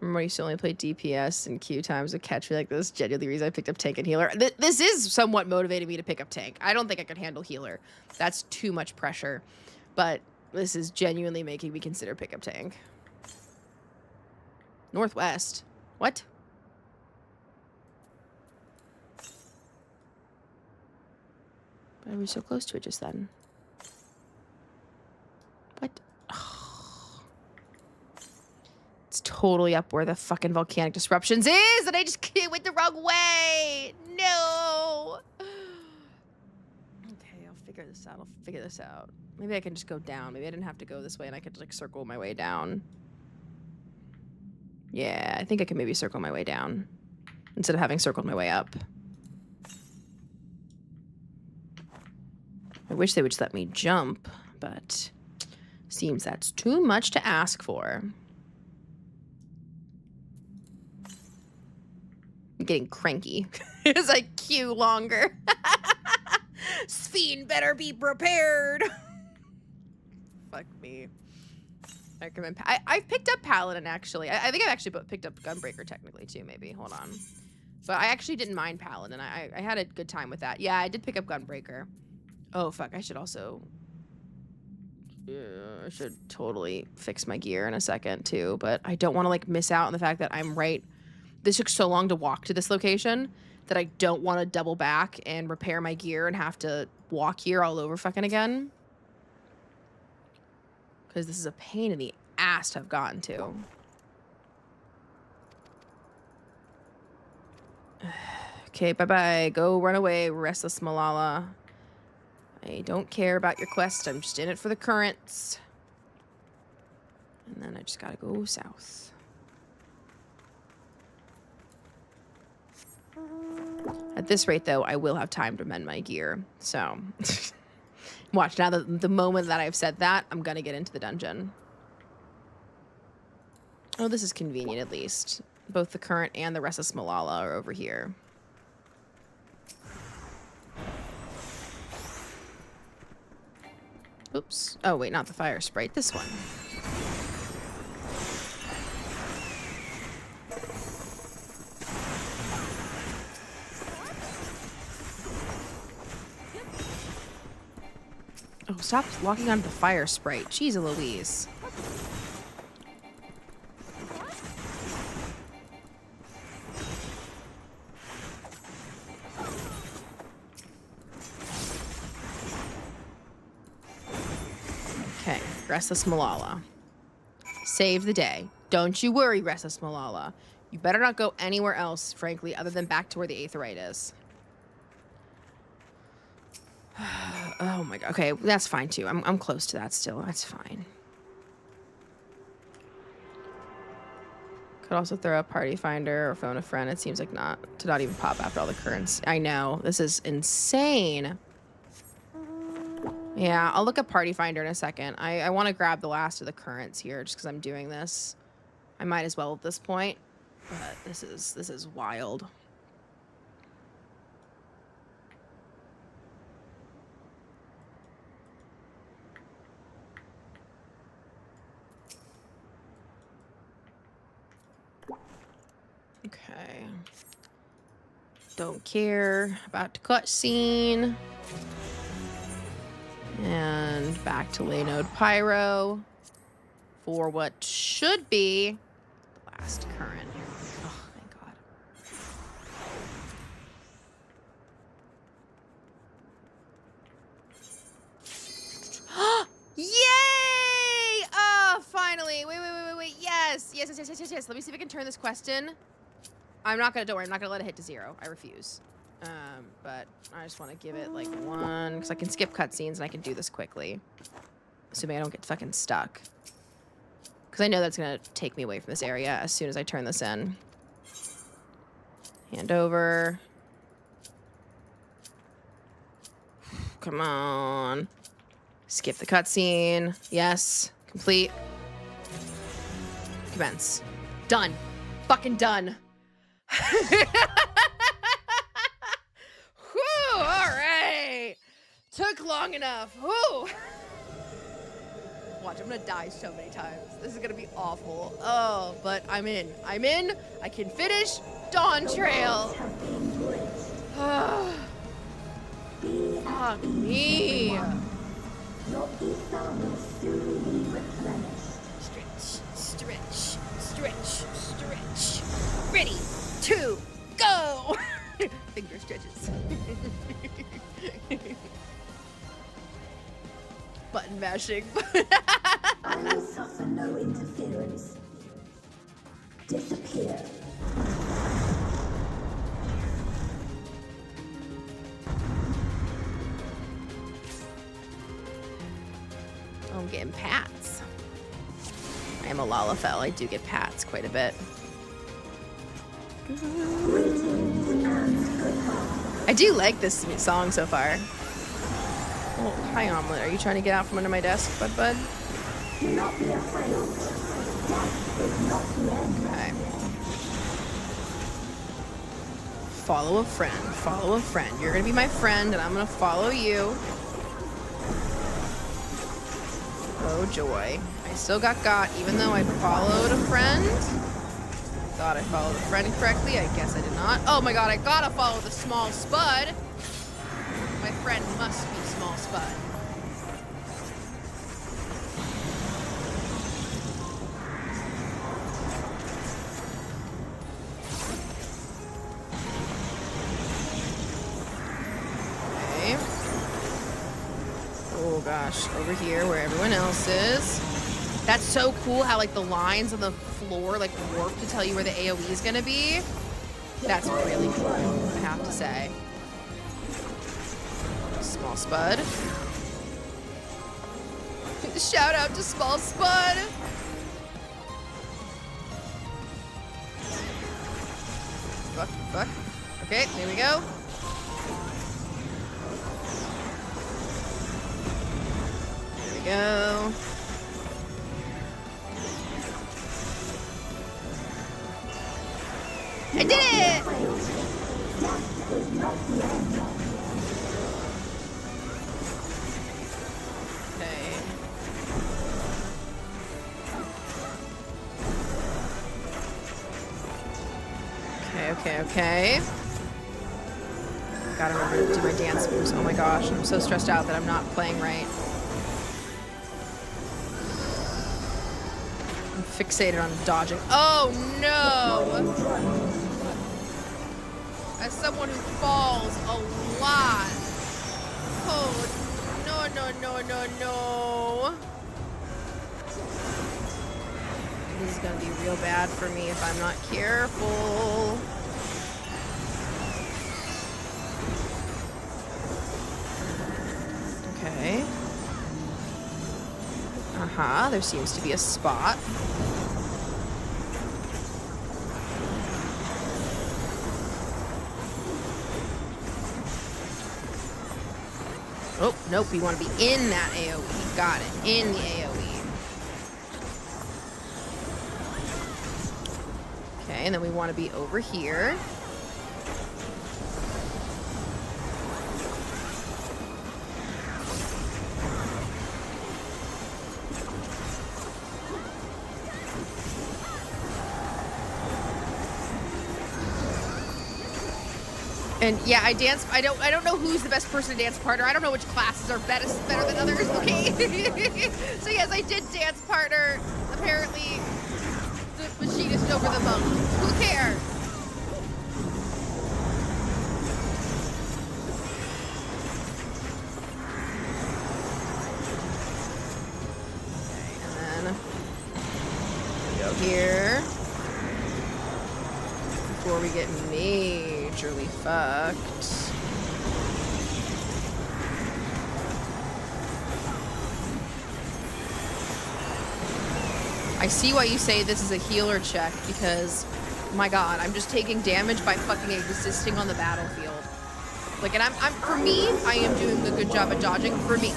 Remember I used to only play DPS and queue times with catch me like this? Genuinely the reason I picked up tank and healer. This is somewhat motivating me to pick up tank. I don't think I could handle healer. That's too much pressure. But this is genuinely making me consider pick up tank. Northwest. What? Why are we so close to it just then? What? Oh. It's totally up where the fucking volcanic disruptions is, and I just went the wrong way. No. Okay, I'll figure this out. Maybe I can just go down. Maybe I didn't have to go this way, and I could like circle my way down. Yeah, I think I can maybe circle my way down instead of having circled my way up. I wish they would just let me jump, but seems that's too much to ask for. I'm getting cranky as I queue longer. SPHENE better be prepared. Fuck me. I recommend. I've picked up Paladin actually. I think I've actually picked up Gunbreaker technically too. Maybe hold on, but I actually didn't mind Paladin. I had a good time with that. Yeah, I did pick up Gunbreaker. Oh, fuck. I should also... I should totally fix my gear in a second, too. But I don't want to, like, miss out on the fact that I'm right... This took so long to walk to this location that I don't want to double back and repair my gear and have to walk here all over fucking again. Because this is a pain in the ass to have gotten to. Okay, bye-bye. Go run away, restless Malala. I don't care about your quest. I'm just in it for the currents. And then I just gotta go south. At this rate, though, I will have time to mend my gear. So, watch. Now, the moment that I've said that, I'm gonna get into the dungeon. Oh, this is convenient, at least. Both the current and the restless Malala are over here. Oops. Oh, wait, not the fire sprite. This one. Oh, stop walking onto the fire sprite. Jeez Louise. Restless Malala. Save the day. Don't you worry, Restless Malala. You better not go anywhere else, frankly, other than back to where the Aetheryte is. Oh my god. Okay, that's fine too. I'm close to that still. That's fine. Could also throw a party finder or phone a friend. It seems like not even pop after all the currents. I know. This is insane. Yeah, I'll look at party finder in a second. I want to grab the last of the currents here just because I'm doing this. I might as well at this point. But this is wild. Okay. Don't care about the cutscene. And back to Laynode Pyro for what should be the last current. Oh, thank God. Yay! Oh, finally. Wait. Yes. Let me see if I can turn this quest in. Don't worry, I'm not gonna let it hit to 0. I refuse. But I just want to give it like 1, because I can skip cutscenes and I can do this quickly. Assuming I don't get fucking stuck. Because I know that's gonna take me away from this area as soon as I turn this in. Hand over. Come on. Skip the cutscene. Yes. Complete. Commence. Done. Fucking done. Whew, all right. Took long enough. Whew. Watch, I'm gonna die so many times. This is gonna be awful. Oh, but I'm in. I can finish Dawntrail. Fuck me. Stretch. Ready to go. Finger stretches. Button mashing. I will suffer no interference. Disappear. I'm getting pats. I am a Lalafell. I do get pats quite a bit. I do like this song so far. Oh, hang on. Are you trying to get out from under my desk, bud? Do not be afraid. Death is not the end. Okay. Follow a friend. You're gonna be my friend, and I'm gonna follow you. Oh joy. I still got, even though I followed a friend. Thought I followed a friend correctly. I guess I did not. Oh my god, I gotta follow the small spud. My friend must be small spud. Okay. Oh gosh, over here where everyone else is. That's so cool how like the lines on the floor like warp to tell you where the AoE is gonna be. That's really cool, I have to say. Small Spud. Shout out to Small Spud. Fuck. Okay, there we go. There we go. I did it! Okay. Gotta remember to do my dance moves. Oh my gosh, I'm so stressed out that I'm not playing right. I'm fixated on dodging. Oh no! As someone who falls a lot. Oh, no. This is gonna be real bad for me if I'm not careful. Okay. Uh-huh, there seems to be a spot. Oh, nope, we want to be in that AoE. Got it, in the AoE. Okay, and then we want to be over here. And yeah, I don't know who's the best person to dance partner. I don't know which classes are better than others, okay? So yes, I did dance partner, apparently, the machinist over the monk. Who cares? Okay, and then we go here. Before we get majorly fucked. I see why you say this is a healer check, because, my god, I'm just taking damage by fucking existing on the battlefield. Like, and I'm for me, I am doing a good job at dodging, for me.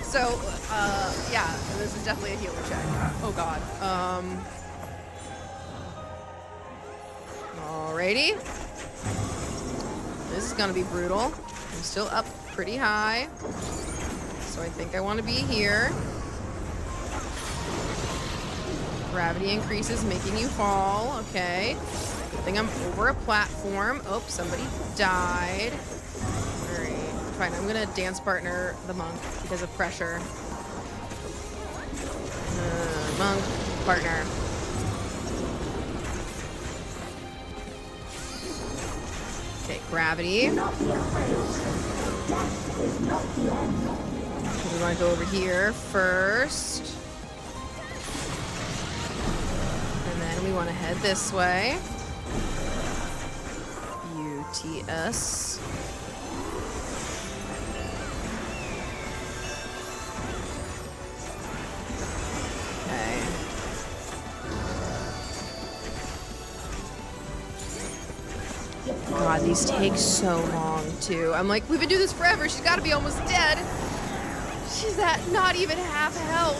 So, yeah, this is definitely a healer check. Oh god. Alrighty. This is gonna be brutal. I'm still up pretty high. So I think I want to be here. Gravity increases, making you fall. Okay. Good thing I'm over a platform. Oh, somebody died. Alright. Fine, I'm gonna dance partner the monk because of pressure. Monk, partner. Okay, gravity. We want to go over here first. And then we want to head this way. UTS. Okay. God, these take so long, too. I'm like, we've been doing this forever. She's got to be almost dead. She's at not even half health.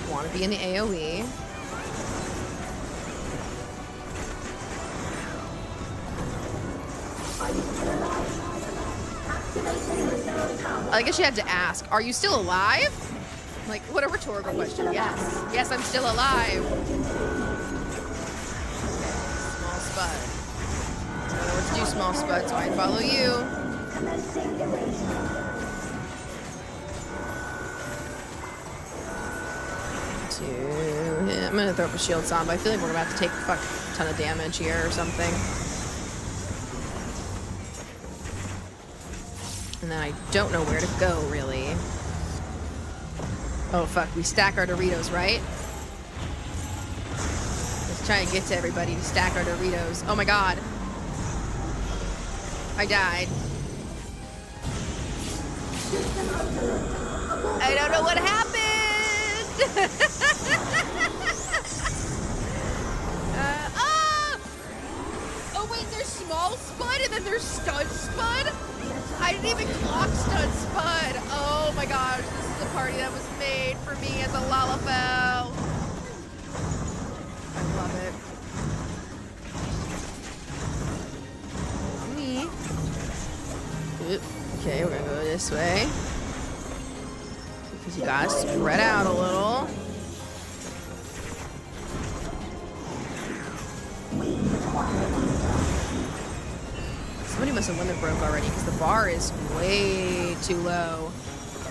We want to be in the AoE. I guess you had to ask, are you still alive? Like, what a rhetorical question. Yes. Yes, I'm still alive. Small spud. I don't know what to do, small spud, so I follow you. I'm gonna throw up a shield on, but I feel like we're about to take a fuck ton of damage here or something. And then I don't know where to go, really. Oh, fuck. We stack our Doritos, right? Let's try and get to everybody to stack our Doritos. Oh, my God. I died. I don't know what happened! Oh, wait. There's small spud and then there's stud spud? I didn't even clock stud spud. Oh my gosh, this is a party that was made for me as a Lalafell. I love it. Me. Okay, we're gonna go this way. Because you gotta spread out a little. Somebody must have limit broke already because the bar is way too low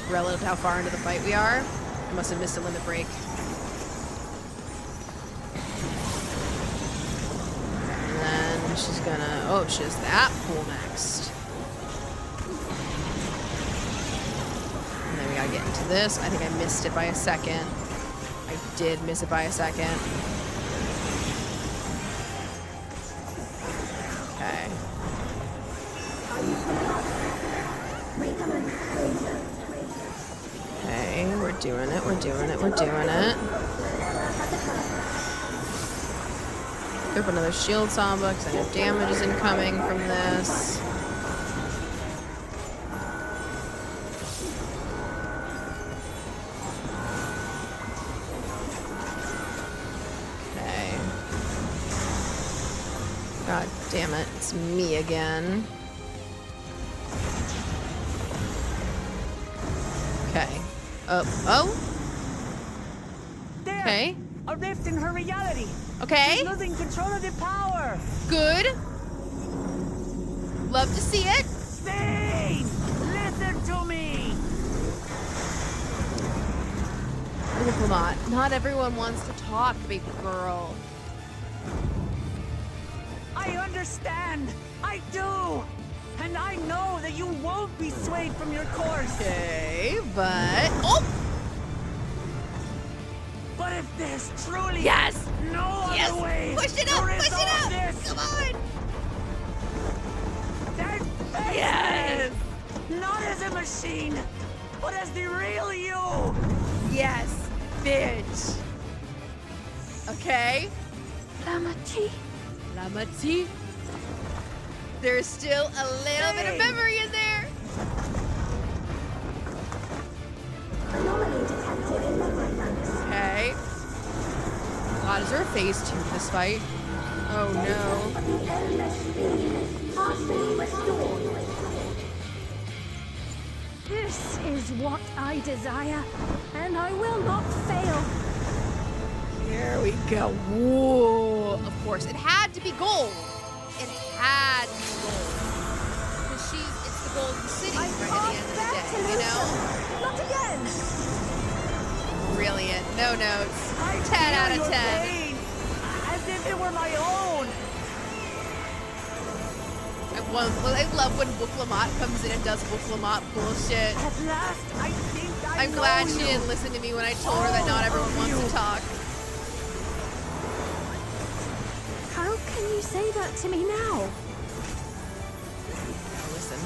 relative to how far into the fight we are. I must have missed a limit break. she's gonna... Oh, she has that pool next. And then we gotta get into this. I think I missed it by a second. I did miss it by a second. Okay. Okay, we're doing it, we're doing it, we're doing it. Throw up another shield samba, because I know damage is incoming from this. Okay. God damn it, it's me again. Okay. Oh. There! Okay. A rift in her reality. Okay. She's losing control of the power. Good. Love to see it. SPHENE! Listen to me! Not everyone wants to talk, baby girl. I understand. I do. And I know that you won't be swayed from your course. Okay, but... Oh! But if there's truly Yes! no Yes! other way Push it to up! Push it resolve up! this, Come on! then face Yes! me! Not as a machine, but as the real you! Yes, bitch. Okay. Lamachi. Lamati. There's still a little bit of memory in there. Anomaly detected in memory banks. Okay. God, is there a phase 2 to this fight? Oh no. Of the endless SPHENE partially restored. This is what I desire, and I will not fail. Here we go. Whoa. Of course, it had to be gold. It had to be gold. Because it's the golden city I right can't at the end of bear the to day, you lose know? them. Not again. Brilliant. No notes. I 10 out feel of your 10. pain, as if it were my own. I love when Book Lamont comes in and does Book Lamont bullshit. At last, I think I I'm know glad you. she didn't listen to me when I told her that not everyone wants to talk. How can you say that to me now? Listen.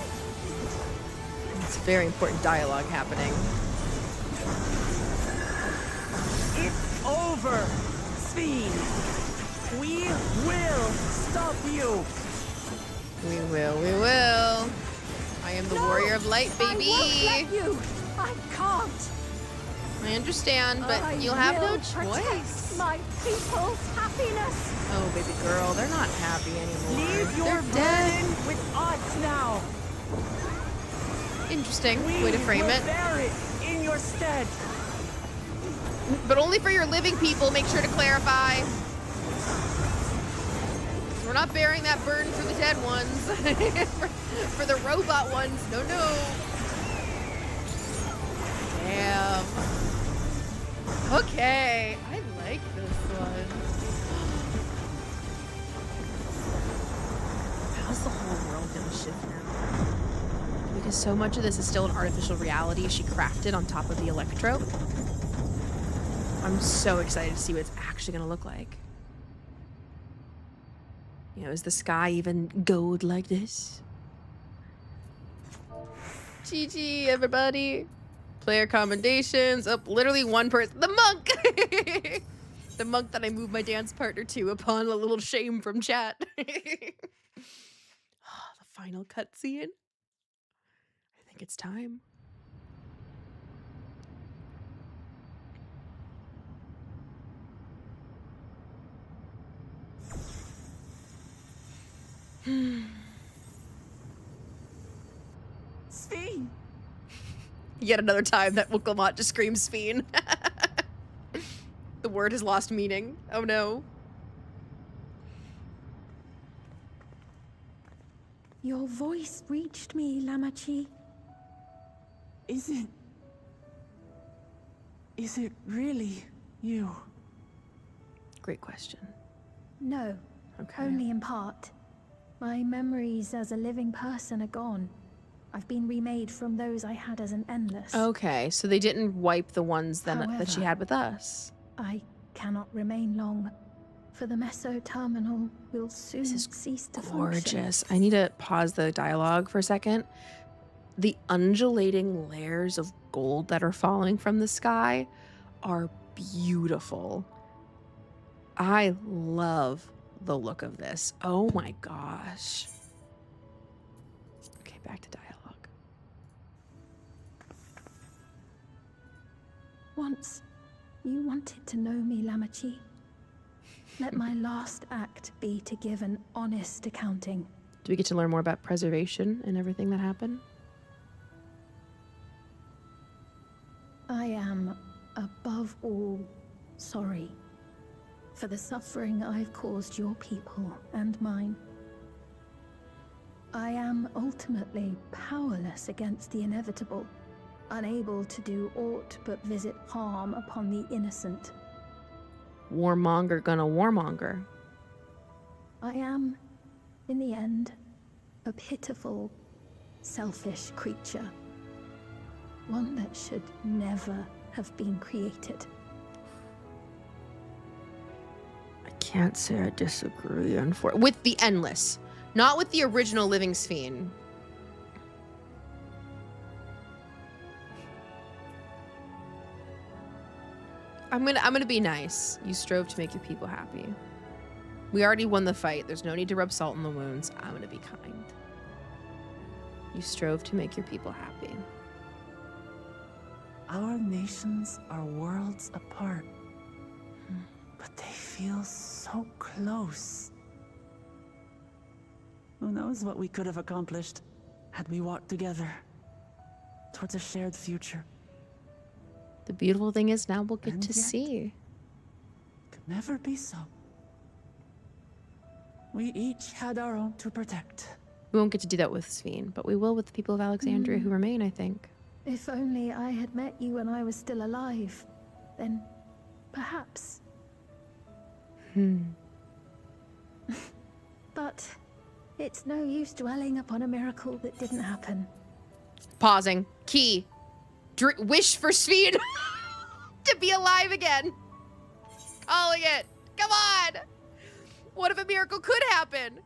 It's very important dialogue happening. It's over, SPHENE. We will stop you. We will, we will. I am the warrior of light, baby. I won't let you. I can't. I understand, but I you'll have no will choice. protect my people's happiness. Oh, baby girl, they're not happy anymore. Leave your They're dead. burden with us now. Interesting We way to frame will it. bear it in your stead. But only for your living people, make sure to clarify. We're not bearing that burden for the dead ones. for the robot ones, no. Damn. Okay, I like this one. How's the whole world gonna shift now? Because so much of this is still an artificial reality she crafted on top of the electro. I'm so excited to see what it's actually gonna look like. You know, is the sky even gold like this? GG, everybody. Player commendations. Oh, literally one person. The monk! The monk that I moved my dance partner to upon a little shame from chat. The final cutscene. I think it's time. SPHENE. Yet another time that Wooklamat just screams SPHENE. The word has lost meaning. Oh no. Your voice reached me, Lamachi. Is it really you? Great question. No, Okay. only in part. My memories as a living person are gone. I've been remade from those I had as an endless. Okay, so they didn't wipe the ones that she However, had with us. I cannot remain long, for the Meso Terminal will soon cease to function. Gorgeous. I need to pause the dialogue for a second. The undulating layers of gold that are falling from the sky are beautiful. I love the look of this. Oh my gosh. Okay, back to dialogue. Once, you wanted to know me, Lamachi. Let my last act be to give an honest accounting. Do we get to learn more about preservation and everything that happened? I am, above all, sorry for the suffering I've caused your people and mine. I am ultimately powerless against the inevitable, unable to do aught but visit harm upon the innocent. Warmonger gonna warmonger. I am, in the end, a pitiful, selfish creature. One that should never have been created. I can't say I disagree with the Endless, not with the original living SPHENE. I'm gonna be nice. You strove to make your people happy. We already won the fight. There's no need to rub salt in the wounds. I'm gonna be kind. You strove to make your people happy. Our nations are worlds apart, but they feel so close. Who knows what we could have accomplished had we walked together towards a shared future. The beautiful thing is now we'll get And to yet, see. Could never be so. We each had our own to protect. We won't get to do that with SPHENE, but we will with the people of Alexandria who remain, I think. If only I had met you when I was still alive, then perhaps. But it's no use dwelling upon a miracle that didn't happen. Pausing. Key. Wish for SPHENE to be alive again. Calling it. Come on. What if a miracle could happen?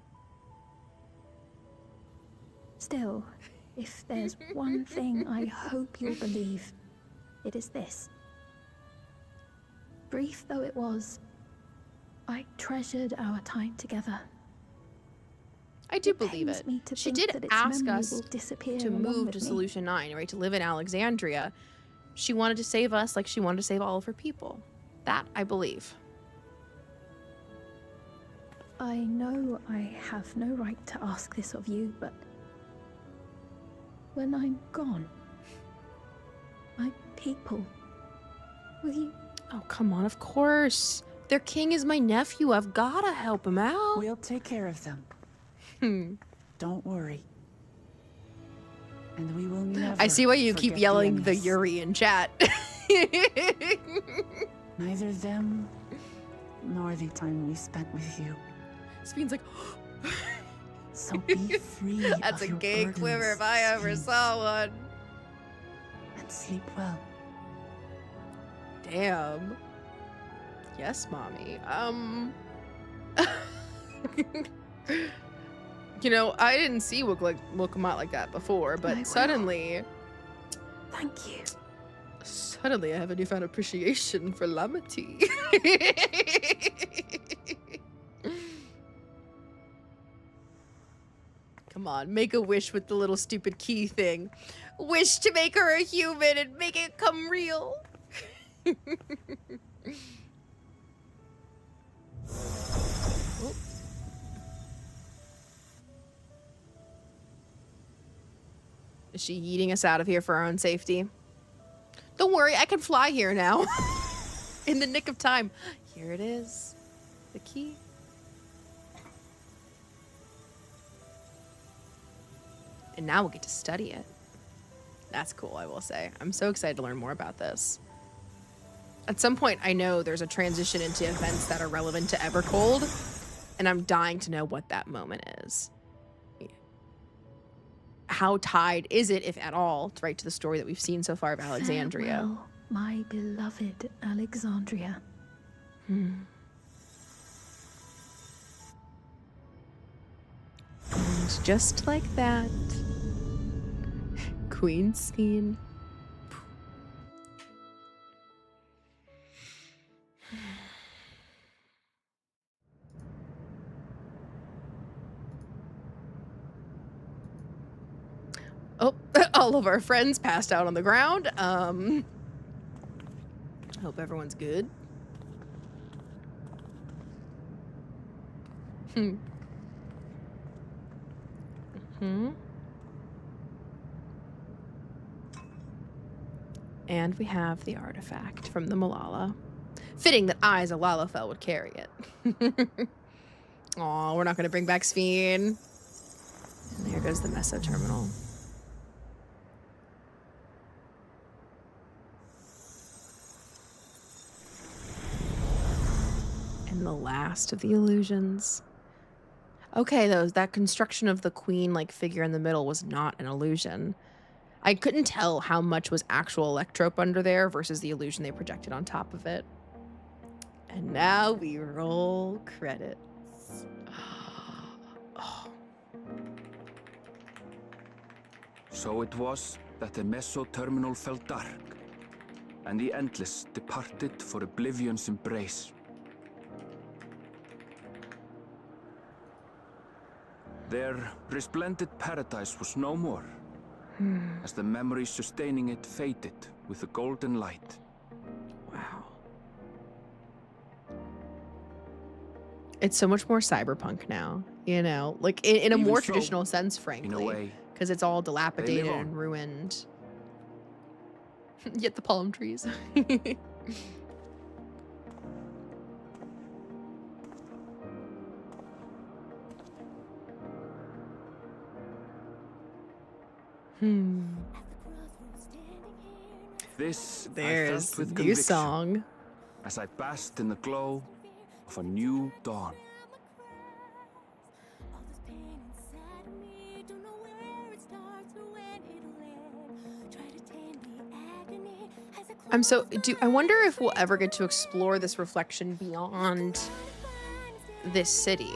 Still, if there's one thing I hope you'll believe, it is this. Brief though it was, I treasured our time together. I do believe it. She did ask us to move to me. Solution 9, right? To live in Alexandria. She wanted to save us like she wanted to save all of her people. That I believe. I know I have no right to ask this of you, but when I'm gone, my people, will you? Oh, come on, of course. Their king is my nephew. I've gotta help him out. We'll take care of them. Don't worry. And we will never I see why you keep forget yelling the Endless. Yuri in chat. Neither them nor the time we spent with you. SPHENE's like, So be free. that's of a your gay burdens, quiver if I ever SPHENE, saw one. and sleep well. Damn. Yes, mommy. You know, I didn't see Wokamat like that before, I but will. suddenly Thank you. I have a newfound appreciation for Lamachi. Come on, make a wish with the little stupid key thing. Wish to make her a human and make it come real. Oh. Is she yeeting us out of here for our own safety? Don't worry, I can fly here now. In the nick of time. Here it is. The key. And now we'll get to study it. That's cool, I will say. I'm so excited to learn more about this. At some point, I know there's a transition into events that are relevant to Evercold, and I'm dying to know what that moment is. how tied is it, if at all, right, to the story that we've seen so far of Alexandria? Farewell, my beloved Alexandria. And just like that, Queen Sphene. Oh, all of our friends passed out on the ground. Hope everyone's good. And we have the artifact from the Malala. Fitting that I, as a Lalafell, would carry it. Aw, we're not going to bring back Sphene. And there goes the Meso terminal. And the last of the illusions. Okay, though, that construction of the queen like figure in the middle was not an illusion. I couldn't tell how much was actual electrope under there versus the illusion they projected on top of it. And now we roll credits. Oh. So it was that the Meso terminal fell dark, and the Endless departed for oblivion's embrace. Their resplendent paradise was no more, as the memory sustaining it faded with the golden light. Wow. It's so much more cyberpunk now, you know, like in a Even more so, traditional sense, frankly. In a way, Because it's all dilapidated on. and ruined. Yet the palm trees. this I There's felt with new conviction, song. as I basked in the glow of a new dawn. I wonder if we'll ever get to explore this reflection beyond this city.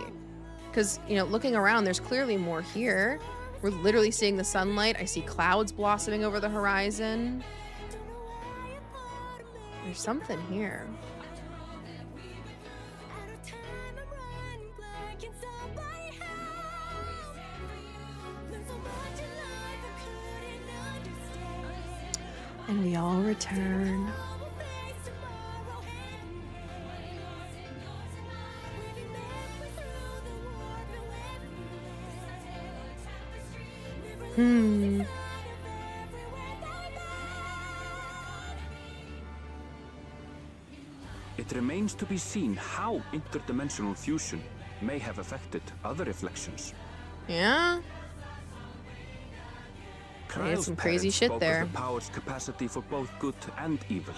Because, you know, looking around, there's clearly more here. We're literally seeing the sunlight. I see clouds blossoming over the horizon. There's something here. And we all return. It remains to be seen how interdimensional fusion may have affected other reflections. Yeah? Kryle's some crazy parents shit spoke there. of the power's capacity for both good and evil.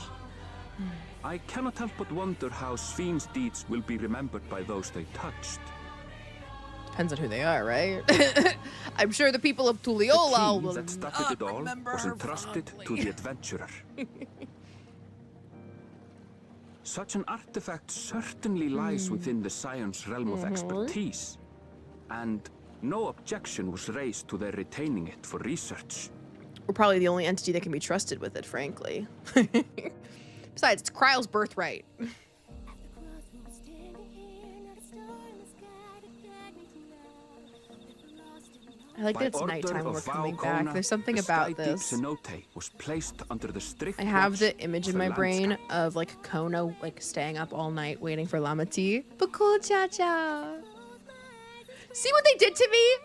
I cannot help but wonder how Sphene's deeds will be remembered by those they touched. Depends on who they are, right? I'm sure the people of The Tulliola key will that started not it all remember was entrusted to fondly. the adventurer. Such an artifact certainly lies within the Scion's realm of expertise, and no objection was raised to their retaining it for research. We're probably the only entity that can be trusted with it, frankly. Besides, it's Kryle's birthright. I like that it's nighttime when we're coming back. There's something about this. Was placed under the strict I have watch the image of in the my brain landscape. of like Kona like staying up all night waiting for Lamati. But cool, Cha-Cha. See what they did to me?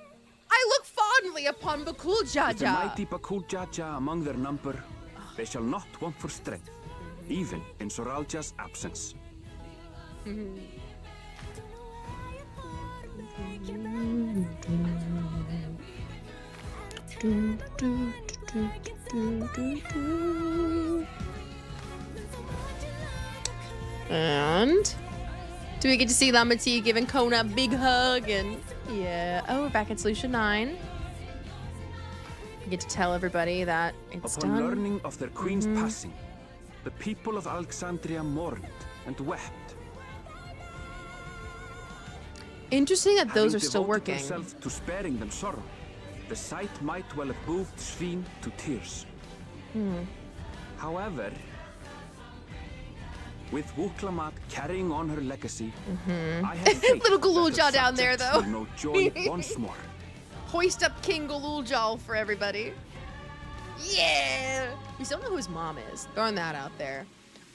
I look fondly upon Bakul With the Jaja. mighty Bakul Jaja among their number, they shall not want for strength, even in Soralja's absence. And do we get to see Lamati giving Kona a big hug? And yeah, oh, we're back at Solution 9. You get to tell everybody that it's Upon done. learning of their queen's passing, the people of Alexandria mourned and wept. Interesting that those are Having still devoted working. themselves to sparing them sorrow, the sight might well have moved SPHENE to tears. However, with Wuklamat carrying on her legacy, I have faith Little that Galulja her down there, subjects though. will know joy once more. Hoist up King Galuljal for everybody. Yeah! We still don't know who his mom is. Throwing that out there.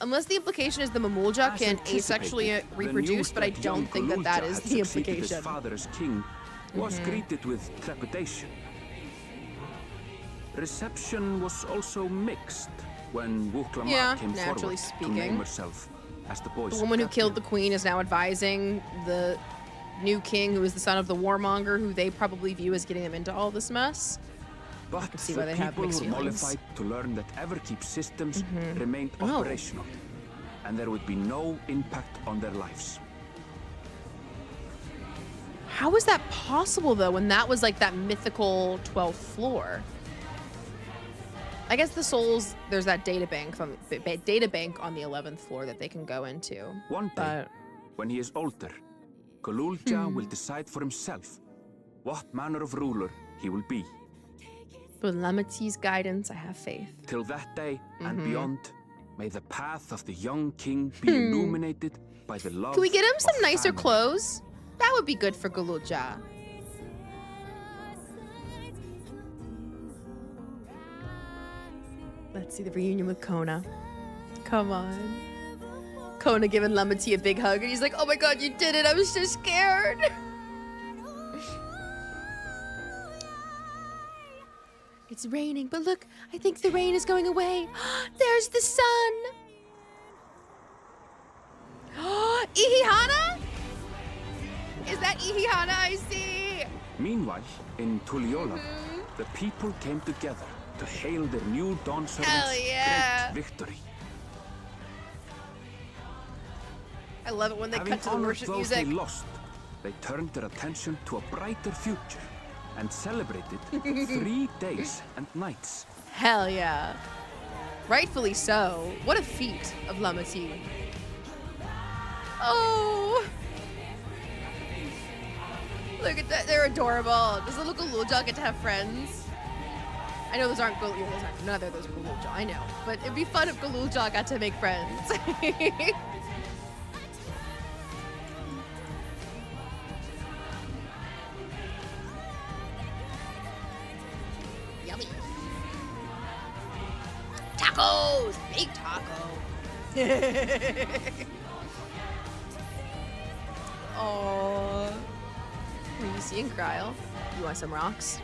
Unless the implication is the Mamulja As can anticipated, asexually the reproduce, news but I that don't young think that that Galulja is had the succeeded implication. His father as king was greeted with trepidation. Reception was also mixed when Wuklamat Yeah, came naturally forward to speaking. name herself as the boy's The woman who killed the captain. queen is now advising the new king, who is the son of the warmonger, who they probably view as getting them into all this mess. But see the why they have people mixed were feelings. mollified to learn that Everkeep systems remained Oh. operational, and there would be no impact on their lives. How is that possible, though, when that was like that mythical 12th floor? I guess the souls, there's that data bank on the 11th floor that they can go into. One day, But when he is older, Galulja will decide for himself what manner of ruler he will be. with Lamati's guidance, I have faith. Till that day and beyond, may the path of the young king be illuminated by the love Can we get him some of nicer family. clothes? That would be good for Galulja. Let's see the reunion with Kona. Come on. Kona giving Lamati a big hug, and he's like, oh my god, you did it! I was so scared! It's raining, but look, I think the rain is going away. There's the sun! Ihihana? Is that Ihihana I see? Meanwhile, in Tuliyola, the people came together to hail their new Dawn Hell servant's yeah. great victory. I love it when they Having cut to the honored worship those music. they lost, they turned their attention to a brighter future and celebrated 3 days and nights. Hell yeah. Rightfully so. What a feat of Lamati. Oh. Look at that. They're adorable. Does the little Galulja get to have friends? I know those aren't Galulja. None of those are Galulja. I know. But it'd be fun if Galulja got to make friends. Yummy. Tacos! Big taco. Oh. What are you seeing, Kryle? You want some rocks?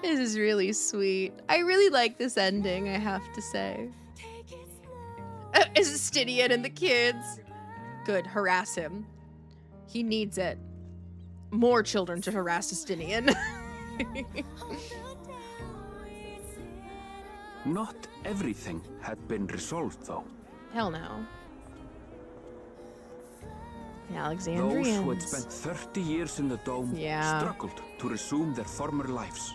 This is really sweet. I really like this ending, I have to say. Is it Stydian and the kids? Good, harass him. He needs it. More children to harass Stydian. Not everything had been resolved, though. Hell no. The Those who had Alexandrians. spent 30 years in the dome Yeah. struggled to resume their former lives.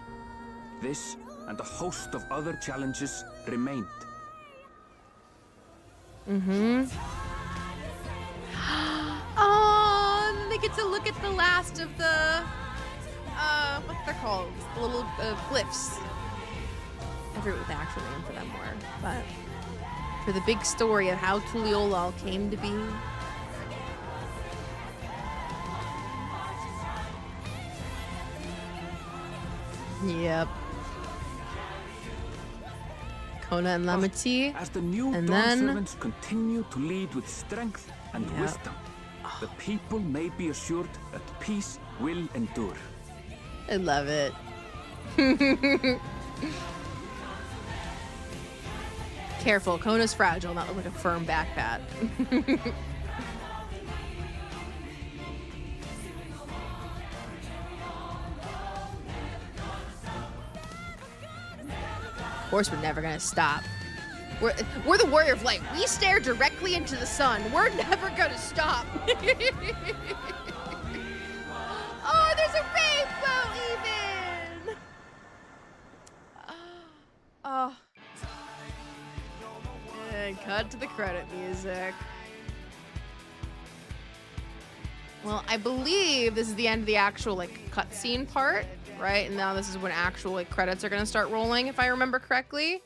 This and a host of other challenges remained. Oh, and then they get to look at the last of the, what they're called, the little glyphs. I forget what the actual name for them were, but for the big story of how Tuliyola came to be. Yep. Kona and Lamati. As the new And Dawn then- servants continue to lead with strength and Yep. wisdom, the people may be assured that peace will endure. I love it. Careful, Kona's fragile, not look like a firm backpat. Of course, we're never gonna stop. We're the Warrior of Light. We stare directly into the sun. We're never gonna stop. Oh, there's a rainbow even. Oh. And cut to the credit music. Well, I believe this is the end of the actual like cutscene part, right? And now this is when actual like credits are gonna start rolling, if I remember correctly.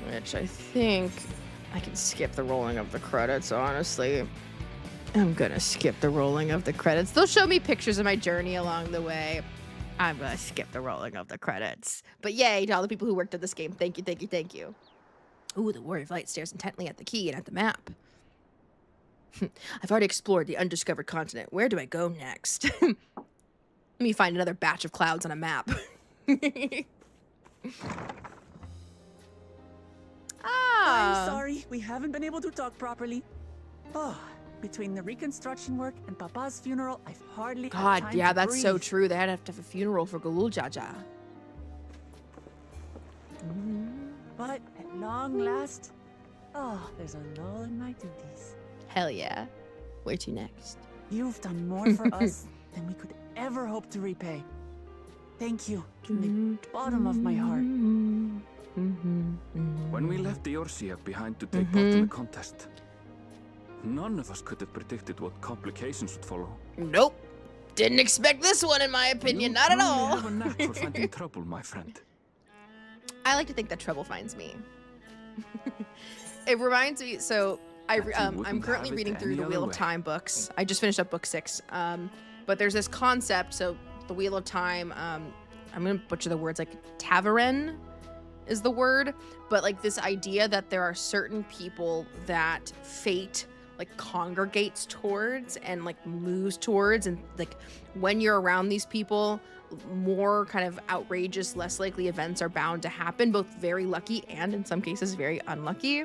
Which I think I can skip the rolling of the credits, honestly. I'm gonna skip the rolling of the credits. They'll show me pictures of my journey along the way. I'm gonna skip the rolling of the credits. But yay to all the people who worked on this game. Thank you, thank you, thank you. Ooh, the Warrior of Light stares intently at the key and at the map. I've already explored the undiscovered continent. Where do I go next? Let me find another batch of clouds on a map. I'm sorry, we haven't been able to talk properly. Oh, between the reconstruction work and Papa's funeral, I've hardly had God, time yeah, to that's so breathe. true. They had to have a funeral for Galul Jaja. But at long last, oh, there's a lull in my duties. Hell yeah. Where to next? You've done more for us than we could ever hope to repay. Thank you from the bottom of my heart. When we left the Eorzea behind to take part in the contest, none of us could have predicted what complications would follow. Nope. Didn't expect this one, in my opinion. You Not at truly all. have a knack for finding trouble, my friend. I like to think that trouble finds me. It reminds me, so I'm currently have it reading through any the Wheel other of way. Time books. I just finished up book 6. But there's this concept, so the Wheel of Time, I'm gonna butcher the words, like Taveren is the word, but like this idea that there are certain people that fate like congregates towards and like moves towards, and like when you're around these people, more kind of outrageous, less likely events are bound to happen, both very lucky and in some cases very unlucky.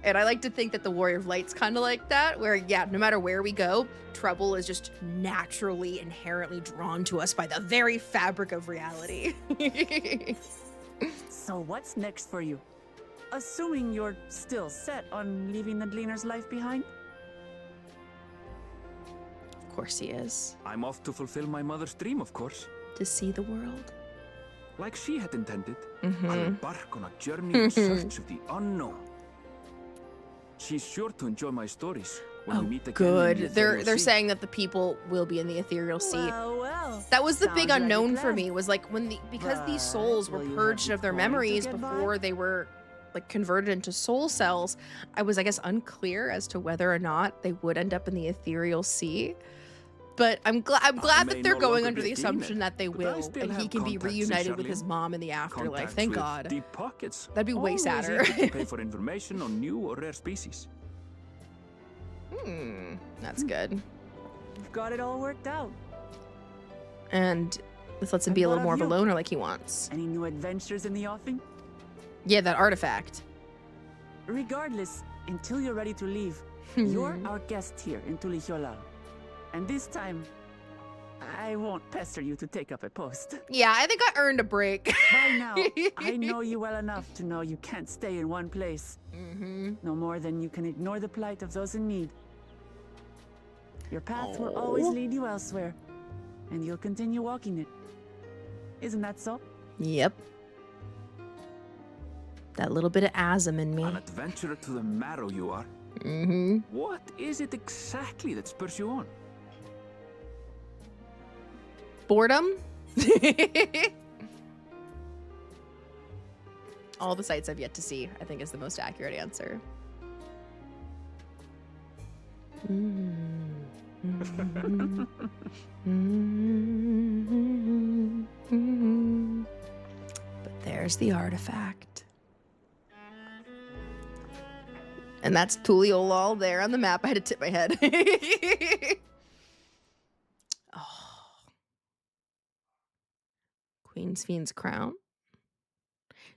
And I like to think that the Warrior of Light's kind of like that, where yeah, no matter where we go, trouble is just naturally, inherently drawn to us by the very fabric of reality. So what's next for you? Assuming you're still set on leaving the Gleaner's life behind? Of course he is. I'm off to fulfill my mother's dream, of course. To see the world. Like she had intended, Mm-hmm. I'll embark on a journey in search of the unknown. She's sure to enjoy my stories when we meet again. Good. In the They're Ethereal Sea. saying that the people will be in the ethereal sea. Well. That was the Sounds big like a unknown for plan. me, was like when because these souls were will you have purged the of their coin to memories get by? before they were like converted into soul cells, I was, I guess, unclear as to whether or not they would end up in the ethereal sea. But I'm glad may that they're no going longer under be the a demon, assumption that they but I will, still and he have can be contacts in reunited with his Charlene. mom in the afterlife. Contacts Thank with God. Deep pockets. That'd be way Always sadder. eager to pay for information on new or rare species. That's good. You've got it all worked out. And this lets him be a And little what more of of a you? loner like he wants. Any new adventures in the offing? Yeah, that artifact. Regardless, until you're ready to leave, you're our guest here in Tulihyolal. And this time, I won't pester you to take up a post. Yeah, I think I earned a break. By now, I know you well enough to know you can't stay in one place. No more than you can ignore the plight of those in need. Your path will always lead you elsewhere, and you'll continue walking it. Isn't that so? Yep. That little bit of asm in me. An adventurer to the marrow you are. What is it exactly that spurs you on? Boredom? All the sights I've yet to see, I think, is the most accurate answer. But there's the artifact. And that's Tulihyolal there on the map. I had to tip my head. Queen's Fiend's crown.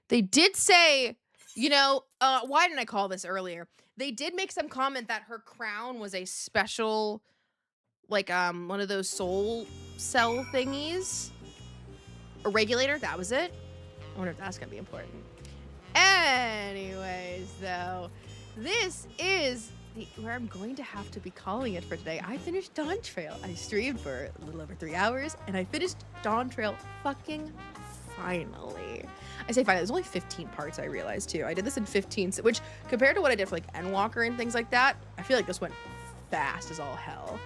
They did say, you know, why didn't I call this earlier? They did make some comment that her crown was a special, like, one of those soul cell thingies. A regulator, that was it. I wonder if that's gonna be important. Anyways, though, this is where I'm going to have to be calling it for today. I finished Dawntrail. I streamed for a little over 3 hours, and I finished Dawntrail fucking finally. I say finally, there's only 15 parts, I realized, too. I did this in 15, which, compared to what I did for, like, Endwalker and things like that, I feel like this went fast as all hell.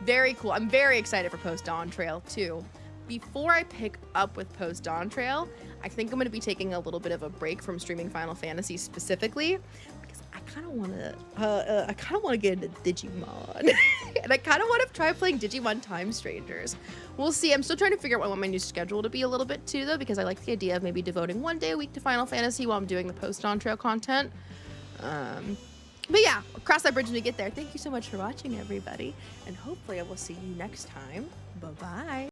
Very cool. I'm very excited for post-Dawntrail, too. Before I pick up with post-Dawntrail, I think I'm going to be taking a little bit of a break from streaming Final Fantasy specifically, because I kind of want to get into Digimon. And I kind of want to try playing Digimon Time Strangers. We'll see. I'm still trying to figure out what I want my new schedule to be a little bit too, though, because I like the idea of maybe devoting 1 day a week to Final Fantasy while I'm doing the post-Dawntrail content. But yeah, we'll cross that bridge when we get there. Thank you so much for watching, everybody, and hopefully I will see you next time. Bye-bye.